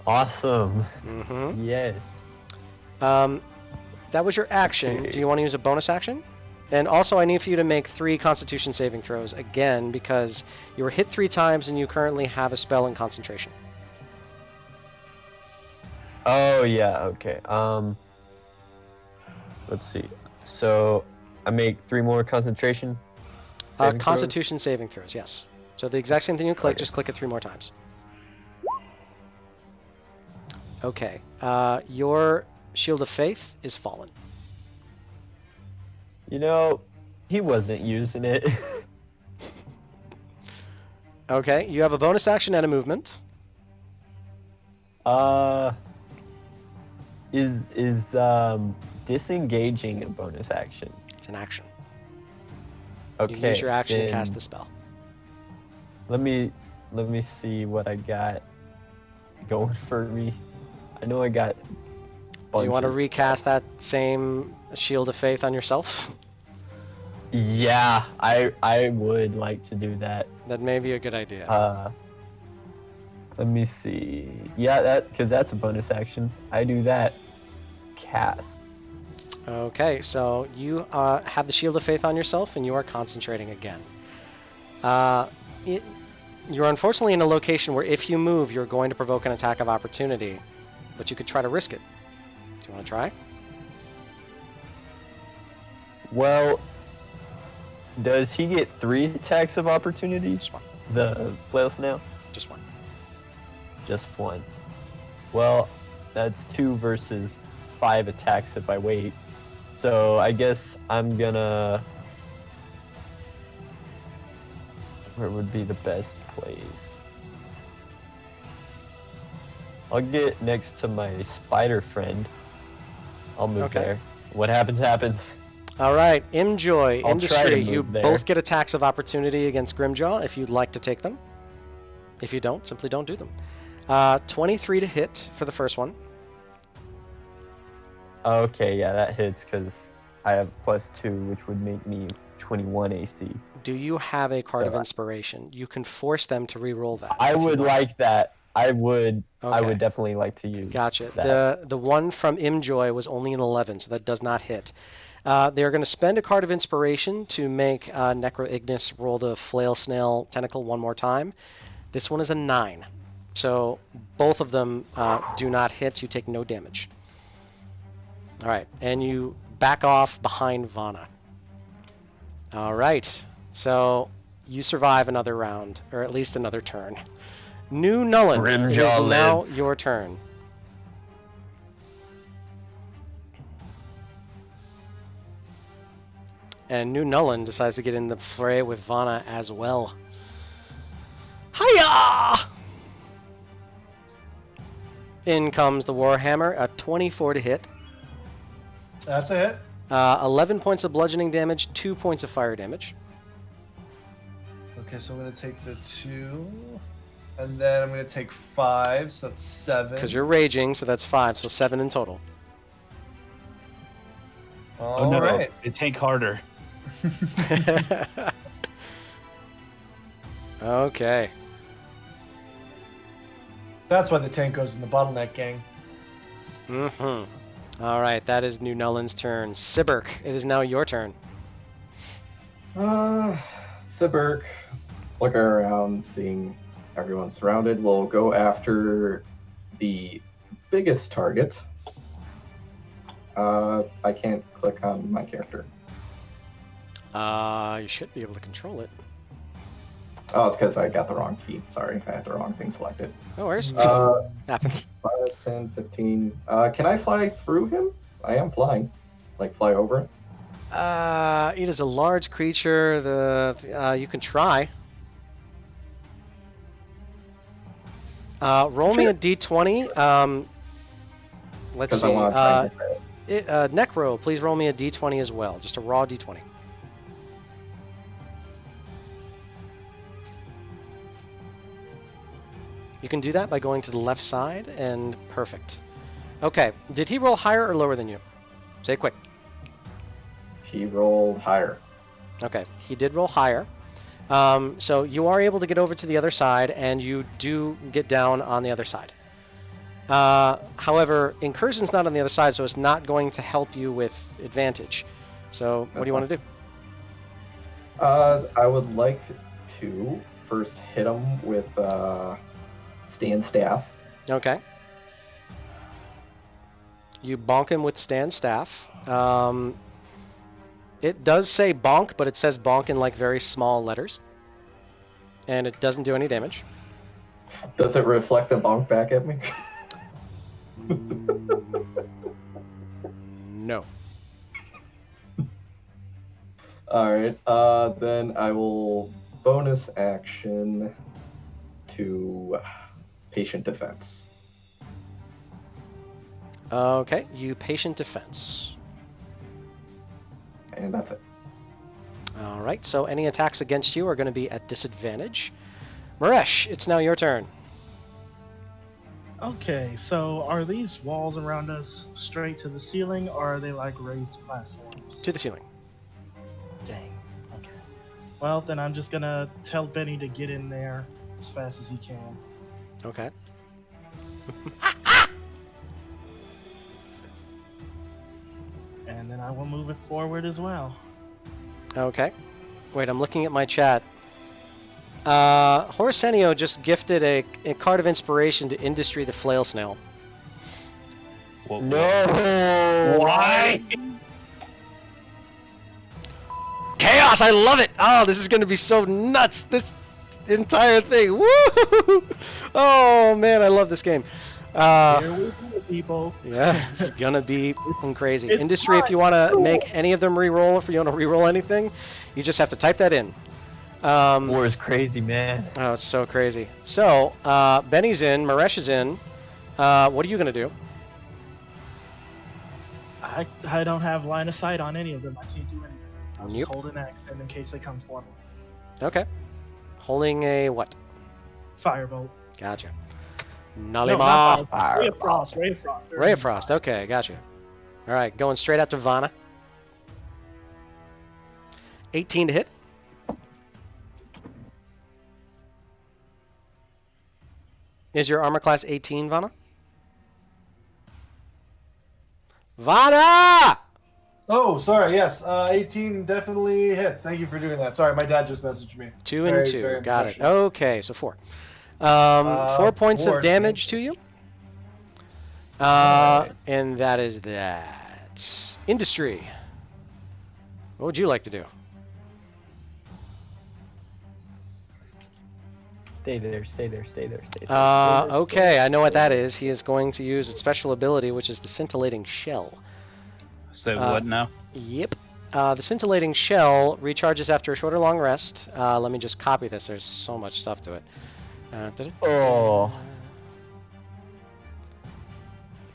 S7: Awesome.
S1: Mm-hmm.
S7: Yes.
S1: That was your action.
S7: Okay.
S1: Do you want to use a bonus action? And also, I need for you to make 3 Constitution saving throws again because you were hit 3 times and you currently have a spell in concentration.
S7: Oh yeah. Okay. Let's see. So I make 3 more concentration. saving throws?
S1: Constitution saving throws, yes. So the exact same thing you click,
S7: Okay.
S1: just click it 3 more times. Okay. Your Shield of Faith is fallen.
S7: You know, he wasn't using it.
S1: Okay, you have a bonus action and a movement.
S7: Is disengaging a bonus action?
S1: It's an action.
S7: Okay.
S1: You use your action to
S7: then
S1: cast the spell.
S7: Let me see what I got going for me. I know I got.
S1: Do you want to
S7: bunches.
S1: recast that same Shield of Faith on yourself?
S7: Yeah, I would like to do that.
S1: That may be a good idea.
S7: Let me see. Yeah, because that's a bonus action. I do that. Cast.
S1: Okay, so you have the Shield of Faith on yourself, and you are concentrating again. You're unfortunately in a location where if you move, you're going to provoke an attack of opportunity, but you could try to risk it. Do you want to try?
S7: Well, does he get 3 attacks of opportunity?
S1: Just one.
S7: The Flail Snail?
S1: Just one.
S7: Just 1. Well, that's 2 versus 5 attacks if I wait. So I guess I'm gonna... Where would be the best place? I'll get next to my spider friend. I'll move
S1: Okay.
S7: there. What happens, happens.
S1: All right, Imjoy,
S7: I'll try to
S1: Industry, you
S7: move there.
S1: both get attacks of opportunity against Grimjaw if you'd like to take them. If you don't, simply don't do them. 23 to hit for the first one.
S7: Okay, yeah, that hits because I have +2, which would make me 21 AC.
S1: Do you have a card of
S7: So,
S1: inspiration? You can force them to re-roll that.
S7: I
S1: if you
S7: would
S1: want.
S7: like that. I would
S1: Okay.
S7: definitely like to use
S1: Gotcha.
S7: that.
S1: The one from Imjoy was only an 11, so that does not hit. They're going to spend a card of inspiration to make Necroignis roll the Flail Snail Tentacle one more time. This one is a 9. So both of them do not hit. You take no damage. All right, and you back off behind Vana. All right, so you survive another round, or at least another turn. New Nullen, it is
S7: Grimjaw
S1: now
S7: lives.
S1: your turn. And New Nullen decides to get in the fray with Vana as well. Hiya! In comes the Warhammer, a 24 to hit.
S2: That's a hit.
S1: 11 points of bludgeoning damage, 2 points of fire damage.
S2: Okay, so I'm going to take the 2. And then I'm going to take 5, so that's 7.
S1: Because you're raging, so that's 5, so 7 in total.
S5: Oh no,
S2: All right.
S5: it take harder.
S1: Okay.
S2: That's why the tank goes in the bottleneck, gang.
S1: Mm-hmm. All right, that is New Nullen's turn. Sibirk, it is now your turn.
S3: Sibirk, looking around, seeing everyone surrounded, will go after the biggest target. I can't click on my character.
S1: You should be able to control it.
S3: Oh, it's because I got the wrong key. Sorry, I had the wrong thing selected.
S1: No worries. Happens.
S3: 5, 10, 15. Can I fly through him? I am flying. Like, fly over it?
S1: It is a large creature. You can try. Roll me a d20. Let's
S3: 'Cause
S1: see.
S3: I want to try and get that.
S1: Necro, please roll me a d20 as well. Just a raw d20. You can do that by going to the left side, and perfect. Okay, did he roll higher or lower than you? Say it quick.
S3: He rolled higher.
S1: Okay, he did roll higher. So you are able to get over to the other side, and you do get down on the other side. However, incursion's not on the other side, so it's not going to help you with advantage. So what do you want to do?
S3: I would like to first hit him with stand staff.
S1: Okay. You bonk him with stand staff. It does say bonk, but it says bonk in like very small letters. And it doesn't do any damage.
S3: Does it reflect the bonk back at me?
S1: No.
S3: Alright, then I will bonus action to patient defense.
S1: Okay, you patient defense.
S3: And that's it.
S1: All right, so any attacks against you are going to be at disadvantage. Maresh, it's now your turn.
S4: Okay, so are these walls around us straight to the ceiling, or are they like raised platforms?
S1: To the ceiling.
S4: Dang. Okay. Well, then I'm just gonna tell Benny to get in there as fast as he can.
S1: Okay.
S4: And then I will move it forward as well.
S1: Okay. Wait, I'm looking at my chat. Horsenio just gifted a card of inspiration to Industry the Flail Snail.
S3: No!
S5: Why?
S1: Chaos! I love it! Oh, this is going to be so nuts! This entire thing! Woo! Oh, man, I love this game.
S4: Here we go, people.
S1: Yeah, it's gonna be crazy.
S4: It's
S1: Industry, if you want to make any of them re-roll, if you want to re-roll anything, you just have to type that in.
S3: War is crazy, man.
S1: Oh, it's so crazy. So, Benny's in, Maresh is in. What are you gonna do?
S4: I don't have line of sight on any of them. I can't do anything. I'll
S1: Yep.
S4: just hold an action in case they come for me.
S1: Okay. Holding a what?
S4: Firebolt.
S1: Gotcha.
S4: No,
S1: Nalima.
S4: not Firebolt. Ray of Frost. Ray of Frost.
S1: Ray of Frost. Okay, gotcha. All right, going straight out to Vanna. 18 to hit. Is your armor class 18, Vanna? Vanna!
S2: Oh, sorry. Yes, 18 definitely hits. Thank you for doing that. Sorry, my dad just messaged me.
S1: 2 and
S2: Very,
S1: 2.
S2: very
S1: Got it.
S2: unfortunate.
S1: Okay, so 4. 4 points
S2: 4
S1: of damage to you.
S2: Alright.
S1: And that is that. Industry. What would you like to do?
S7: Stay there, stay there, stay there, stay there.
S1: Okay, I know what that is. He is going to use its special ability, which is the Scintillating Shell.
S5: So what now?
S1: Yep. The Scintillating Shell recharges after a short or long rest. Let me just copy this. There's so much stuff to it.
S3: Oh.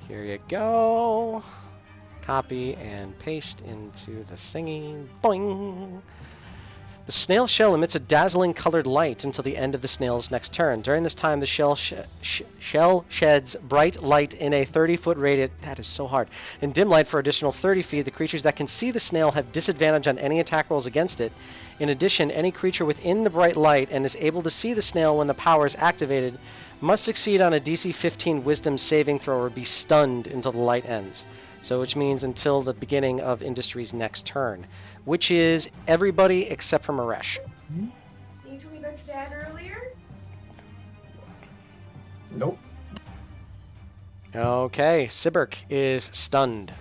S1: Here you go. Copy and paste into the thingy. Boing! The snail shell emits a dazzling colored light until the end of the snail's next turn. During this time, the shell sheds bright light in a 30-foot radius. That is so hard. In dim light for additional 30 feet, the creatures that can see the snail have disadvantage on any attack rolls against it. In addition, any creature within the bright light and is able to see the snail when the power is activated must succeed on a DC 15 Wisdom saving throw or be stunned until the light ends. So, which means until the beginning of Industry's next turn, which is everybody except for Maresh.
S8: Didn't you tell me about your dad earlier?
S2: Nope.
S1: Okay, Sibirk is stunned.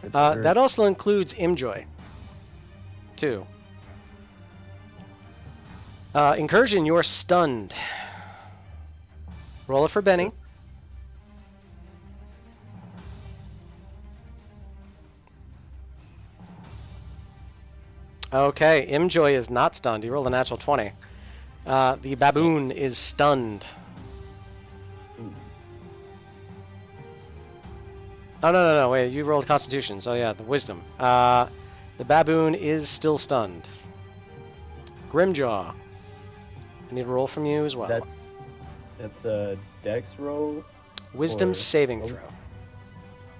S1: That also includes Imjoy, too. Incursion, you're stunned. Roll it for Benny. Okay, Imjoy is not stunned. He rolled a natural 20. The baboon is stunned. Oh, no, wait, you rolled Constitution, so yeah, the Wisdom. The baboon is still stunned. Grimjaw. I need a roll from you as well.
S7: That's a dex roll.
S1: Wisdom
S7: or-
S1: saving
S7: oh.
S1: throw.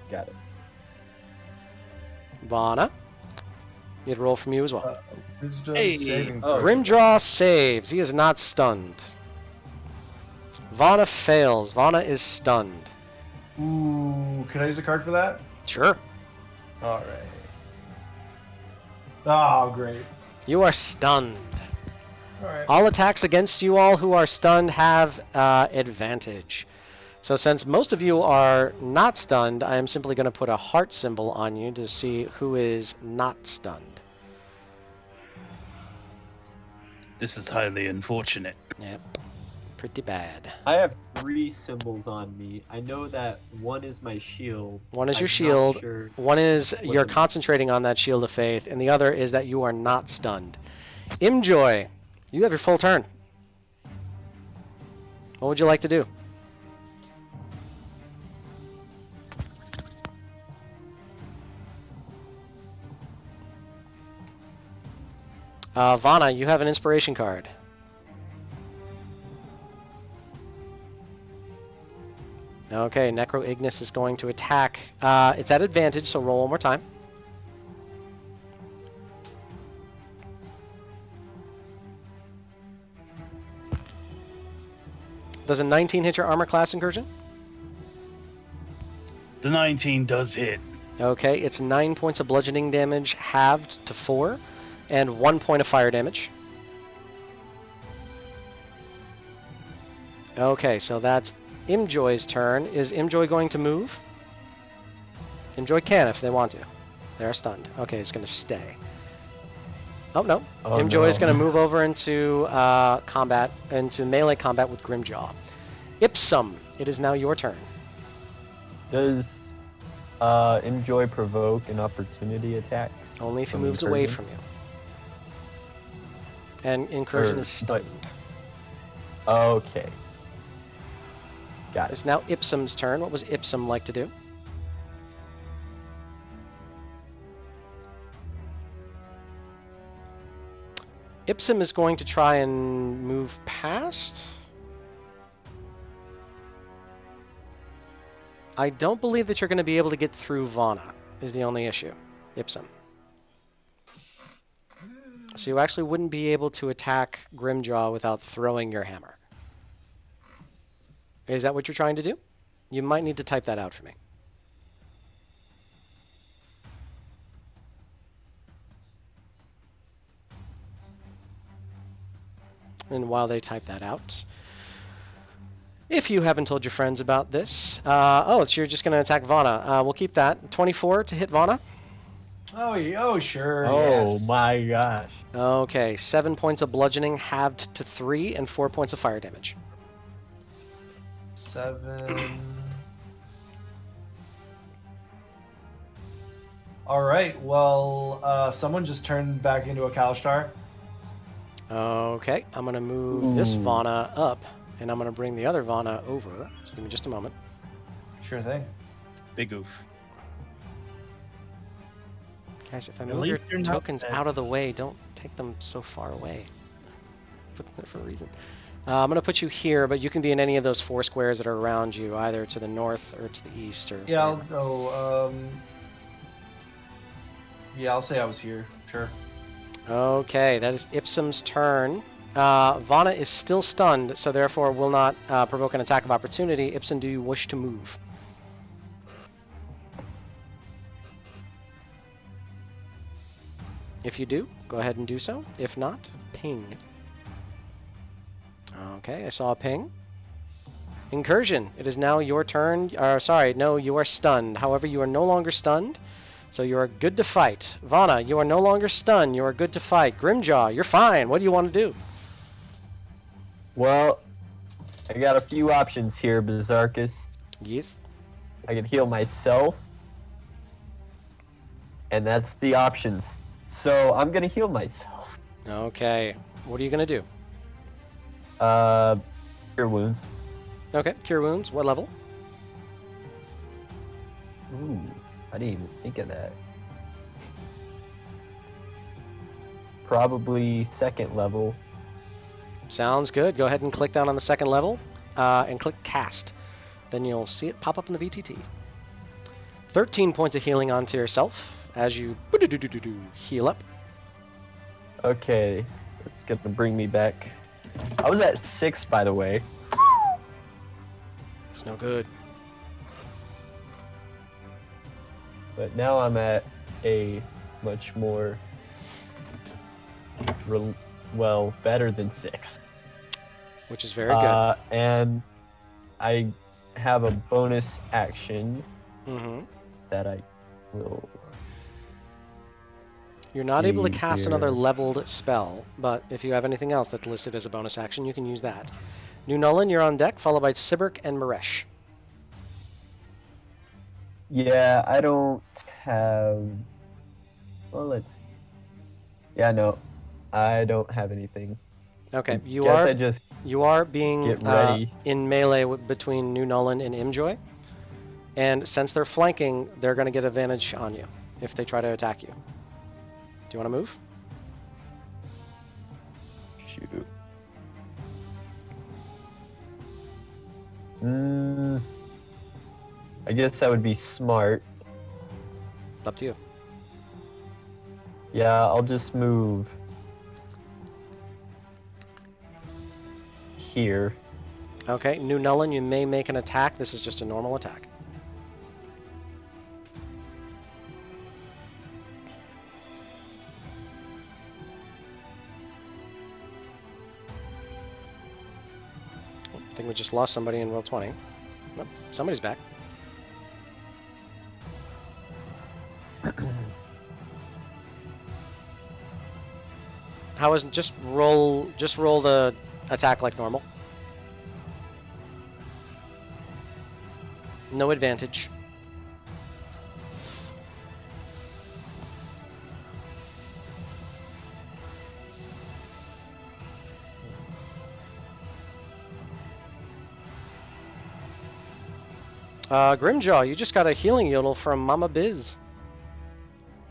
S7: Got it.
S1: Vana. Need a roll from you as well.
S2: Wisdom
S5: Hey.
S2: saving
S7: Oh.
S2: throw.
S1: Grimjaw saves. He is not stunned. Vana fails. Vana is stunned.
S2: Ooh, can I use a card for that?
S1: Sure.
S2: All right. Oh, great.
S1: You are stunned.
S2: All right.
S1: All attacks against you all who are stunned have advantage. So since most of you are not stunned, I am simply going to put a heart symbol on you to see who is not stunned.
S5: This is highly unfortunate.
S1: Yep. Pretty bad.
S7: I have 3 symbols on me. I know that one is my shield.
S1: One is
S7: I'm
S1: your
S7: not
S1: shield,
S7: sure.
S1: one is
S7: what
S1: you're
S7: the-
S1: concentrating on that shield of faith, and the other is that you are not stunned. Imjoy, you have your full turn. What would you like to do? Vana, you have an inspiration card. Okay, Necro Ignis is going to attack. It's at advantage, so roll one more time. Does a 19 hit your armor class, Incursion?
S5: The 19 does hit.
S1: Okay, it's 9 points of bludgeoning damage halved to 4, and 1 point of fire damage. Okay, so that's Imjoy's turn. Is Imjoy going to move? Imjoy can if they want to. They're stunned. Okay, it's going to stay. Oh, no. Imjoy is going to move over into combat, into melee combat with Grimjaw. Ipsum, it is now your turn.
S7: Does Enjoy provoke an opportunity attack?
S1: Only if he
S7: From
S1: moves away
S7: Incursion?
S1: from you. And Incursion
S7: Or-
S1: is stunned.
S7: Okay. Got it.
S1: It's now Ipsum's turn. What was Ipsum like to do? Ipsum is going to try and move past. I don't believe that you're going to be able to get through Vana, is the only issue. Ipsum. So you actually wouldn't be able to attack Grimjaw without throwing your hammer. Is that what you're trying to do? You might need to type that out for me. And while they type that out, if you haven't told your friends about this, so you're just going to attack Vana. We'll keep that. 24 to hit Vana.
S2: Oh, sure.
S7: Oh
S2: yes.
S7: my gosh.
S1: Okay, 7 points of bludgeoning halved to 3 and 4 points of fire damage.
S2: 7. All right. Well, someone just turned back into a Kalashtar.
S1: Okay, I'm going to move this Vana up, and I'm going to bring the other Vana over. So give me just a moment.
S2: Sure thing.
S5: Big oof.
S1: Guys, if I
S4: At
S1: move your
S4: least you're not
S1: tokens
S4: dead.
S1: out of the way, don't take them so far away. Put them there for a reason. I'm going to put you here, but you can be in any of those 4 squares that are around you, either to the north or to the east. Or
S2: Yeah, I'll
S1: wherever.
S2: go. Yeah, I'll say I was here. Sure.
S1: Okay, that is Ipsum's turn. Vana is still stunned, so therefore will not provoke an attack of opportunity. Ipsum, do you wish to move? If you do, go ahead and do so. If not, ping. Okay, I saw a ping. Incursion, it is now your turn. Sorry, no, you are stunned. However, you are no longer stunned, so you are good to fight. Vana, you are no longer stunned. You are good to fight. Grimjaw, you're fine. What do you want to do?
S7: Well, I got a few options here, Bizarkus.
S1: Yes.
S7: I can heal myself. And that's the options. So I'm gonna heal myself.
S1: Okay, what are you going to do?
S7: Cure wounds.
S1: Okay, cure wounds. What level?
S7: Ooh, I didn't even think of that. Probably 2nd level.
S1: Sounds good. Go ahead and click down on the 2nd level and click cast. Then you'll see it pop up in the VTT. 13 points of healing onto yourself as you heal up.
S7: Okay, that's gonna bring me back. I was at 6, by the way.
S1: It's no good.
S7: But now I'm at a much more, better than 6.
S1: Which is very good.
S7: And I have a bonus action
S1: Mm-hmm.
S7: that I will.
S1: You're not able to
S7: see
S1: cast
S7: here.
S1: another leveled spell, but if you have anything else that's listed as a bonus action, you can use that. New Nolan, you're on deck, followed by Sibirk and Maresh.
S7: Yeah, I don't have. Well, let's. Yeah, no, I don't have anything.
S1: Okay, you
S7: Guess
S1: are
S7: I just
S1: you are being
S7: get ready.
S1: in melee between New Nolan and Imjoy, and since they're flanking, they're going to get advantage on you if they try to attack you. Do you want to move?
S7: Shoot. I guess that would be smart.
S1: Up to you.
S7: Yeah, I'll just move here.
S1: Okay, New Nullen, you may make an attack. This is just a normal attack. I think we just lost somebody in roll 20. Nope, somebody's back. How is just roll the attack like normal. No advantage. Grimjaw, you just got a healing yodel from Mama Biz.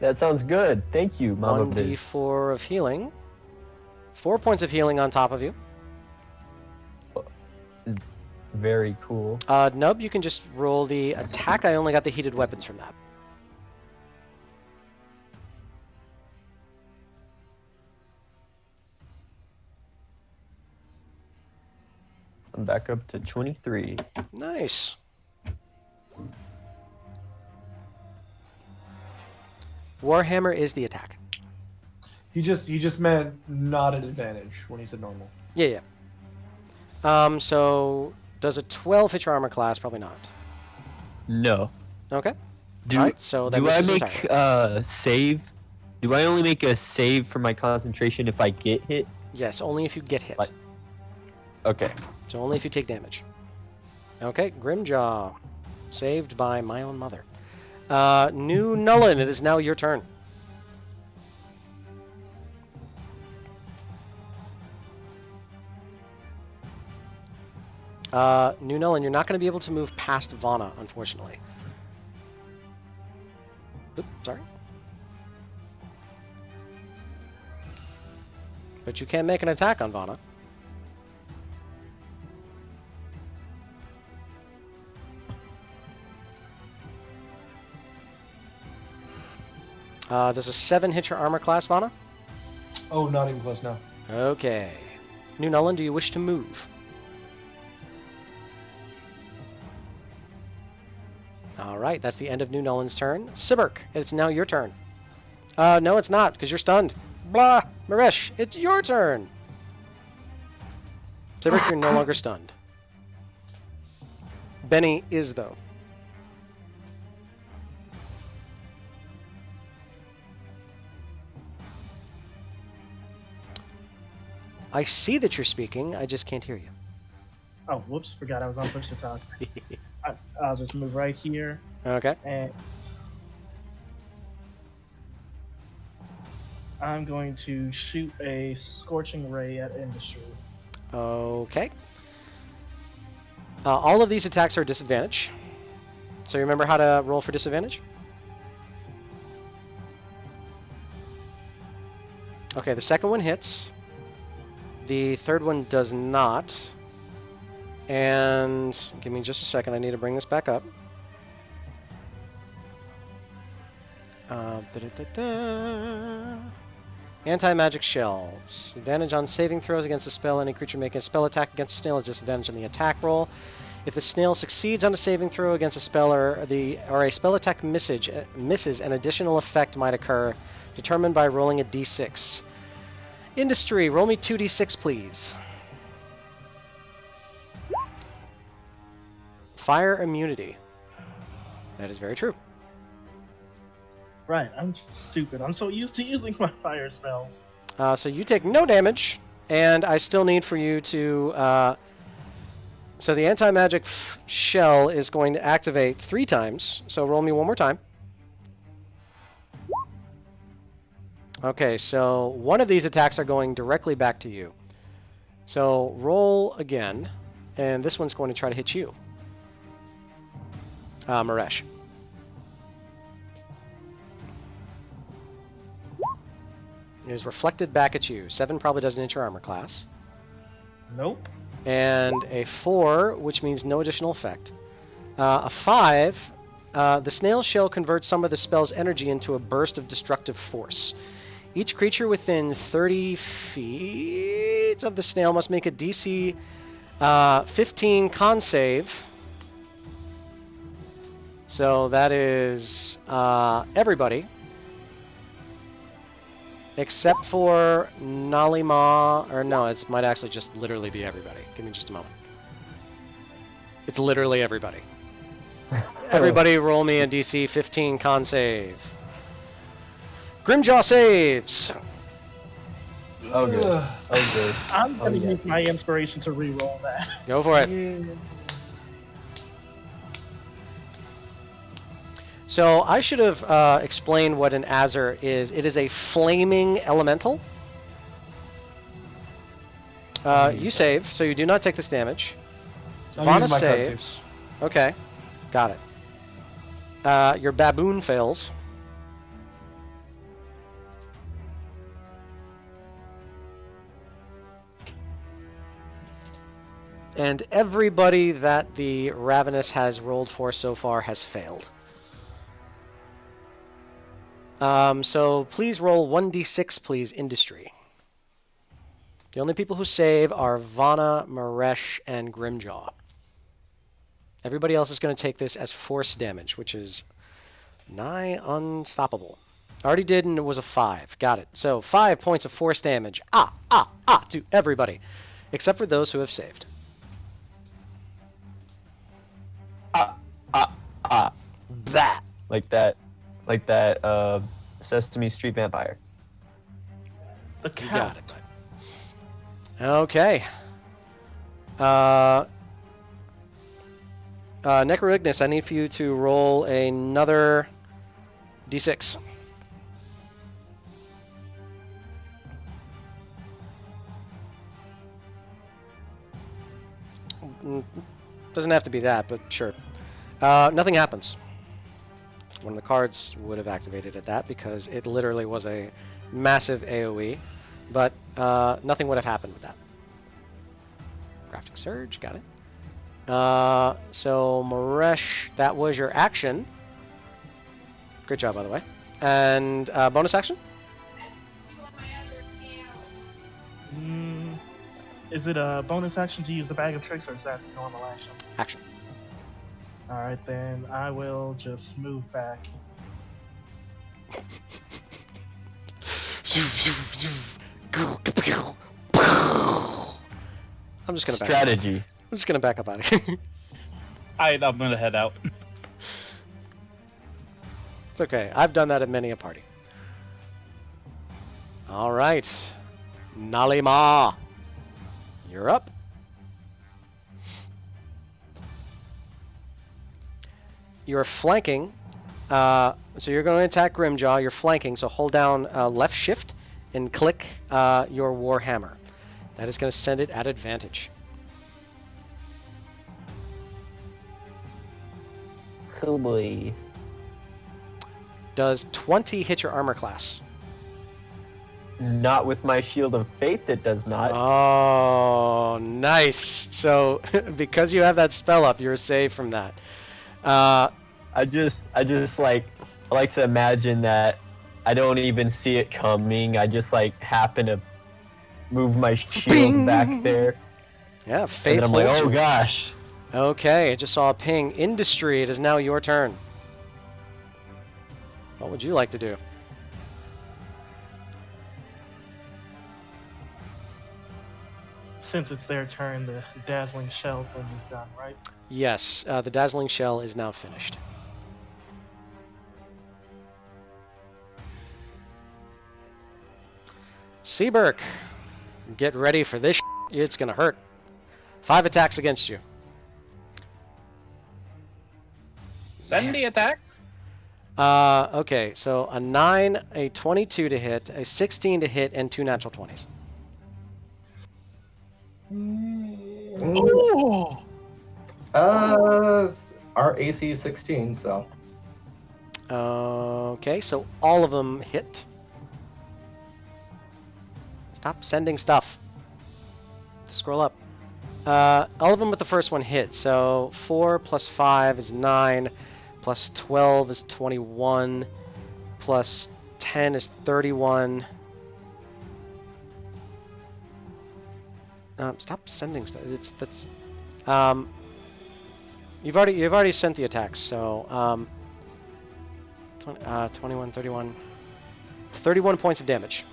S7: That sounds good. Thank you, Mama Biz.
S1: 1d4 of healing. 4 points of healing on top of you.
S7: Very cool.
S1: Nub, you can just roll the attack. I only got the heated weapons from that.
S7: I'm back up to 23.
S1: Nice. Warhammer is the attack.
S2: He just meant not an advantage when he said normal.
S1: Yeah, yeah. So does a 12 hit your armor class? Probably not.
S7: No.
S1: Okay.
S7: Do,
S1: Alright, so that
S7: do I
S1: misses
S7: make
S1: entirely.
S7: save? Do I only make a save for my concentration if I get hit?
S1: Yes, only if you get hit.
S7: Like- Okay.
S1: So only if you take damage. Okay, Grimjaw. Saved by my own mother. New Nullen, it is now your turn. New Nullen, you're not going to be able to move past Vana, unfortunately. Oops, sorry. But you can make an attack on Vana. Does a 7 hit your armor class, Vana?
S2: Oh, not even close now.
S1: Okay. New Nullen, do you wish to move? Alright, that's the end of New Nullen's turn. Sibirk, it's now your turn. No, it's not, because you're stunned. Blah! Maresh, it's your turn! Sibirk, you're no longer stunned. Benny is, though. I see that you're speaking, I just can't hear you.
S4: Oh, whoops! Forgot I was on push to talk. I'll just move right here,
S1: Okay.
S4: and I'm going to shoot a scorching ray at Industry.
S1: Okay. All of these attacks are disadvantage. So you remember how to roll for disadvantage? Okay, the second one hits. The third one does not. And give me just a second, I need to bring this back up. Anti-magic shells. Advantage on saving throws against a spell. Any creature making a spell attack against a snail has disadvantage on the attack roll. If the snail succeeds on a saving throw against a spell or a spell attack misses, an additional effect might occur, determined by rolling a d6. Industry, roll me 2d6, please. Fire immunity. That is very true.
S4: Right, I'm stupid. I'm so used to using my fire spells.
S1: So you take no damage, and I still need for you to... so the anti-magic shell is going to activate 3 times. So roll me one more time. Okay, so one of these attacks are going directly back to you. So roll again, and this one's going to try to hit you. Maresh. is reflected back at you. 7 probably doesn't hit your armor class.
S4: Nope.
S1: And a 4, which means no additional effect. A 5, the snail shell converts some of the spell's energy into a burst of destructive force. Each creature within 30 feet of the snail must make a DC 15 con save. So that is everybody. Except for Nalima, or no, it might actually just literally be everybody. Give me just a moment. It's literally everybody. Everybody roll me a DC 15 con save. Grimjaw saves!
S7: Oh, good. Oh, good.
S4: I'm
S7: Oh,
S4: gonna
S7: yeah.
S4: use my inspiration to re-roll that.
S1: Go for it. So I should have explained what an Azer is. It is a flaming elemental. You save, so you do not take this damage.
S2: I'm
S1: Vana
S2: using my card too.
S1: saves. Okay, got it. Your baboon fails. And everybody that the Ravenous has rolled for so far has failed. So please roll 1d6, please, industry. The only people who save are Vana, Maresh, and Grimjaw. Everybody else is going to take this as force damage, which is nigh unstoppable. Already did, and it was a 5. Got it. So 5 points of force damage. To everybody, except for those who have saved. That.
S7: Like that Sesame Street vampire.
S4: The
S1: You
S4: cat.
S1: got it. Okay. Necroignis, I need for you to roll another d6. Doesn't have to be that, but sure. Nothing happens. One of the cards would have activated at that because it literally was a massive AoE, but nothing would have happened with that. Crafting Surge, got it. So, Maresh, that was your action. Great job, by the way. And bonus action?
S4: Is it a bonus action to use the bag of tricks, or is that normal action?
S1: Action.
S4: Alright, then I will just move back.
S1: I'm just gonna back
S7: Strategy.
S1: Up. I'm just gonna back up out of here.
S5: I'm gonna head out.
S1: It's okay. I've done that at many a party. All right, Nalima, you're up. You're flanking, so you're going to attack Grimjaw. You're flanking, so hold down left shift and click your Warhammer. That is going to send it at advantage.
S7: Cool boy.
S1: Does 20 hit your armor class?
S7: Not with my shield of faith, it does not.
S1: Oh, nice. So because you have that spell up, you're safe from that.
S7: I just like, I like to imagine that I don't even see it coming. I just like happen to move my shield
S1: Bing!
S7: back there.
S1: Yeah,
S7: And
S1: faith
S7: then I'm like,
S1: holds
S7: oh
S1: you.
S7: gosh.
S1: Okay, I just saw a ping. Industry, it is now your turn. What would you like to do?
S4: Since it's their turn, the dazzling shell thing is done, right?
S1: Yes, the Dazzling Shell is now finished. Seaberg, get ready for this. It's going to hurt. 5 attacks against you.
S5: 70 attack.
S1: Okay, so a 9, a 22 to hit, a 16 to hit, and 2 natural 20s.
S5: Oh!
S3: Our AC is 16, so.
S1: Okay, so all of them hit. Stop sending stuff. Scroll up. All of them with the first one hit. So 4 plus 5 is 9, plus 12 is 21, plus 10 is 31. Stop sending stuff. You've already sent the attacks. So 21, 31, 31 points of damage.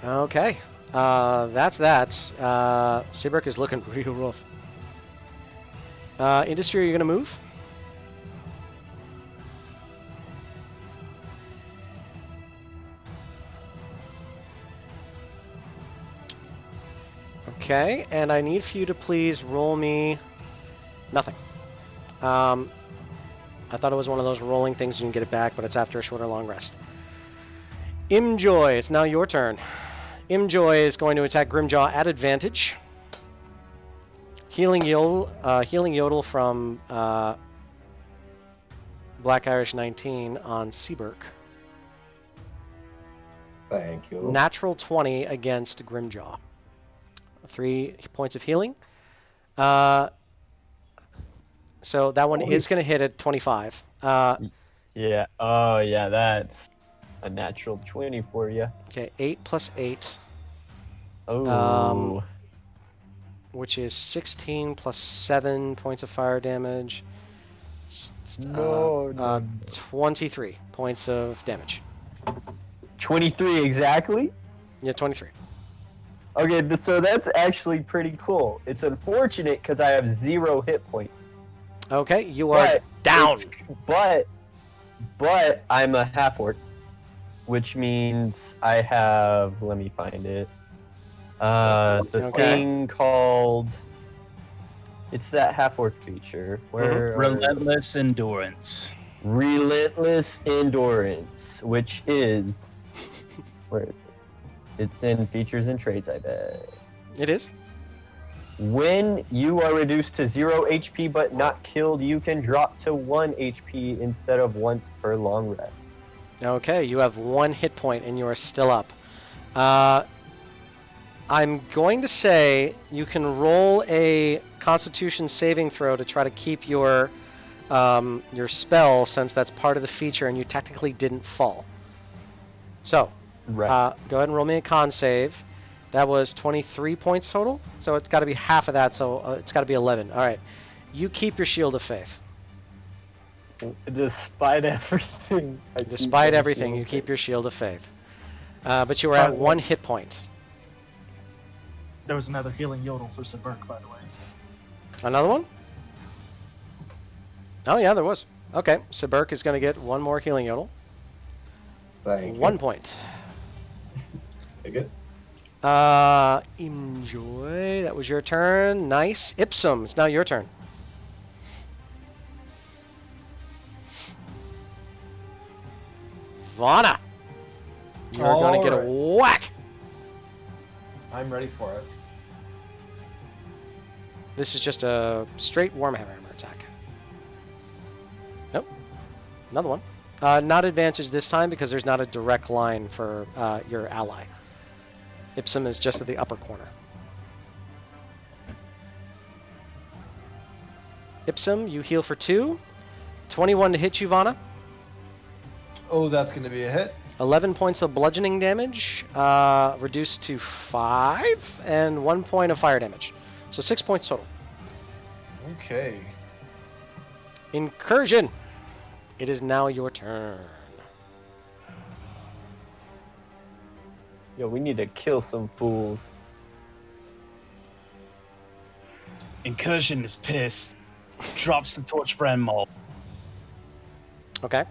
S1: Okay, that's that. Seabrook is looking real rough. Industry, are you going to move? Okay, and I need for you to please roll me nothing. I thought it was one of those rolling things you can get it back, but it's after a short or long rest. Imjoy, it's now your turn. Imjoy is going to attack Grimjaw at advantage. Healing Yodel from Black Irish 19 on Seaburk.
S3: Thank you.
S1: Natural 20 against Grimjaw. 3 points of healing. So that one is going to hit at 25.
S7: Yeah. Oh, yeah. That's a natural 20 for you.
S1: Okay, 8 plus 8.
S7: Oh.
S1: Which is 16 plus 7 points of fire damage.
S7: No.
S1: 23 points of damage.
S7: 23 exactly?
S1: Yeah, 23.
S7: Okay, so that's actually pretty cool. It's unfortunate because I have 0 hit points.
S1: Okay, you are down.
S7: But I'm a half orc, which means I have. Let me find it. Thing called. It's that half orc feature. Where
S5: Relentless Endurance.
S7: Relentless Endurance, which is where it's in features and traits, I bet.
S1: It is.
S7: When you are reduced to 0 HP but not killed, you can drop to 1 HP instead of once per long rest.
S1: Okay, you have 1 hit point and you are still up. I'm going to say you can roll a Constitution saving throw to try to keep your spell, since that's part of the feature and you technically didn't fall. So, go ahead and roll me a con save. That was 23 points total, so it's got to be half of that, so it's got to be 11. All right. You keep your Shield of Faith.
S7: Despite everything.
S1: Despite everything, you keep your Shield of Faith. But you were at 1 hit point.
S4: There was another healing yodel for Seaburk, by the way.
S1: Another one? Oh, yeah, there was. Okay, Seaburk is going to get 1 more healing yodel.
S3: Thank you.
S1: 1 point.
S3: Take it.
S1: Enjoy. That was your turn. Nice. Ipsum, it's now your turn. Vana, you're going to get a whack.
S2: I'm ready for it.
S1: This is just a straight Warhammer attack. Nope. Another one. Not advantage this time because there's not a direct line for your ally. Ipsum is just at the upper corner. Ipsum, you heal for 2. 21 to hit you, Vana.
S2: Oh, that's going to be a hit.
S1: 11 points of bludgeoning damage, reduced to 5, and 1 point of fire damage. So 6 points total.
S2: Okay.
S1: Incursion. It is now your turn.
S7: Yo, we need to kill some fools.
S5: Incursion is pissed. Drops the torchbrand maul.
S1: Okay.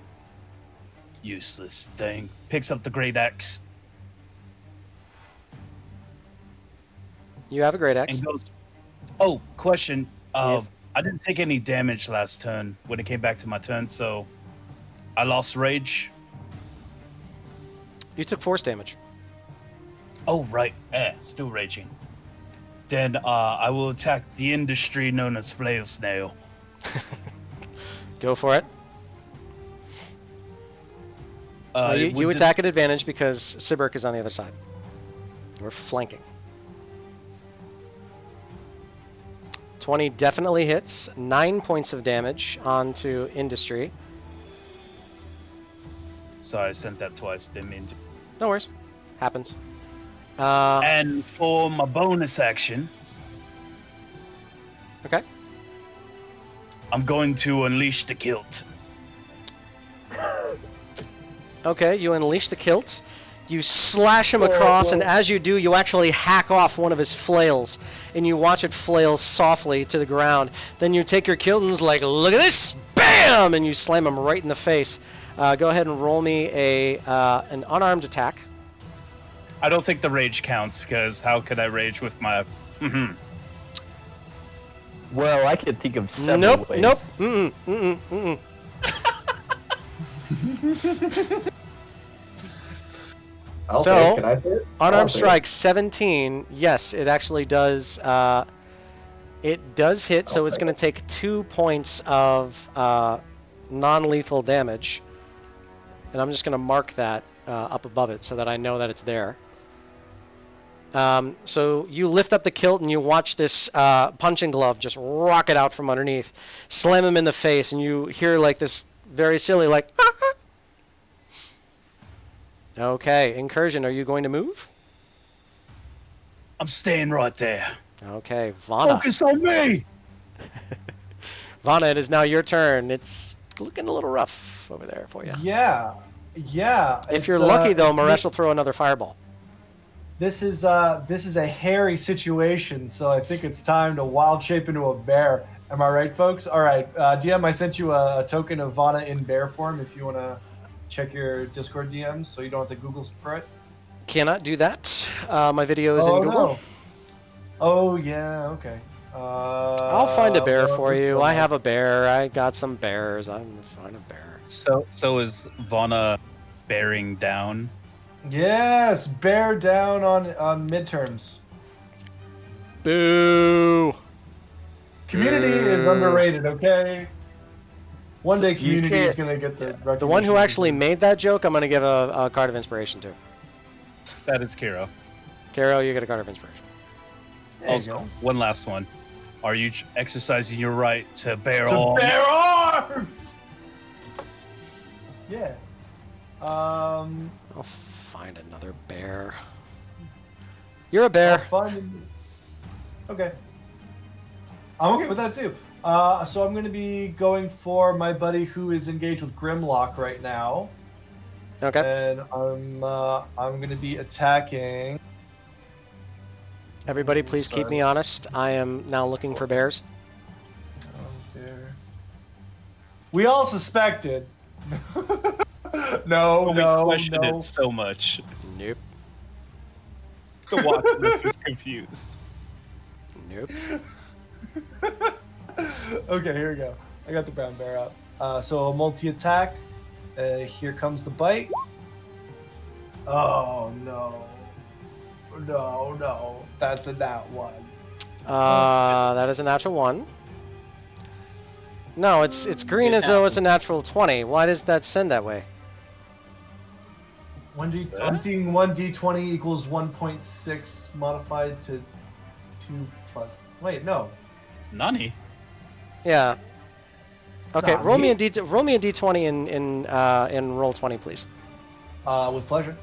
S5: Useless thing. Picks up the great axe.
S1: You have a great axe.
S5: And goes. Oh, question.
S1: Yes.
S5: I didn't take any damage last turn when it came back to my turn, so I lost rage.
S1: You took force damage.
S5: Oh, right. Still raging. Then I will attack the industry known as Flail Snail.
S1: Go for it. You attack at advantage because Sibirk is on the other side. We're flanking. 20 definitely hits. 9 points of damage onto industry.
S5: Sorry, I sent that twice. Didn't mean to.
S1: No worries. Happens.
S5: And for my bonus action,
S1: Okay.
S5: I'm going to unleash the kilt.
S1: Okay, you unleash the kilt. You slash him across, and as you do, you actually hack off one of his flails, and you watch it flail softly to the ground. Then you take your kilt and like, look at this, bam, and you slam him right in the face. Go ahead and roll me an unarmed attack.
S5: I don't think the rage counts because how could I rage with my?
S7: Well, I can think of several ways.
S1: Nope. Mm-mm. So,
S3: can I do it?
S1: unarmed strike 17. Yes, it actually does. It does hit, so it's going to take 2 points of non-lethal damage. And I'm just going to mark that up above it so that I know that it's there. So you lift up the kilt and you watch this punching glove just rocket out from underneath, slam him in the face, and you hear like this very silly like. Okay, Incursion, are you going to move?
S5: I'm staying right there.
S1: Okay, Vana.
S5: Focus on me.
S1: Vana, it is now your turn. It's looking a little rough over there for you.
S2: Yeah.
S1: If you're lucky, though, Maresh will throw another fireball.
S2: This is a hairy situation, so I think it's time to wild shape into a bear. Am I right, folks? All right, DM, I sent you a token of Vana in bear form if you want to check your Discord DMs so you don't have to Google for it.
S1: Cannot do that. My video is in Google.
S2: No. Oh, yeah, okay.
S1: I'll find a bear for you. I have a bear. I got some bears. I'm going to find a bear.
S5: So is Vana bearing down?
S2: Yes, bear down on midterms.
S1: Boo!
S2: Community is underrated, okay? One day community is going to get the recognition.
S1: The one who actually made that joke, I'm going to give a card of inspiration to.
S5: That is Kiro.
S1: Caro, you get a card of inspiration.
S5: Also, one last one. Are you exercising your right to bear
S2: To
S5: arms?
S2: bear arms! Yeah.
S1: I'll find another bear. You're a bear.
S2: Okay. I'm okay with that too. So I'm going to be going for my buddy who is engaged with Grimlock right now.
S1: Okay.
S2: And I'm going to be attacking.
S1: Everybody, please keep me honest. I am now looking for bears.
S2: We all suspected. No.
S5: We questioned it so much.
S1: Nope.
S5: The watch list is confused.
S1: Nope.
S2: Okay, here we go. I got the brown bear up. So a multi-attack. Here comes the bite. Oh, no. No. That's a nat 1.
S1: That is a natural 1. No, it's green as though it's a natural 20. Why does that send that way?
S2: I'm seeing 1d20 equals 1.6 modified to 2 plus. Wait, no.
S5: Nani?
S1: Yeah. Okay,
S2: Nah,
S1: roll me a d20 in roll 20, please.
S2: With pleasure.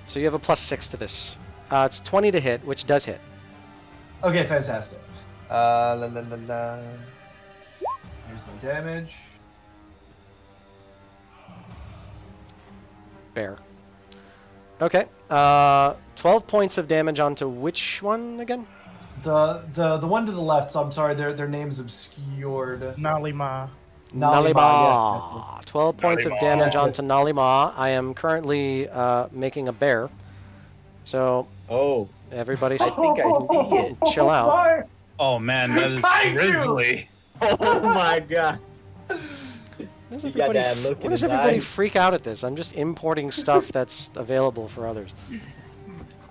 S1: So you have a +6 to this. It's 20 to hit, which does hit.
S2: Okay, fantastic. Here's my damage.
S1: Bear. Okay. 12 points of damage onto which one again?
S2: The one to the left. So I'm sorry, their name's obscured.
S4: Nalima.
S1: Nalima.
S2: Yeah.
S1: 12 points of damage onto Nalima. I am currently making a bear. So
S7: Oh,
S1: everybody
S7: I think I see it.
S1: chill out.
S5: Oh man, that is
S2: Kaiju!
S5: grizzly.
S7: Oh my god.
S1: Why does
S7: You got
S1: everybody,
S7: that look
S1: why
S7: in
S1: does
S7: his
S1: everybody
S7: eyes.
S1: freak out at this? I'm just importing stuff that's available for others.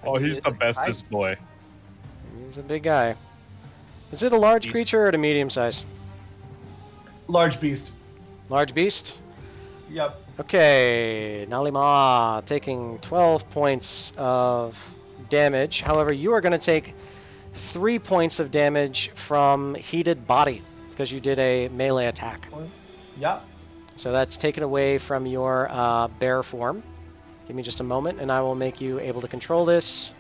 S5: Oh, he's
S6: Is
S5: the
S6: it
S5: bestest boy.
S1: He's a big guy. Is it a large
S5: Beast.
S1: creature or a medium size?
S2: Large beast.
S1: Large beast?
S2: Yep.
S1: Okay, Nalima taking 12 points of damage. However, you are going to take 3 points of damage from heated body because you did a melee attack.
S2: Yep.
S1: So that's taken away from your bear form. Give me just a moment and I will make you able to control this.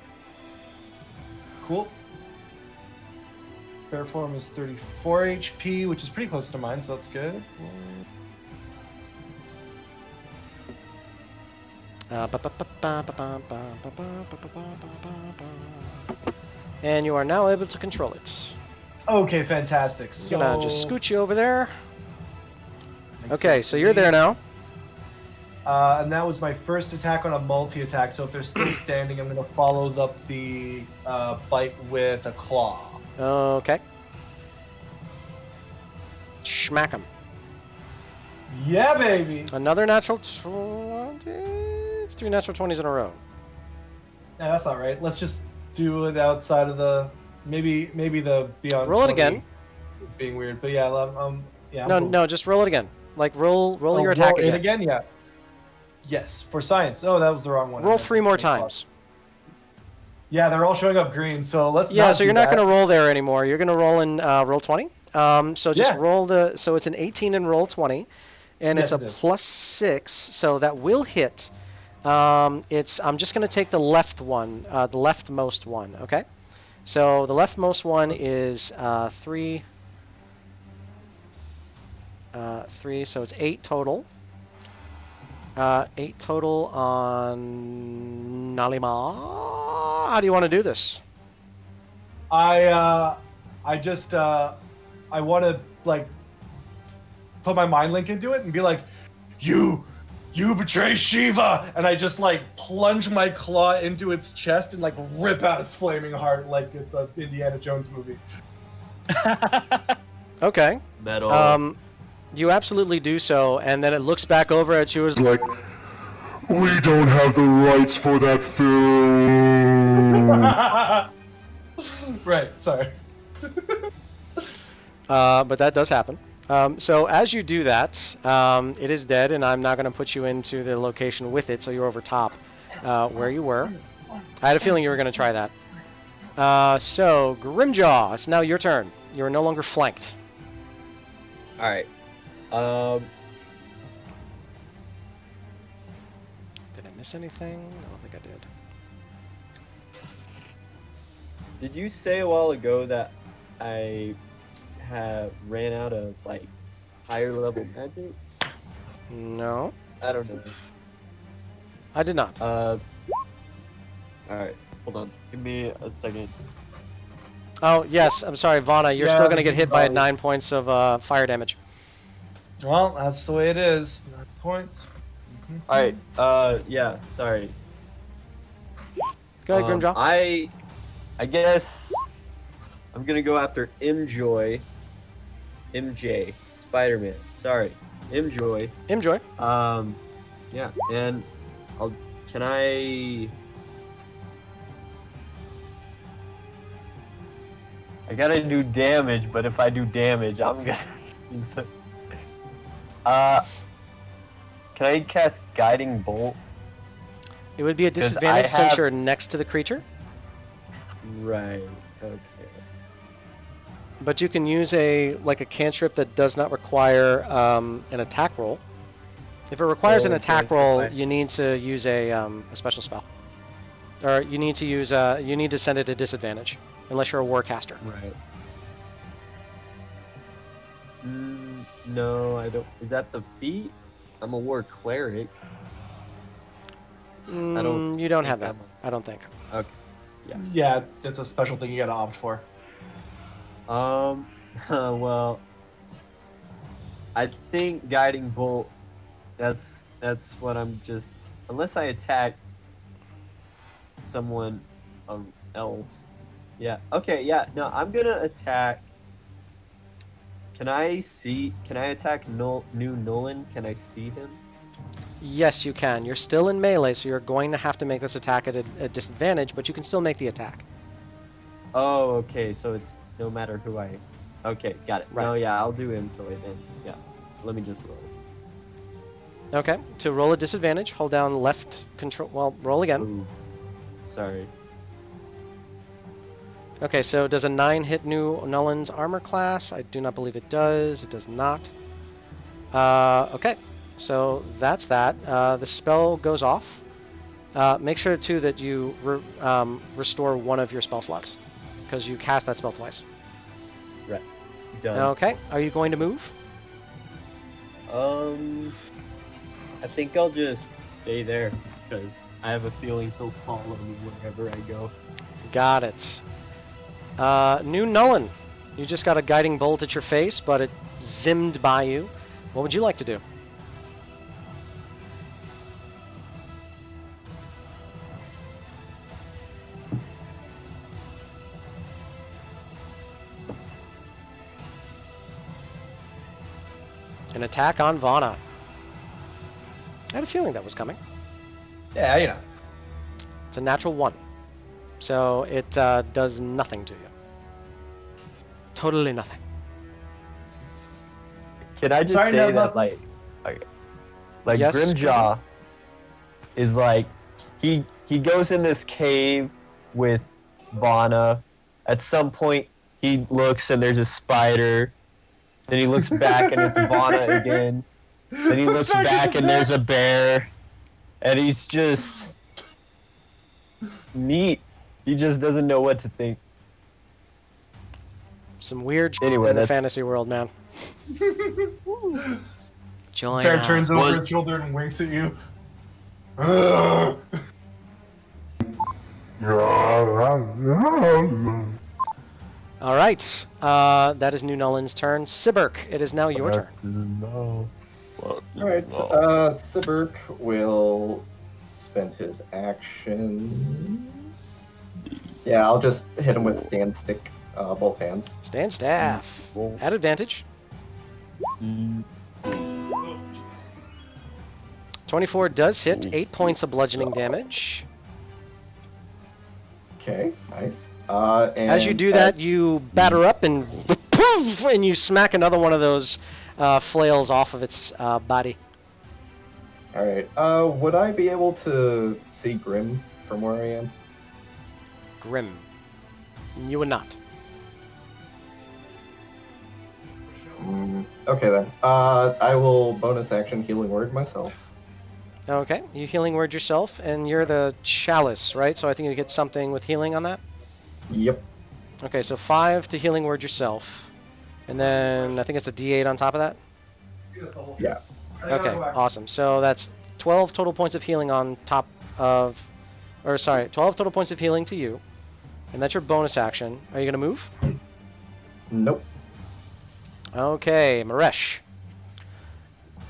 S2: Cool. Bear form is 34 HP, which is pretty close to mine, so that's good.
S1: And you are now able to control it.
S2: Okay, fantastic. So
S1: Gonna just scoot you over there.
S2: makes
S1: Okay,
S2: sense
S1: so
S2: to
S1: you're
S2: me.
S1: there now.
S2: And that was my first attack on a multi-attack, so if they're still standing, I'm going to follow up the bite with a claw.
S1: Okay. Smack him.
S2: Yeah, baby!
S1: Another natural 20. It's 3 natural 20s in a row.
S2: Yeah, that's not right. Let's just do it outside of the... Maybe the beyond
S1: Roll it
S2: 20
S1: again.
S2: is being weird, but yeah, yeah.
S1: No,
S2: I'm cool.
S1: no, just roll it again. Like roll
S2: Oh,
S1: your attack
S2: roll it
S1: again.
S2: Yeah. Yes, for science. Oh, that was the wrong one.
S1: Roll
S2: That's
S1: 3 more
S2: the claw.
S1: times.
S2: Yeah, they're all showing up green, so let's
S1: Yeah,
S2: not
S1: so
S2: do
S1: you're not
S2: that.
S1: going to roll there anymore. You're going to roll in roll 20. So just
S2: Yeah.
S1: roll the. So it's an 18 and roll 20, and
S2: Yes,
S1: it's
S2: it
S1: a
S2: is.
S1: +6, so that will hit. I'm just going to take the left one, the leftmost one. Okay. So the leftmost one is 3. 3, so it's 8 total. 8 total on Nalima. How do you want to do this?
S2: I want to like put my mind link into it and be like, you betray Shiva, and I just like plunge my claw into its chest and like rip out its flaming heart like it's a Indiana Jones movie.
S1: Okay.
S7: Metal.
S1: You absolutely do so, and then it looks back over at you as like,
S9: We don't have the rights for that film.
S2: Right, sorry.
S1: but that does happen. So as you do that, it is dead, and I'm not going to put you into the location with it, so you're over top where you were. I had a feeling you were going to try that. So, Grimjaw, it's now your turn. You are no longer flanked.
S7: All right.
S1: Did I miss anything? I don't think I did.
S7: Did you say a while ago that I ran out of like higher level magic?
S1: No,
S7: I don't know.
S1: I did not.
S7: All right. Hold on. Give me a second.
S1: Oh, yes, I'm sorry, Vana, you're
S2: Yeah,
S1: still going to get hit by
S2: probably.
S1: 9 points of fire damage.
S2: Well, that's the way it is. 9 points.
S7: All right. Yeah. Sorry.
S1: Go ahead, Grimjaw.
S7: I guess I'm gonna go after MJ, Spider-Man. Sorry, MJ.
S1: Enjoy.
S7: Yeah, and can I gotta do damage, but if I do damage, I'm gonna. Can I cast Guiding Bolt?
S1: It would be a
S7: 'Cause I
S1: disadvantage since
S7: have-
S1: you're next to the creature,
S7: Right. Okay.
S1: but you can use a cantrip that does not require an attack roll. If it requires an
S7: Oh,
S1: attack
S7: okay,
S1: roll,
S7: okay.
S1: you need to use a special spell, or you need to use you need to send it a disadvantage unless you're a warcaster.
S7: Right. No, I don't. Is that the feat? I'm a war cleric. don't
S1: You don't
S7: think
S1: have that.
S7: I'm
S1: I don't think.
S7: Okay.
S2: Yeah, it's a special thing you gotta opt for.
S7: Well, I think Guiding Bolt. That's what I'm just. Unless I attack someone else. Yeah. Okay. Yeah. No, I'm gonna attack. Can I attack New Nolan? Can I see him?
S1: Yes, you can. You're still in melee, so you're going to have to make this attack at a disadvantage, but you can still make the attack.
S7: Oh, okay. So it's no matter who I. Okay, got it.
S1: Right.
S7: No, yeah, I'll do Intoy then. Yeah. Let me just roll.
S1: Okay. To roll a disadvantage, hold down left control. Well, roll again.
S7: Ooh. Sorry.
S1: Okay, so does a 9 hit New Nullen's armor class? I do not believe it does. It does not. Okay, so that's that. The spell goes off. Make sure, too, that you restore one of your spell slots, because you cast that spell twice.
S7: Right. Done.
S1: Okay, are you going to move?
S7: I think I'll just stay there because I have a feeling he'll follow me wherever I go.
S1: Got it. New Nullen, you just got a guiding bolt at your face, but it zimmed by you. What would you like to do? An attack on Vana. I had a feeling that was coming.
S2: Yeah, you know.
S1: It's a natural 1. So it does nothing to you. Totally nothing.
S7: Can I just
S2: Sorry,
S7: say
S2: no,
S7: that,
S2: but-
S7: like
S1: Yes,
S7: Grimjaw is like, he goes in this cave with Vana. At some point, he looks and there's a spider. Then he looks back and it's Vana again. Then he looks back and there's a bear. And he's just neat. He just doesn't know what to think.
S1: Some weird shit
S7: Anyway,
S1: in the
S7: that's-
S1: fantasy world, man. Join
S2: Bear
S1: us.
S2: turns over
S7: What?
S2: his shoulder and winks at you.
S1: All right. That is New Nullen's turn. Sibirk, it is now your turn.
S3: Alright, Sibirk will spend his action. Yeah, I'll just hit him with stand stick, both hands.
S1: Stand staff. At advantage. 24 does hit. 8 points of bludgeoning damage.
S3: Okay, nice. And
S1: As you do that, you batter up and poof, and you smack another one of those flails off of its body.
S3: Alright, would I be able to see Grim from where I am?
S1: Grim. You would not.
S3: Okay then. I will bonus action healing word myself.
S1: Okay, you healing word yourself, and you're the chalice, right? So I think you get something with healing on that.
S3: Yep.
S1: Okay, so 5 to healing word yourself, and then I think it's a D8 on top of that.
S3: Yeah.
S1: Okay, awesome. So that's 12 total points of healing on top of, or sorry, 12 total points of healing to you, and that's your bonus action. Are you gonna move?
S3: Nope.
S1: Okay, Maresh.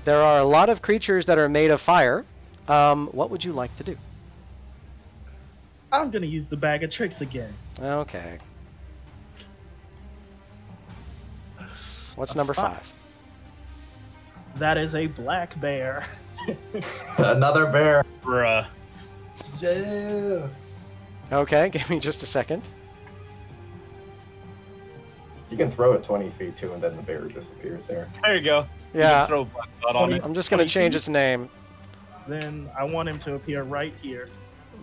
S1: There are a lot of creatures that are made of fire. What would you like to do?
S4: I'm gonna use the bag of tricks again.
S1: Okay. What's number 5?
S4: That is a black bear.
S3: Another bear.
S5: Bruh.
S2: Yeah.
S1: Okay, give me just a second.
S3: You can throw it 20 feet too, and then the bear disappears there.
S5: There you go. You
S1: Yeah,
S5: can throw black blood on it.
S1: I'm just gonna change its name.
S4: Then I want him to appear right here.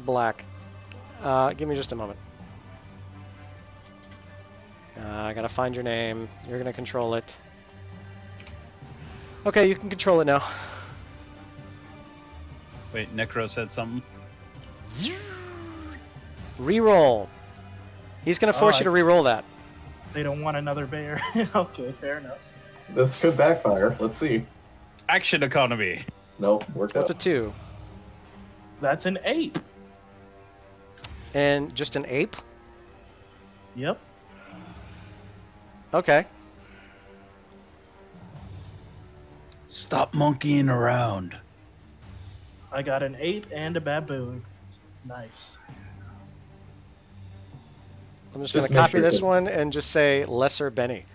S1: Black. Give me just a moment. I gotta find your name. You're gonna control it. Okay, you can control it now.
S5: Wait, Necro said something.
S1: Reroll. He's gonna force you to reroll that.
S4: They don't want another bear. Okay, fair enough.
S3: This could backfire. Let's see.
S5: Action economy.
S3: Nope, worked
S1: What's a
S3: out.
S1: 2?
S4: That's an 8.
S1: And just an ape?
S4: Yep.
S1: Okay.
S5: Stop monkeying around.
S4: I got an ape and a baboon. Nice.
S1: I'm just
S3: Just
S1: gonna
S3: make
S1: copy
S3: sure
S1: this
S3: that-
S1: one and just say Lesser Benny.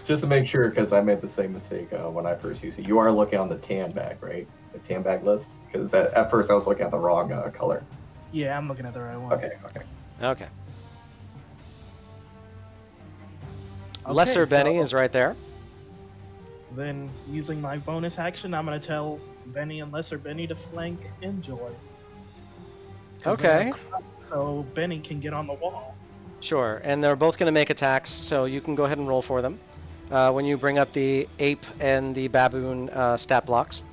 S3: Just to make sure, because I made the same mistake when I first used it. You are looking on the tan bag, right? The tan bag list? Because at first I was looking at the wrong color.
S4: Yeah, I'm looking at the right one.
S3: Okay.
S1: Okay.
S4: Okay,
S1: Lesser Benny
S4: so
S1: is right there.
S4: Then, using my bonus action, I'm going to tell Benny and Lesser Benny to flank Enjoy. 'Cause
S1: Okay.
S4: So Benny can get on the wall.
S1: Sure, and they're both going to make attacks, so you can go ahead and roll for them when you bring up the ape and the baboon stat blocks.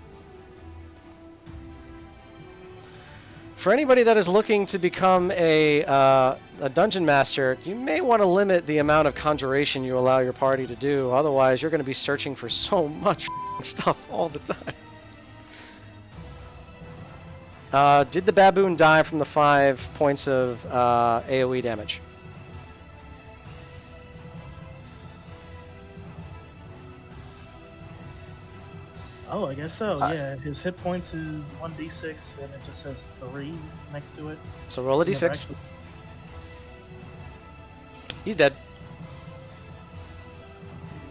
S1: For anybody that is looking to become a dungeon master, you may want to limit the amount of conjuration you allow your party to do. Otherwise, you're going to be searching for so much stuff all the time. Did the baboon die from the 5 points of AoE damage?
S4: Oh, I guess so. Yeah, his hit points is 1d6, and it just says 3 next to it.
S1: So roll a
S4: Never
S1: d6.
S4: actually-
S1: He's dead.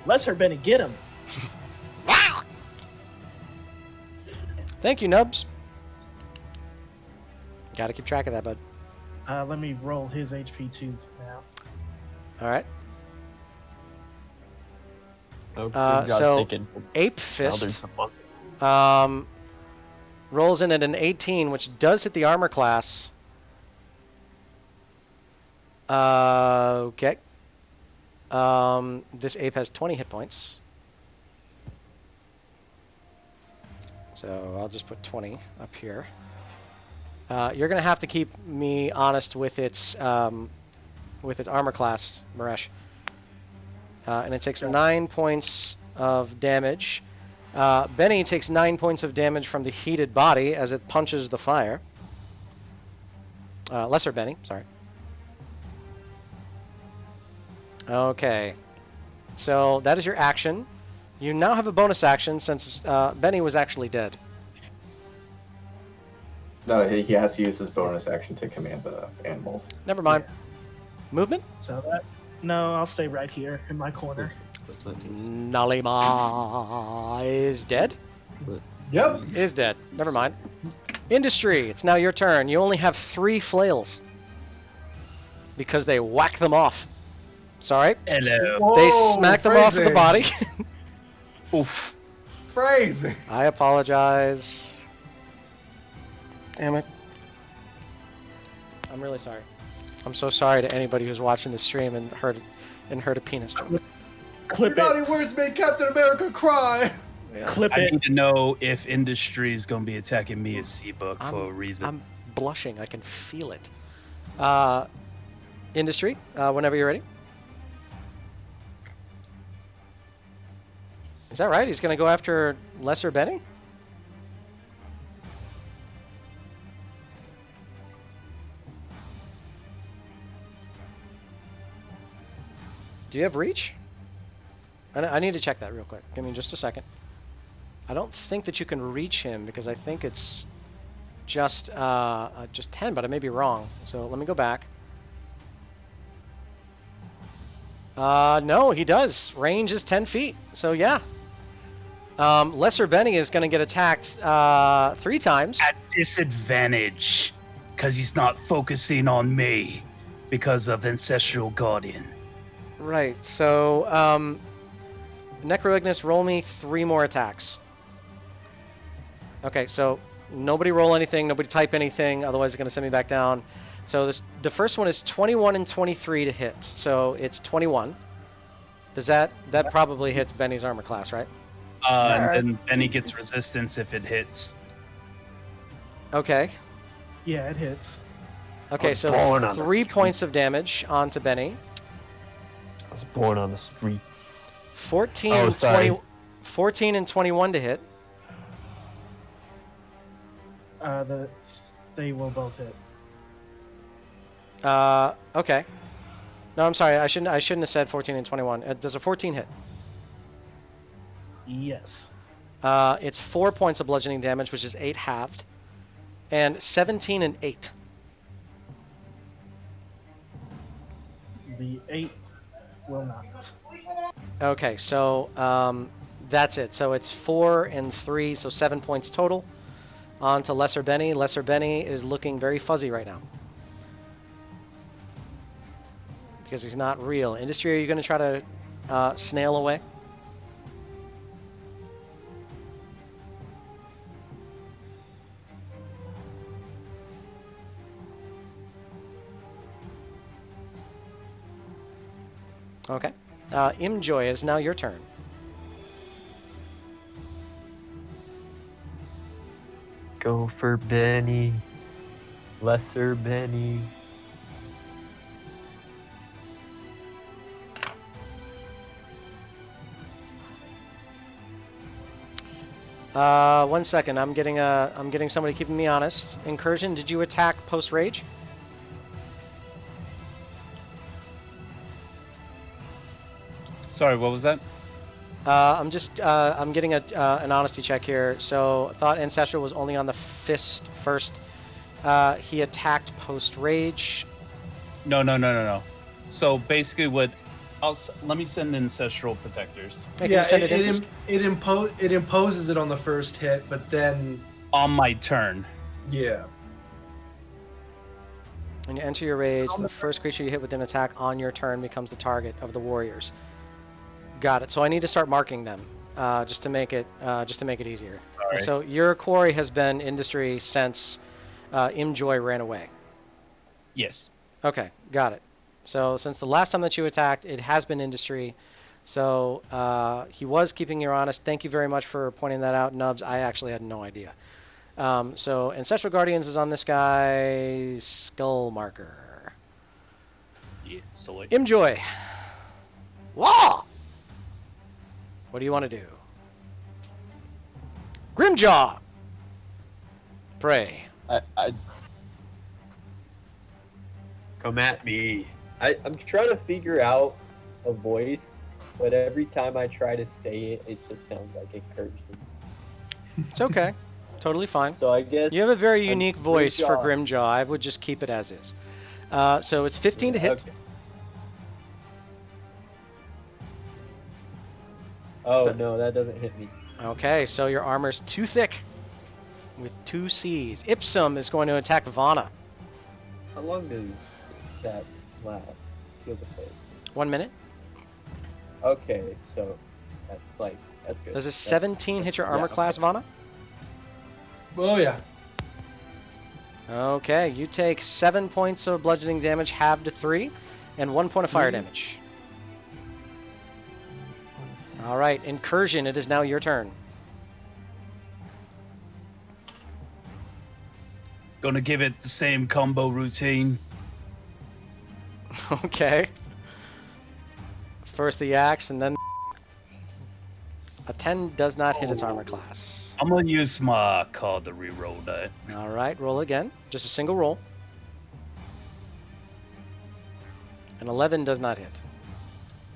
S4: Lesser Benny, get him!
S1: Thank you, Nubs. Gotta keep track of that, bud.
S4: Let me roll his HP too now.
S1: All right.
S7: Oh,
S1: so
S7: thinking,
S1: Ape
S7: now
S1: Fist
S7: there's a monk.
S1: rolls in at an 18, which does hit the armor class. Okay. This ape has 20 hit points. So I'll just put 20 up here. You're going to have to keep me honest with its armor class, Maresh. And it takes 9 points of damage. Benny takes 9 points of damage from the heated body as it punches the fire. Lesser Benny, sorry. Okay. So that is your action. You now have a bonus action since Benny was actually dead.
S3: No, he has to use his bonus action to command the animals.
S1: Never mind. Movement?
S4: So that... No, I'll stay right here in my corner.
S1: Nalima is dead?
S2: Yep.
S1: Is dead. Never mind. Industry, it's now your turn. You only have 3 flails. Because they whack them off. Sorry.
S5: Hello.
S1: They
S2: Whoa,
S1: smack them off of the body.
S5: Oof.
S2: Phrasing.
S1: I apologize. Damn it. I'm really sorry. I'm so sorry to anybody who's watching the stream and heard a penis joke.
S2: Your
S4: Clip
S2: naughty
S4: it.
S2: words made Captain America cry.
S4: Clip
S5: I
S4: it.
S5: need to know if industry is going to be attacking me as Seabook for a reason.
S1: I'm blushing. I can feel it. Industry, whenever you're ready. Is that right? He's going to go after Lesser Benny? Do you have reach? I need to check that real quick. Give me just a second. I don't think that you can reach him because I think it's just 10, but I may be wrong. So let me go back. No, he does. Range is 10 feet. So yeah. Lesser Benny is going to get attacked 3 times.
S5: At disadvantage, because he's not focusing on me because of Ancestral Guardian.
S1: Right. So, Necroignis, roll me 3 more attacks. Okay, so nobody roll anything, nobody type anything, otherwise it's going to send me back down. So the first one is 21 and 23 to hit. So it's 21. Does that probably hits Benny's armor class, right?
S5: And then Benny gets resistance if it hits.
S1: Okay.
S4: Yeah, it hits.
S1: Okay, so 3 points of damage onto Benny.
S7: I was born on the streets.
S1: 14
S7: Oh,
S1: and
S7: sorry.
S1: 14 and 21 to hit.
S4: They will both hit.
S1: Okay. No, I'm sorry. I shouldn't have said 14 and 21. Does a 14 hit?
S4: Yes.
S1: It's 4 points of bludgeoning damage, which is 8 halved, and 17 and 8.
S4: The 8 will not.
S1: Okay, so that's it. So it's 4 and 3, so 7 points total. On to Lesser Benny. Lesser Benny is looking very fuzzy right now. Because he's not real. Industry, are you going to try to snail away? Okay. Imjoy, it's now your turn.
S7: Go for Benny. Lesser Benny.
S1: One second. I'm getting somebody keeping me honest. Incursion, did you attack post rage?
S5: Sorry, what was that?
S1: I'm getting an honesty check here. So thought Ancestral was only on the fist first. He attacked post rage.
S5: No. So basically, let me send Ancestral Protectors
S1: Hey, can you send it in,
S2: it imposes it on the first hit, but then
S5: on my turn.
S2: yeah.
S1: When you enter your rage, the first creature you hit with an attack on your turn becomes the target of the warriors. Got it. So I need to start marking them, just to make it easier.
S5: Sorry.
S1: So your quarry has been Industry since Imjoy ran away.
S5: Yes.
S1: Okay, got it. So since the last time that you attacked, it has been Industry. So he was keeping you honest. Thank you very much for pointing that out, Nubs. I actually had no idea. So Ancestral Guardians is on this guy's skull marker.
S5: Yeah. So like,
S1: Imjoy. Wah! What do you want to do? Grimjaw! Pray.
S7: I come at me. I'm trying to figure out a voice, but every time I try to say it, it just sounds like encouragement.
S1: It's okay. Totally fine.
S7: So I guess
S1: You have a very unique voice for
S7: Grimjaw.
S1: Grimjaw. I would just keep it as is. So it's 15 to hit.
S7: Okay. Oh no, that doesn't hit me.
S1: Okay, so your armor's too thick with 2 C's. Ipsum is going to attack Vana.
S7: How long does that last? Feel the play.
S1: 1 minute.
S7: Okay, so that's good.
S1: Does a
S7: That's-
S1: 17 hit your armor
S7: yeah,
S1: class,
S7: okay.
S1: Vana?
S2: Oh yeah.
S1: Okay, you take 7 points of bludgeoning damage, halved to 3, and 1 point of fire damage. All right, Incursion, it is now your turn.
S5: gonna give it the same combo routine.
S1: Okay. First the axe, and then a 10 does not hit its armor class.
S5: I'm gonna use my card to reroll that.
S1: All right, roll again. Just a single roll. An 11 does not hit.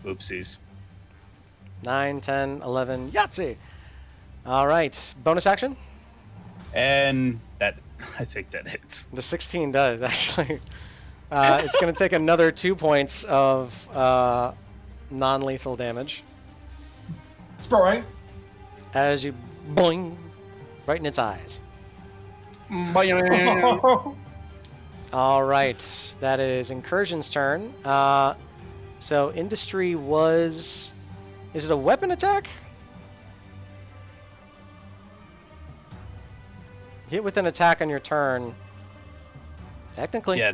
S5: Oopsies.
S1: 9, 10, 11, Yahtzee! All right, bonus action?
S5: And that, I think that hits.
S1: The 16 does, actually. It's going to take another 2 points of non-lethal damage
S2: Sparring.
S1: as you boing right in its eyes. All right, that is Incursion's turn. So Industry was... Is it a weapon attack? Hit with an attack on your turn. Technically.
S5: Yeah,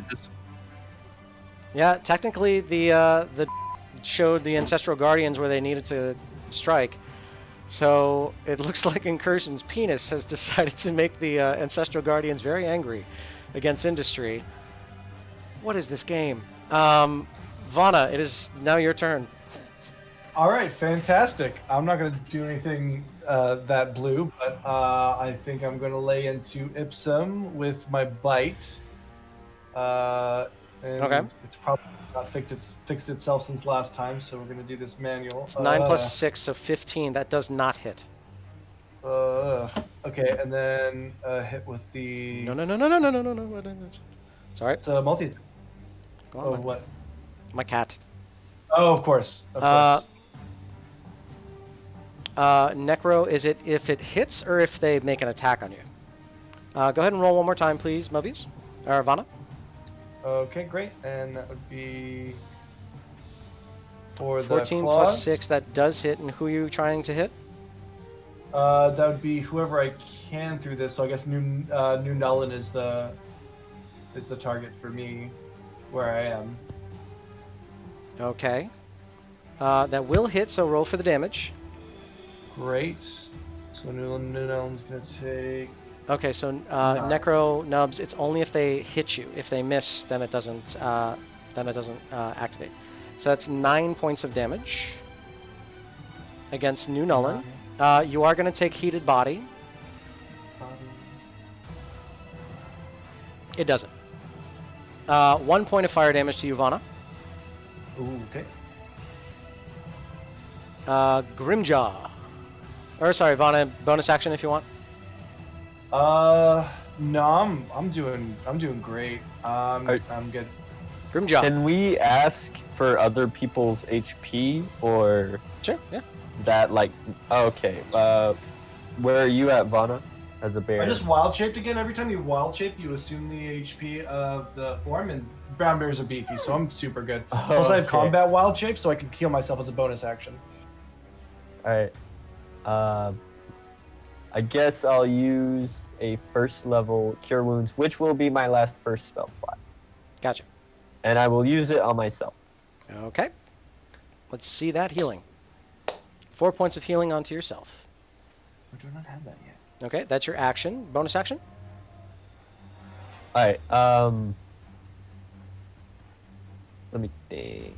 S1: Yeah, technically the showed the Ancestral Guardians where they needed to strike. So it looks like Incursion's penis has decided to make the Ancestral Guardians very angry against Industry. What is this game? Vana, it is now your turn.
S2: All right, fantastic. I'm not going to do anything that blue, but I think I'm going to lay into Ipsum with my bite. And
S1: Okay.
S2: It's probably not fixed itself since last time, so we're going to do this manual.
S1: It's 9 plus 6, so 15. That does not hit.
S2: Okay, and then hit with the...
S1: No. Sorry.
S2: It's a multi...
S1: Go
S2: Oh,
S1: on,
S2: what?
S1: my cat.
S2: Oh, of course. Of
S1: Uh,
S2: course.
S1: Necro, is it if it hits or if they make an attack on you? Go ahead and roll one more time, please, Mobius. Or Vanna.
S2: Okay, great. And that would be for the
S1: 14
S2: claws.
S1: plus 6, that does hit. And who are you trying to hit?
S2: That would be whoever I can through this. So I guess New Nullin is the target for me, where I am.
S1: Okay. That will hit, so roll for the damage.
S2: Great. So New Nullin's gonna take.
S1: Okay, so Necro Nubs, it's only if they hit you. If they miss, then it doesn't activate. So that's 9 points of damage against New Nullin. You are going to take Heated Body. It doesn't. 1 point of fire damage to you, Vanna.
S2: Ooh, okay.
S1: Grimjaw. Or sorry, Vanna, bonus action if you want.
S2: No, I'm doing great. I'm good.
S1: Grimjaw.
S7: Can we ask for other people's HP, or
S1: Sure, yeah.
S7: is that like okay? Where are you at, Vanna? As a bear?
S2: I just wild shaped again. Every time you wild shape, you assume the HP of the form, and brown bears are beefy, so I'm super good. Plus, I have
S7: Okay.
S2: combat wild shape, so I can heal myself as a bonus action.
S7: All right. I guess I'll use a first level Cure Wounds, which will be my last first spell slot,
S1: Gotcha.
S7: and I will use it on myself.
S1: Okay. Let's see that healing. 4 points of healing onto yourself.
S2: I do not have that yet.
S1: Okay, that's your action. Bonus action?
S7: All right. Let me think.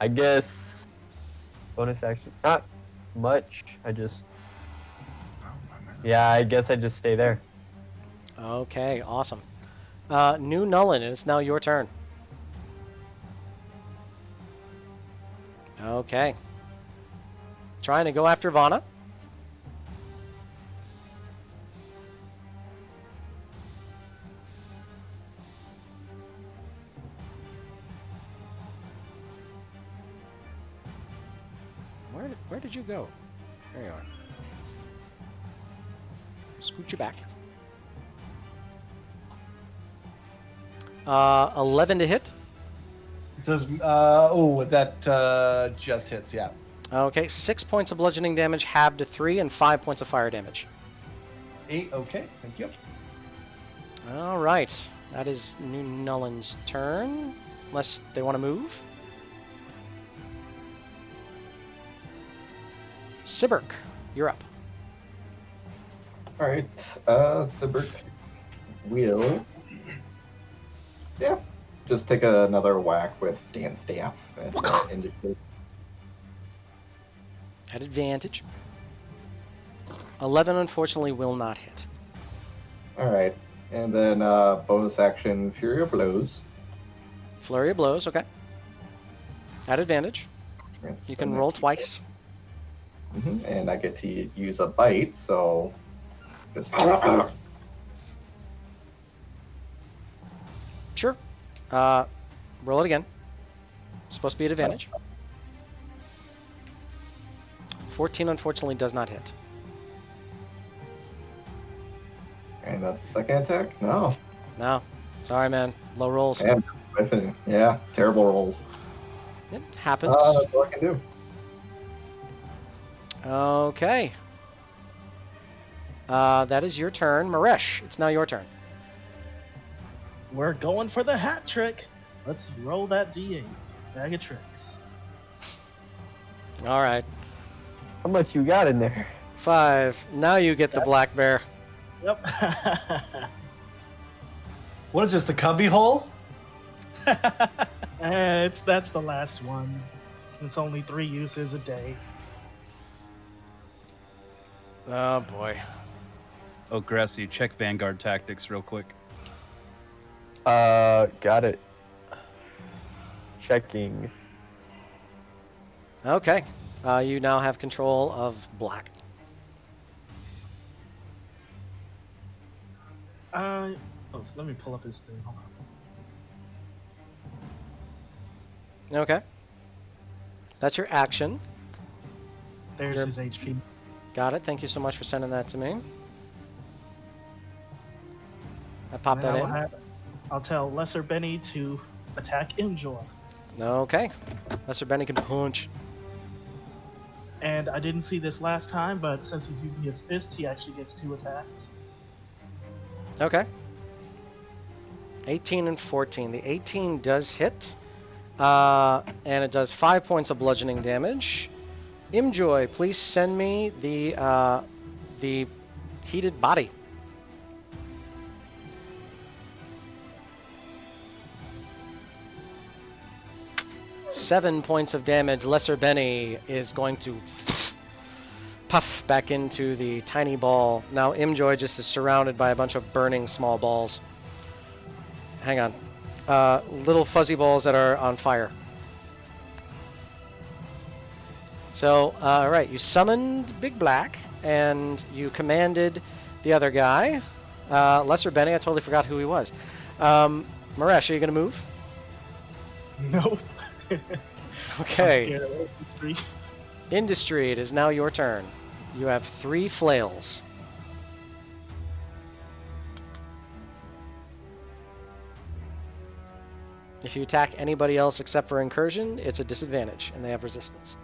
S7: I guess bonus action. Not much. Yeah, I guess I just stay there.
S1: Okay, awesome. New Nullin, it's now your turn. Okay. Trying to go after Vanna. Where did you go? There you are. Scoot you back. 11 to hit.
S2: Does that just hits? Yeah.
S1: Okay, 6 points of bludgeoning damage, halved to 3, and 5 points of fire damage.
S2: 8. Okay, thank you.
S1: All right, that is New Nullin's turn, unless they want to move. Sibirk, you're up.
S3: All right, Sibirk will, just take another whack with Stand Staff and indicate.
S1: At advantage. 11, unfortunately, will not hit.
S3: All right, and then bonus action Fury of Blows.
S1: Flurry of blows, okay. At advantage. You can roll twice.
S3: And I get to use a bite, so just
S1: Sure. Roll it again. Supposed to be at advantage. 14, unfortunately, does not hit.
S3: And that's the second attack? No.
S1: No. Sorry, man. Low rolls.
S3: Yeah, terrible rolls.
S1: It happens.
S3: That's all I can do.
S1: Okay. That is your turn. Maresh, it's now your turn.
S4: We're going for the hat trick. Let's roll that D8. Bag of tricks.
S1: All right.
S7: How much you got in there?
S1: 5. Now you get the black bear.
S4: Yep.
S2: What is this? The cubby hole?
S4: That's the last one. It's only 3 uses a day.
S1: Oh, boy.
S5: Oh, Grassy, check Vanguard tactics real quick.
S7: Got it. Checking.
S1: Okay. You now have control of black.
S4: Let me pull up his thing. Hold
S1: Okay. That's your action.
S4: There's
S1: You're-
S4: his HP.
S1: Got it. Thank you so much for sending that to me. I pop
S4: And then
S1: that in.
S4: I'll tell Lesser Benny to attack Imjoy.
S1: Okay. Lesser Benny can punch.
S4: And I didn't see this last time, but since he's using his fist, he actually gets 2 attacks.
S1: Okay. 18 and 14. The 18 does hit. And it does 5 points of bludgeoning damage. Imjoy, please send me the heated body. Seven points of damage. Lesser Benny is going to puff back into the tiny ball. Now Imjoy just is surrounded by a bunch of burning small balls. Hang on. Little fuzzy balls that are on fire. So, alright, you summoned Big Black, and you commanded the other guy. Lesser Benny, I totally forgot who he was. Maresh, are you going to move?
S4: Nope.
S1: Okay.
S4: I'm scared of Industry.
S1: Industry, it is now your turn. You have 3 flails. If you attack anybody else except for incursion, it's a disadvantage, and they have resistance.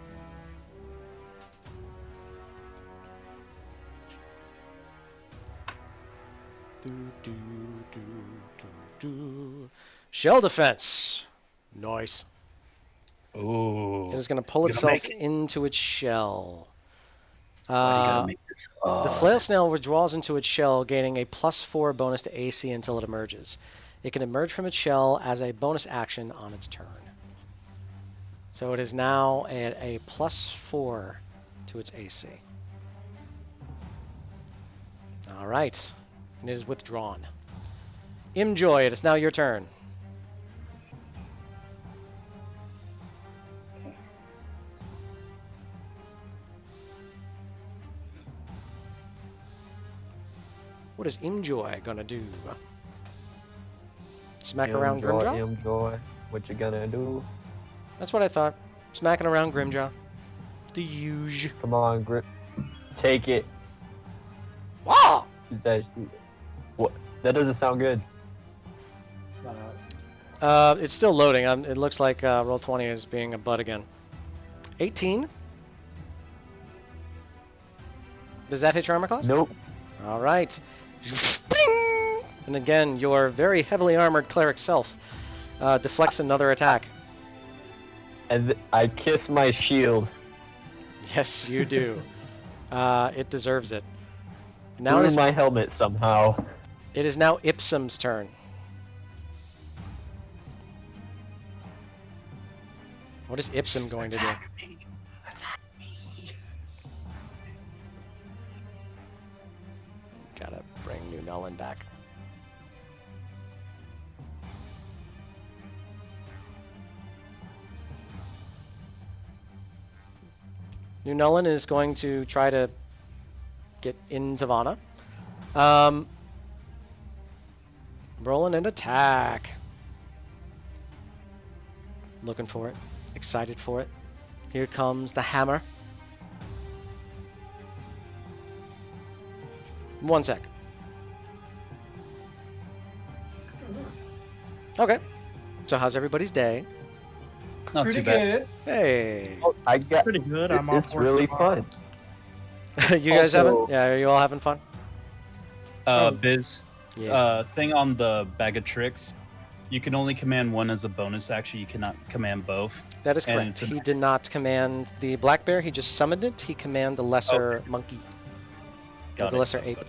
S1: Shell defense. Nice.
S5: Ooh.
S1: It is going to pull
S5: Gonna
S1: itself
S5: make it.
S1: into its shell.
S5: Why do you gotta make this hard?
S1: The flail snail withdraws into its shell, gaining a +4 bonus to AC until it emerges. It can emerge from its shell as a bonus action on its turn. So it is now at a +4 to its AC. All right. And it is withdrawn. Imjoy, it is now your turn. What is Imjoy gonna do? Smack around Grimjaw?
S7: Enjoy. What you gonna do?
S1: That's what I thought. Smacking around Grimjaw. The huge.
S7: Come on, Grip. Take it.
S1: Wow!
S7: Is that what? That doesn't sound good.
S1: It's still loading. It looks like Roll20 is being a butt again. 18. Does that hit your armor class?
S7: Nope.
S1: All right. Bing! And again, your very heavily armored cleric self deflects another attack.
S7: And I kiss my shield.
S1: Yes, you do. It deserves it. Now it
S7: Through
S1: is,
S7: my helmet somehow.
S1: it is now Ipsum's turn. What is Ipsum going to do? Gotta bring New Nullin back. New Nullin is going to try to get into Vanna. Rolling an attack. Looking for it. Excited for it. Here comes the hammer. 1 sec. Okay. So how's everybody's day?
S5: Not
S2: Pretty
S5: too bad.
S2: good.
S1: Hey.
S7: I got.
S4: Pretty good. I'm all
S7: It's
S4: for it
S7: really
S4: tomorrow.
S7: fun.
S1: You guys
S7: Also-
S1: having? Yeah, are you all having fun?
S5: Biz,
S1: Yes.
S5: thing on the bag of tricks, you can only command one as a bonus action. You cannot command both.
S1: That is
S5: and
S1: correct.
S5: it's an-
S1: He did not command the black bear. He just summoned it. He commanded the lesser monkey. Or
S5: Got
S1: the
S5: it.
S1: lesser ape.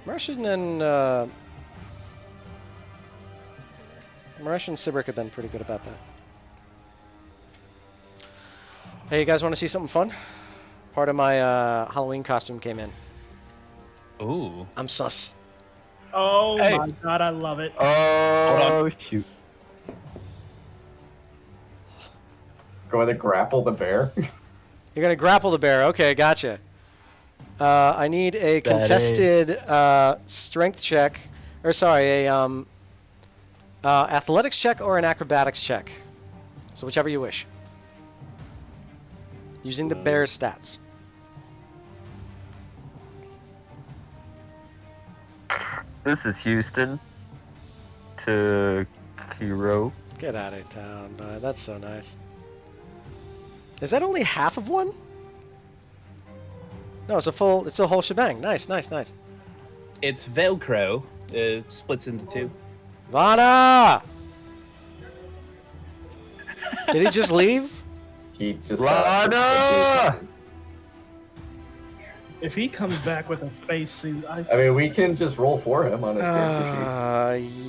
S1: Maresh and Maresh and Sibrik have been pretty good about that. Hey, you guys want to see something fun? Part of my Halloween costume came in.
S5: Ooh.
S1: I'm sus.
S4: Oh
S5: Hey.
S4: my god, I love it.
S7: Oh shoot!
S3: Going to grapple the bear?
S1: You're gonna grapple the bear. Okay, gotcha. I need a
S7: That
S1: contested strength check, or sorry, a Athletics check or an acrobatics check. So whichever you wish. Using the bear stats.
S7: This is Houston to Kiro.
S1: Get out of town, bud. That's so nice. Is that only half of one? No, it's a whole shebang. Nice, nice, nice.
S5: It's Velcro. It splits into two.
S1: Vana! Did he just leave?
S3: He just
S7: Lana!
S4: If he comes back with a spacesuit,
S3: I mean, we can just roll for him on his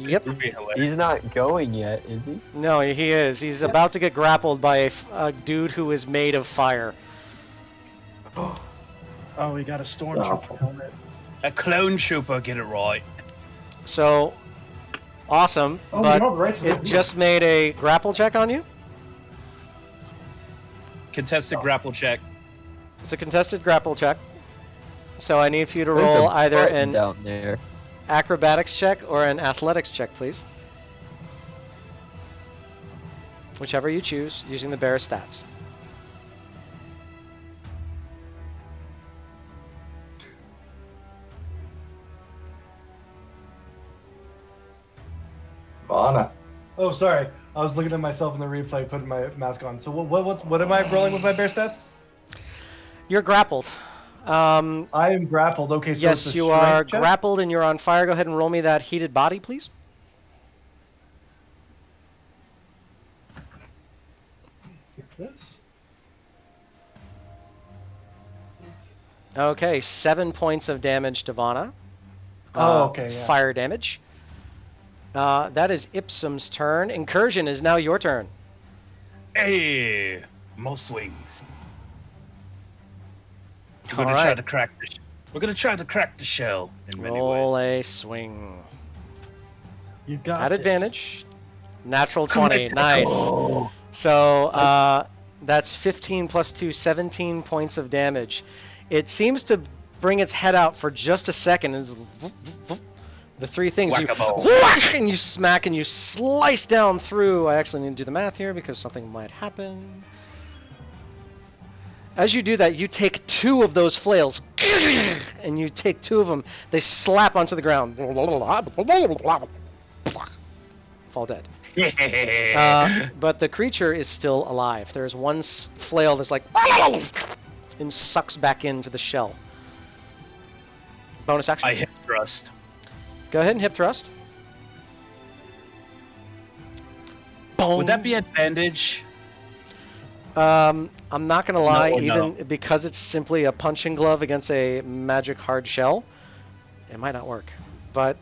S1: Yep.
S5: It'd be hilarious.
S7: He's not going yet, is he?
S1: No, he is. He's about to get grappled by a dude who is made of fire.
S4: oh, he got a stormtrooper helmet.
S5: A clone trooper, get it right.
S1: So, awesome.
S2: Oh,
S1: but
S2: no, right.
S1: it just made a grapple check on you.
S5: Contested grapple check.
S1: It's a contested grapple check. So I need for you to
S7: There's
S1: roll
S7: a
S1: either
S7: button
S1: an
S7: down there.
S1: acrobatics check or an athletics check, please. Whichever you choose, using the bear stats.
S3: Vana.
S2: Oh, sorry. I was looking at myself in the replay, putting my mask on. So what am I rolling with my bear stats?
S1: You're grappled.
S2: I am grappled. Okay, so it's
S1: Yes,
S2: a
S1: you are
S2: strength check?
S1: grappled and you're on fire. Go ahead and roll me that heated body, please.
S2: This.
S1: Okay, 7 points of damage to Vana.
S2: Oh, okay,
S1: It's
S2: yeah.
S1: fire damage. That is Ipsum's turn. Incursion is now your turn.
S5: Hey, more swings. We're
S1: All
S5: gonna try
S1: right.
S5: to crack the. We're gonna try to crack the shell in many
S1: Roll
S5: ways.
S1: a swing.
S4: You got
S1: At
S4: this.
S1: advantage. Natural 20.
S5: Critical.
S1: Nice. So that's 15 plus 2, 17 points of damage. It seems to bring its head out for just a second. And the three things you
S5: Whack-a-mole.
S1: whack and you smack and you slice down through. I actually need to do the math here because something might happen. As you do that, you take 2 of those flails and you take 2 of them. They slap onto the ground. Fall dead. But the creature is still alive. There's one flail that's like and sucks back into the shell. Bonus action.
S5: I hip thrust.
S1: Go ahead and hip thrust. Boom.
S5: Would that be advantage?
S1: I'm not gonna lie,
S5: No,
S1: even
S5: no.
S1: because it's simply a punching glove against a magic hard shell, it might not work. But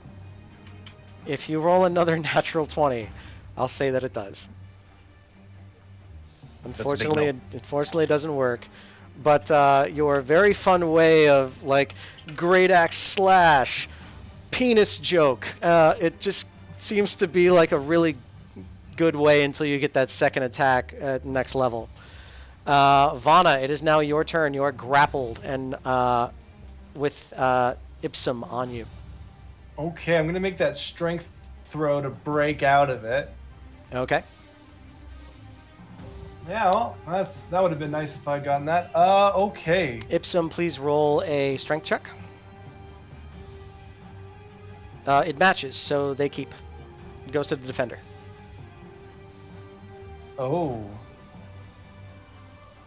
S1: if you roll another natural 20, I'll say that it does. Unfortunately, it doesn't work. But your very fun way of like great axe slash, penis joke, it just seems to be like a really good way until you get that second attack at next level. Vana, it is now your turn. You are grappled and with Ipsum on you.
S2: Okay, I'm gonna make that strength throw to break out of it.
S1: Okay.
S2: Yeah, well, that would have been nice if I'd gotten that. Okay.
S1: Ipsum, please roll a strength check. It matches, so they keep. It goes to the defender.
S2: Oh.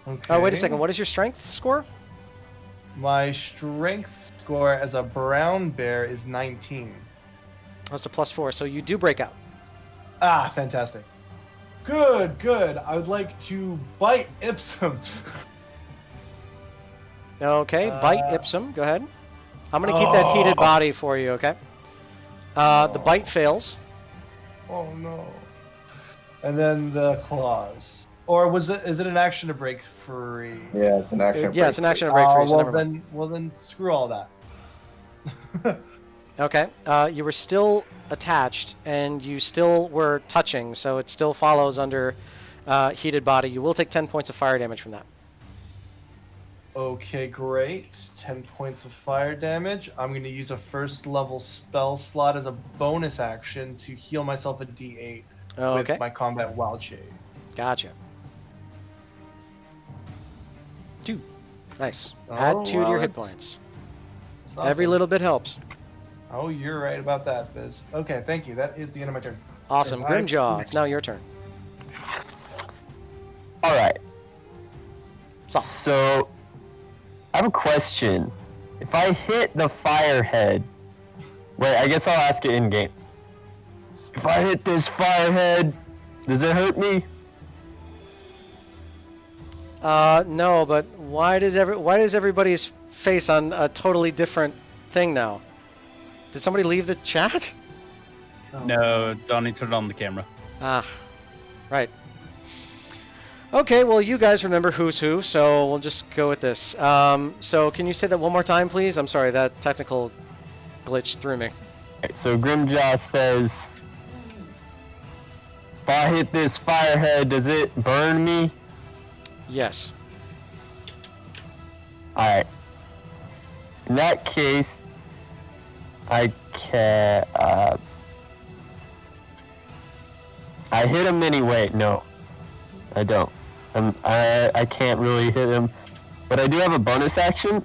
S2: Okay.
S1: Oh, wait a second. What is your strength score?
S2: My strength score as a brown bear is 19.
S1: That's a +4, so you do break out.
S2: Ah, fantastic. Good, good. I would like to bite Ipsum.
S1: Okay, bite Ipsum. Go ahead. I'm going to keep that heated body for you, okay? The bite fails.
S2: Oh no. And then the claws. Or is it an action to break free?
S3: Yeah, it's an action.
S1: Yeah, it's an action to break free, so
S2: well
S1: never mind.
S2: then screw all that.
S1: Okay, you were still attached, and you still were touching, so it still follows under heated body. You will take 10 points of fire damage from that.
S2: Okay, great. 10 points of fire damage. I'm going to use a first level spell slot as a bonus action to heal myself a d8
S1: Okay.
S2: with my combat wild shade.
S1: Gotcha. 2. Nice. Add 2 to your hit points. Every little bit helps.
S2: Oh, you're right about that, Biz. Okay, thank you. That is the end of my turn.
S1: Awesome.
S2: Alright.
S1: Grimjaw, it's now your turn.
S7: All right.
S1: Soft.
S7: So, I have a question. If I hit the firehead, wait, I guess I'll ask it in game. If I hit this firehead, does it hurt me?
S1: No, but why does everybody's face on a totally different thing now? Did somebody leave the chat?
S5: No, Donny turned on the camera.
S1: Ah, right. Okay, well, you guys remember who's who, so we'll just go with this. So can you say that one more time, please? I'm sorry, that technical glitch threw me.
S7: Okay, so Grimjaw says, if I hit this firehead, does it burn me?
S1: Yes.
S7: Alright. In that case, I can, I hit him anyway. No, I don't. I can't really hit him. But I do have a bonus action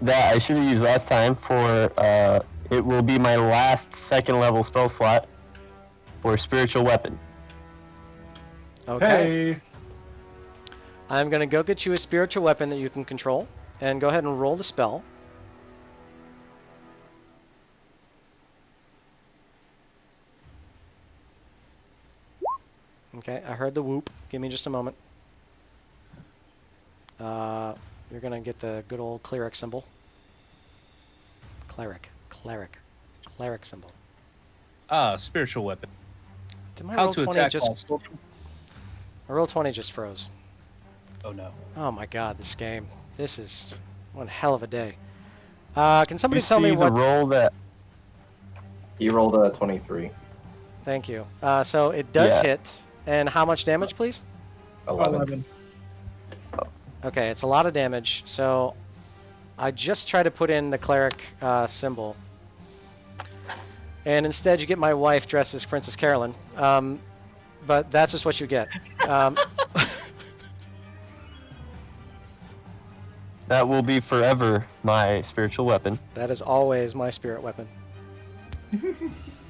S7: that I should have used last time for, it will be my last second level spell slot for spiritual weapon.
S1: Okay.
S2: Hey!
S1: I'm going to go get you a spiritual weapon that you can control, and go ahead and roll the spell. Okay, I heard the whoop. Give me just a moment. You're going to get the good old cleric symbol. Cleric symbol.
S5: Ah, spiritual weapon.
S1: Did my
S5: How
S1: roll
S5: to
S1: 20
S5: attack
S1: just...
S5: while social?
S1: My roll 20 just froze.
S5: Oh no.
S1: Oh my god, this game. This is one hell of a day. Can somebody
S7: You
S1: tell me
S7: see
S1: what...
S7: the roll that...
S3: He rolled a 23.
S1: Thank you. So it does
S7: Yeah.
S1: hit. And how much damage, please?
S3: 11.
S1: Okay, it's a lot of damage. So I just try to put in the cleric symbol. And instead you get my wife dressed as Princess Carolyn. But that's just what you get.
S7: That will be forever my spiritual weapon.
S1: That is always my spirit weapon.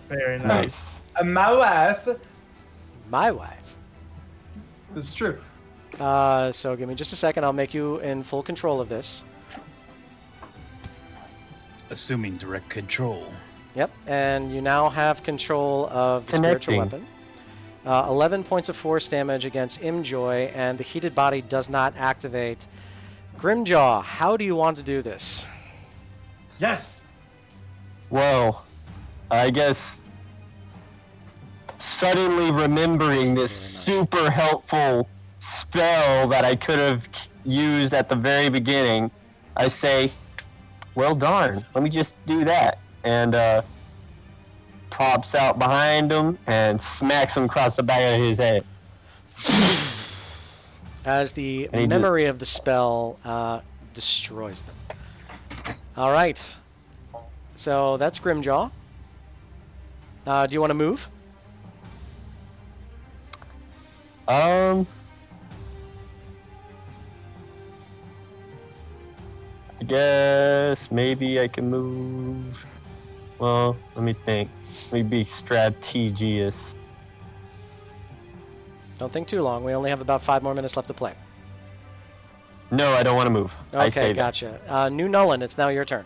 S4: Very nice.
S7: Nice.
S2: And my wife.
S1: My wife.
S2: It's true.
S1: So give me just a second. I'll make you in full control of this.
S5: Assuming direct control.
S1: Yep, and you now have control of the spiritual
S7: Connecting.
S1: weapon. 11 points of force damage against Imjoy, and the heated body does not activate. Grimjaw, how do you want to do this?
S2: Yes!
S7: Well, I guess suddenly remembering this super helpful spell that I could have used at the very beginning, I say, well darn, let me just do that. And pops out behind him and smacks him across the back of his head.
S1: As the
S7: And he
S1: memory of the spell destroys them. All right. So that's Grimjaw. Do you want to move?
S7: I guess maybe I can move. Well, let me think. Let me be strategious.
S1: Don't think too long. We only have about 5 more minutes left to play.
S7: No, I don't want to move. I
S1: Okay,
S7: say that.
S1: gotcha. New Nolan, it's now your turn.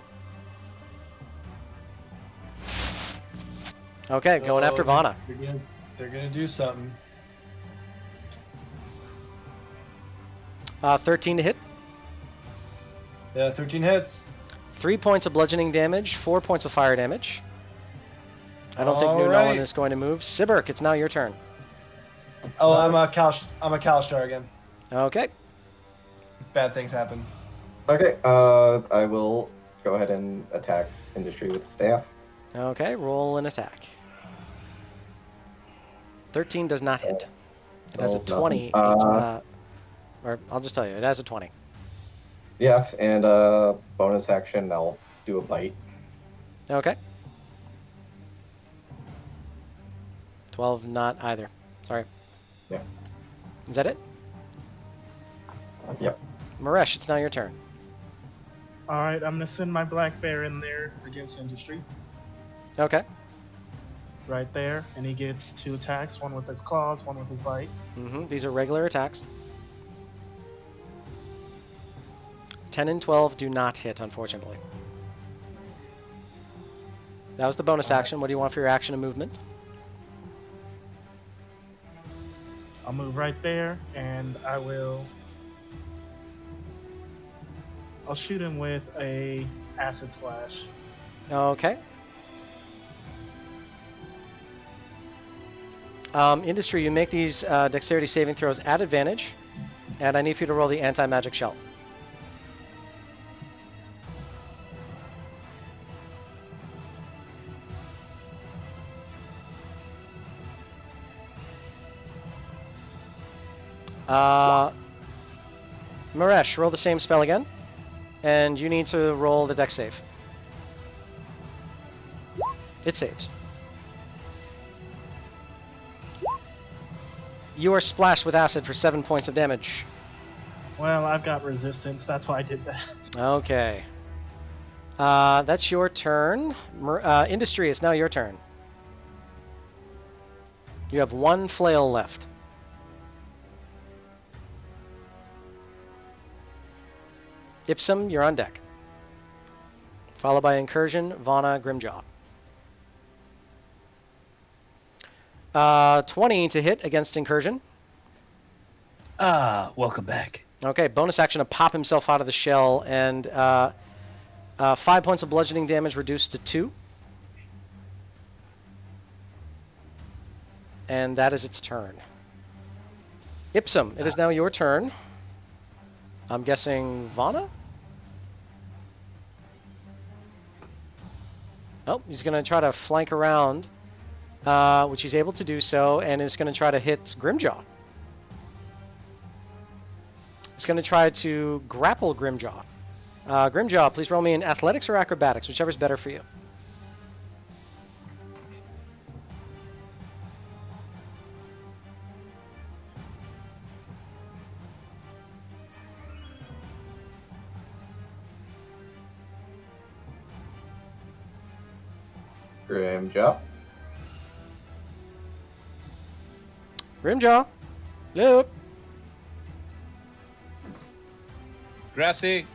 S1: Okay, going after Vana.
S2: They're gonna do something.
S1: 13 to hit.
S2: Yeah, 13 hits.
S1: 3 points of bludgeoning damage, 4 points of fire damage. I don't think New
S2: All
S1: Nolan
S2: right.
S1: is going to move. Sibirk, it's now your turn.
S2: Oh, I'm a Kalstar again.
S1: Okay.
S2: Bad things happen.
S3: Okay, I will go ahead and attack Industry with the staff.
S1: Okay, roll an attack. 13 does not hit. It has a
S3: Oh, nothing.
S1: 20. Or I'll just tell you, it has a 20.
S3: Yeah, and bonus action, I'll do a bite.
S1: Okay. 12, not either. Sorry.
S3: Yeah.
S1: Is that it?
S3: Yep.
S1: Maresh, it's now your turn.
S4: All right, I'm gonna send my black bear in there against Industry,
S1: Okay.
S4: right there, and he gets 2 attacks, one with his claws, one with his bite.
S1: These are regular attacks. 10 and 12 do not hit, unfortunately. That was the bonus action. What do you want for your action and movement?
S4: I'll move right there, and I'll shoot him with a acid splash.
S1: Okay. Industry, you make these dexterity saving throws at advantage, and I need for you to roll the anti-magic shell. Maresh, roll the same spell again, and you need to roll the dex save. It saves. You are splashed with acid for 7 points of damage.
S4: Well, I've got resistance, that's why I did that.
S1: Okay. That's your turn. Industry, it's now your turn. You have 1 flail left. Ipsum, you're on deck. Followed by Incursion, Vana, Grimjaw. 20 to hit against Incursion.
S5: Welcome back.
S1: Okay, bonus action to pop himself out of the shell, and 5 points of bludgeoning damage reduced to 2. And that is its turn. Ipsum, it is now your turn. I'm guessing Vana? Oh, he's going to try to flank around, which he's able to do so, and is going to try to hit Grimjaw. He's going to try to grapple Grimjaw. Grimjaw, please roll me in athletics or acrobatics, whichever's better for you.
S3: Grimjaw.
S1: Grimjaw, loop.
S5: Grassy.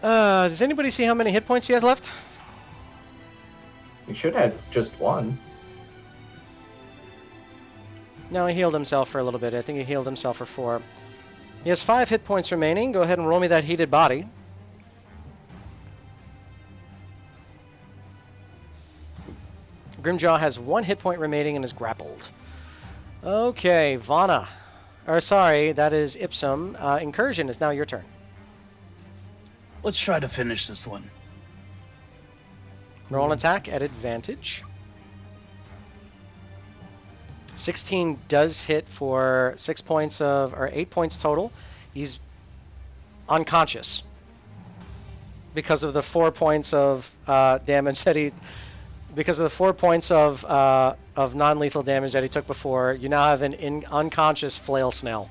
S1: Does anybody see how many hit points he has left?
S3: You should have just 1.
S1: No, he healed himself for a little bit. I think he healed himself for 4. He has 5 hit points remaining. Go ahead and roll me that heated body. Grimjaw has 1 hit point remaining and is grappled. Okay, Vana. Or sorry, that is Ipsum. Incursion is now your turn.
S5: Let's try to finish this one.
S1: Roll an attack at advantage. 16 does hit for 6 points or 8 points total. He's unconscious because of the 4 points of damage that he. Because of the 4 points of non-lethal damage that he took before, you now have an unconscious flail snail.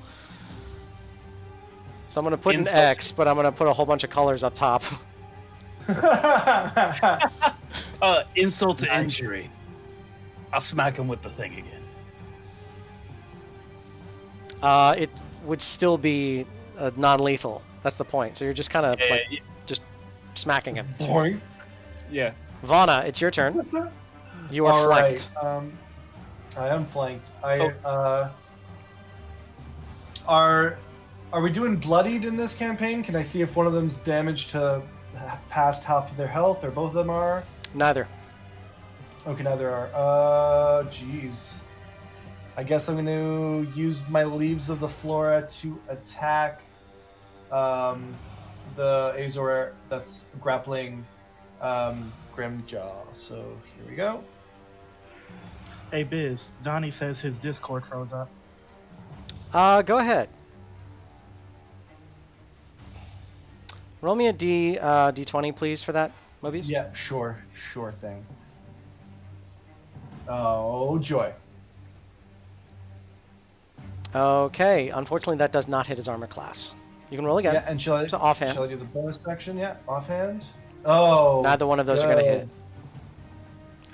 S1: So I'm going to put an X, but I'm going to put a whole bunch of colors up top.
S5: Insult to injury. I'll smack him with the thing again.
S1: It would still be non-lethal. That's the point. So you're just kind of just smacking him.
S2: Boing.
S5: Yeah.
S1: Vana, it's your turn. You are
S2: All
S1: flanked.
S2: right. I am flanked. Are we doing bloodied in this campaign? Can I see if one of them's damaged to past half of their health, or both of them are?
S1: Neither.
S2: Okay, neither are. Jeez. I guess I'm going to use my Leaves of the Flora to attack the Azor that's grappling Grimjaw. So here we go.
S4: Hey, Biz, Donny says his Discord froze up.
S1: Go ahead. Roll me a D20, please, for that, Mobius.
S2: Yeah, sure thing. Oh, joy.
S1: Okay, unfortunately that does not hit his armor class. You can roll again.
S2: Yeah, and shall I,
S1: So offhand.
S2: shall I do the bonus section? Yeah, offhand. Oh,
S1: Neither one of those are
S2: good.
S1: going to hit.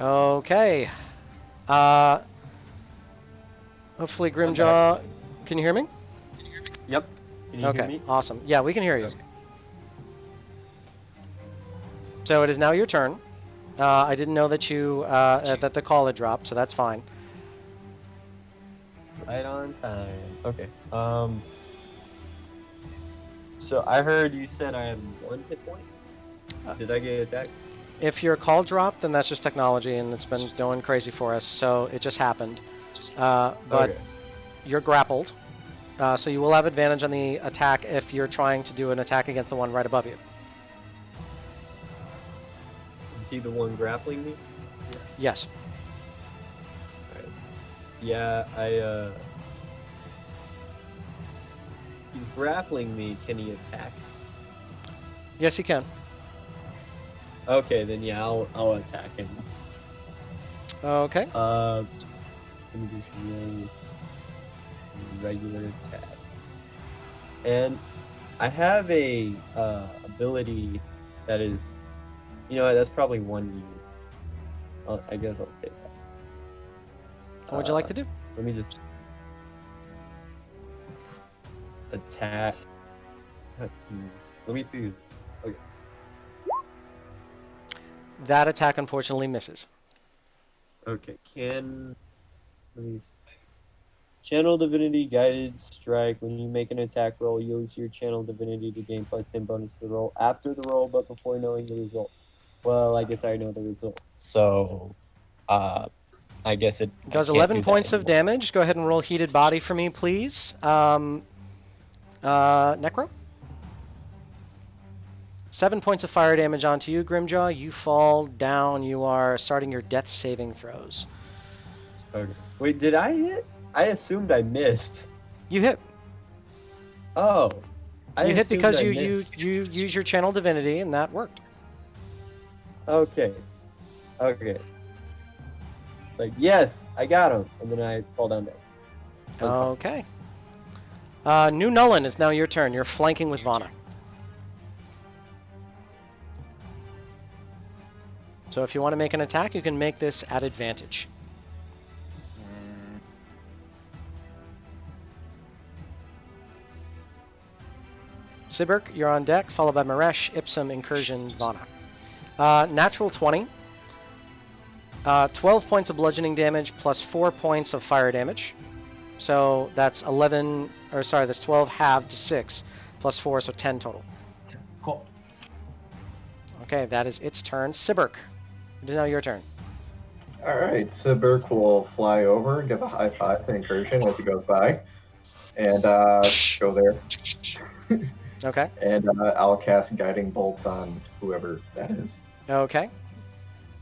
S1: Okay. Hopefully Grimjaw... Can you hear me?
S7: Yep. Can you hear
S1: Okay,
S7: me?
S1: awesome. Yeah, we can hear you. So it is now your turn. I didn't know that you that the call had dropped, so that's fine.
S7: Right on time. Okay. So I heard you said I had 1 hit point. Did I get attacked?
S1: If your call dropped, then that's just technology, and it's been going crazy for us, so it just happened. But
S7: Okay.
S1: you're grappled, so you will have advantage on the attack if you're trying to do an attack against the one right above you.
S7: Is he the one grappling me?
S1: Yes.
S7: Alright. Yeah, he's grappling me. Can he attack?
S1: Yes, you can.
S7: Okay, then yeah, I'll attack him.
S1: Okay.
S7: Let me just roll regular attack. And I have a ability that is, you know what, that's probably 1 unit. I guess I'll save that.
S1: What would you like to do?
S7: Let me just attack. Let me do this. Okay.
S1: That attack unfortunately misses.
S7: Okay. Let me Channel Divinity Guided Strike. When you make an attack roll, use your Channel Divinity to gain +10 bonus to the roll after the roll, but before knowing the result. Well, I guess I know the result. So, I guess it
S1: Does
S7: I can't
S1: 11
S7: do that
S1: points of
S7: anymore.
S1: damage. Go ahead and roll Heated Body for me, please. Necro? 7 points of fire damage onto you, Grimjaw. You fall down. You are starting your death saving throws.
S7: Okay. Wait, did I hit? I assumed I missed.
S1: You hit.
S7: Oh.
S1: You hit
S7: assumed
S1: because
S7: I
S1: you
S7: missed.
S1: use your channel divinity, and that worked.
S7: Okay. It's like, yes, I got him. And then I fall down dead.
S1: Okay. New Nullen is now your turn. You're flanking with Vana. So if you want to make an attack, you can make this at advantage. Sibirk, you're on deck, followed by Maresh, Ipsum, Incursion, Vana. Natural 20. 12 points of bludgeoning damage plus 4 points of fire damage. So that's 12 halved to 6 plus 4, so 10 total.
S2: Cool.
S1: Okay, that is its turn. Sibirk, it is now your turn.
S3: Alright, Sibirk will fly over and give a high five to Incursion as he goes by. And go there.
S1: Okay.
S3: And I'll cast Guiding Bolts on whoever that is.
S1: Okay.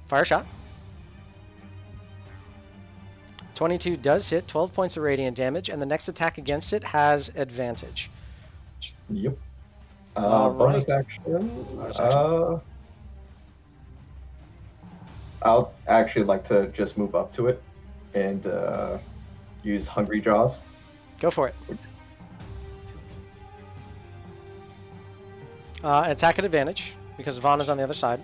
S1: Fire shot. 22 does hit, 12 points of radiant damage, and the next attack against it has advantage.
S3: Yep.
S1: All
S3: bonus
S1: right.
S3: action.
S1: Bonus action.
S3: I'll actually like to just move up to it and use Hungry Jaws.
S1: Go for it. Attack at advantage, because Vana's on the other side.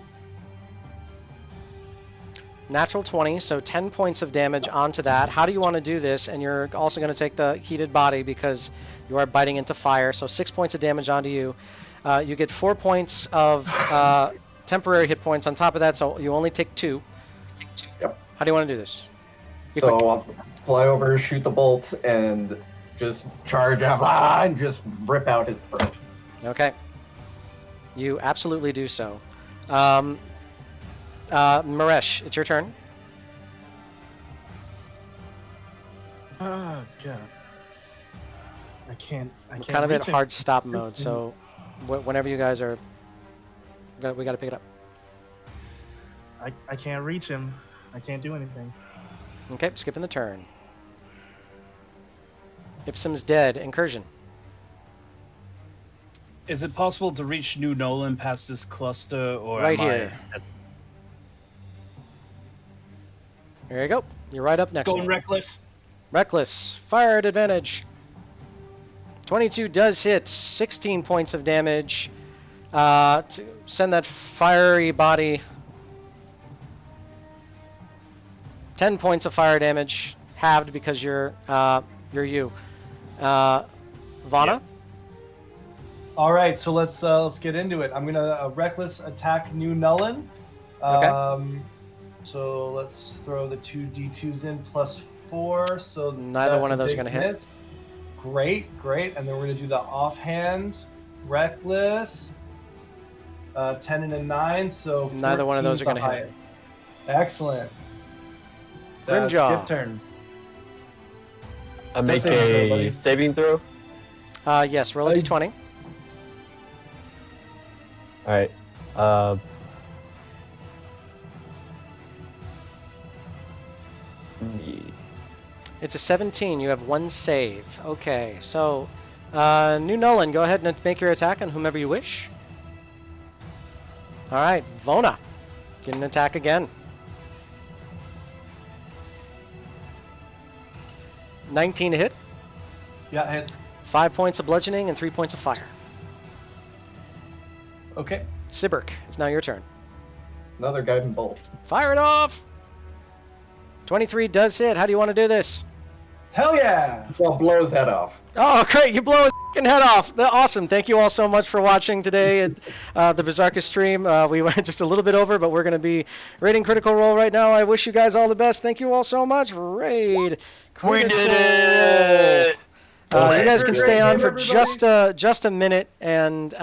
S1: Natural 20, so 10 points of damage onto that. How do you want to do this? And you're also going to take the heated body because you are biting into fire. So 6 points of damage onto you. You get 4 points of temporary hit points on top of that, so you only take 2.
S3: Yep.
S1: How do you want to do this? Be
S3: So
S1: quick.
S3: I'll fly over, shoot the bolt, and just charge up and just rip out his throat.
S1: Okay. You absolutely do so. Maresh, it's your turn.
S4: Oh god. I can't.
S1: We're kind of in
S4: reach it.
S1: hard stop mode, so whenever you guys are, we got to pick it up.
S4: I can't reach him. I can't do anything.
S1: Okay, skipping the turn. Ipsum's dead. Incursion.
S5: Is it possible to reach New Nolan past this cluster, or
S1: Right
S5: am
S1: here.
S5: I
S1: There you go. You're right up next.
S5: going reckless?
S1: Reckless. Fire at advantage. 22 does hit. 16 points of damage. To send that fiery body. 10 points of fire damage. Halved because you're you. Vana?
S5: Yep.
S2: All right, so let's get into it. I'm gonna reckless attack New Nullin.
S1: Okay.
S2: So let's throw the 2d2s in +4. So
S1: Neither
S2: that's
S1: one of
S2: a
S1: those are
S2: big
S1: gonna hit.
S2: miss. Great. And then we're gonna do the offhand reckless. 10 and a 9. So
S1: Neither one of those
S2: 14's
S1: are gonna
S2: the
S1: hit.
S2: highest. Excellent.
S1: Grimjaw.
S2: Skip turn.
S7: I make
S2: saving throw,
S7: a
S2: buddy.
S7: saving throw.
S1: Yes, roll a d20.
S7: All right.
S1: It's a 17. You have one save. Okay, so New Nolan, go ahead and make your attack on whomever you wish. All right, Vona, get an attack again. 19 to hit.
S2: Yeah, hits.
S1: 5 points of bludgeoning and 3 points of fire.
S2: Okay.
S1: Sibirk, it's now your turn.
S3: Another guiding bolt.
S1: Fire it off! 23 does hit. How do you want to do this?
S2: Hell yeah!
S3: So I'll blow his head off.
S1: Oh, great. You blow his f***ing head off. Awesome. Thank you all so much for watching today at the Bizarkus stream. We went just a little bit over, but we're going to be rating Critical Role right now. I wish you guys all the best. Thank you all so much. Raid Critical
S7: We did it!
S1: You guys can stay on for
S2: Everybody.
S1: just a minute, and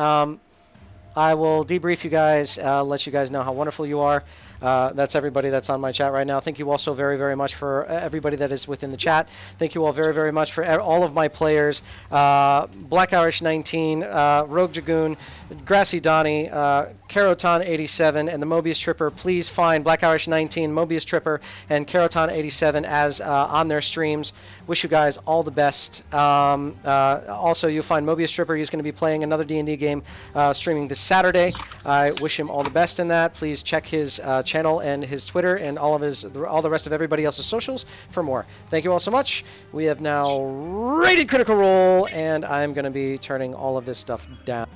S1: I will debrief you guys, let you guys know how wonderful you are. That's everybody that's on my chat right now. Thank you all so very, very much for everybody that is within the chat. Thank you all very, very much for all of my players. Black Irish 19, Rogue Dragoon, Grassy Donny, Carotan 87, and the Mobiustripper. Please find Black Irish 19, Mobiustripper, and Carotan 87 as on their streams. Wish you guys all the best. Also, you'll find Mobiustripper. He's going to be playing another D&D game streaming this Saturday. I wish him all the best in that. Please check his channel and his Twitter and all the rest of everybody else's socials for more. Thank you all so much. We have now rated Critical Role, and I'm going to be turning all of this stuff down.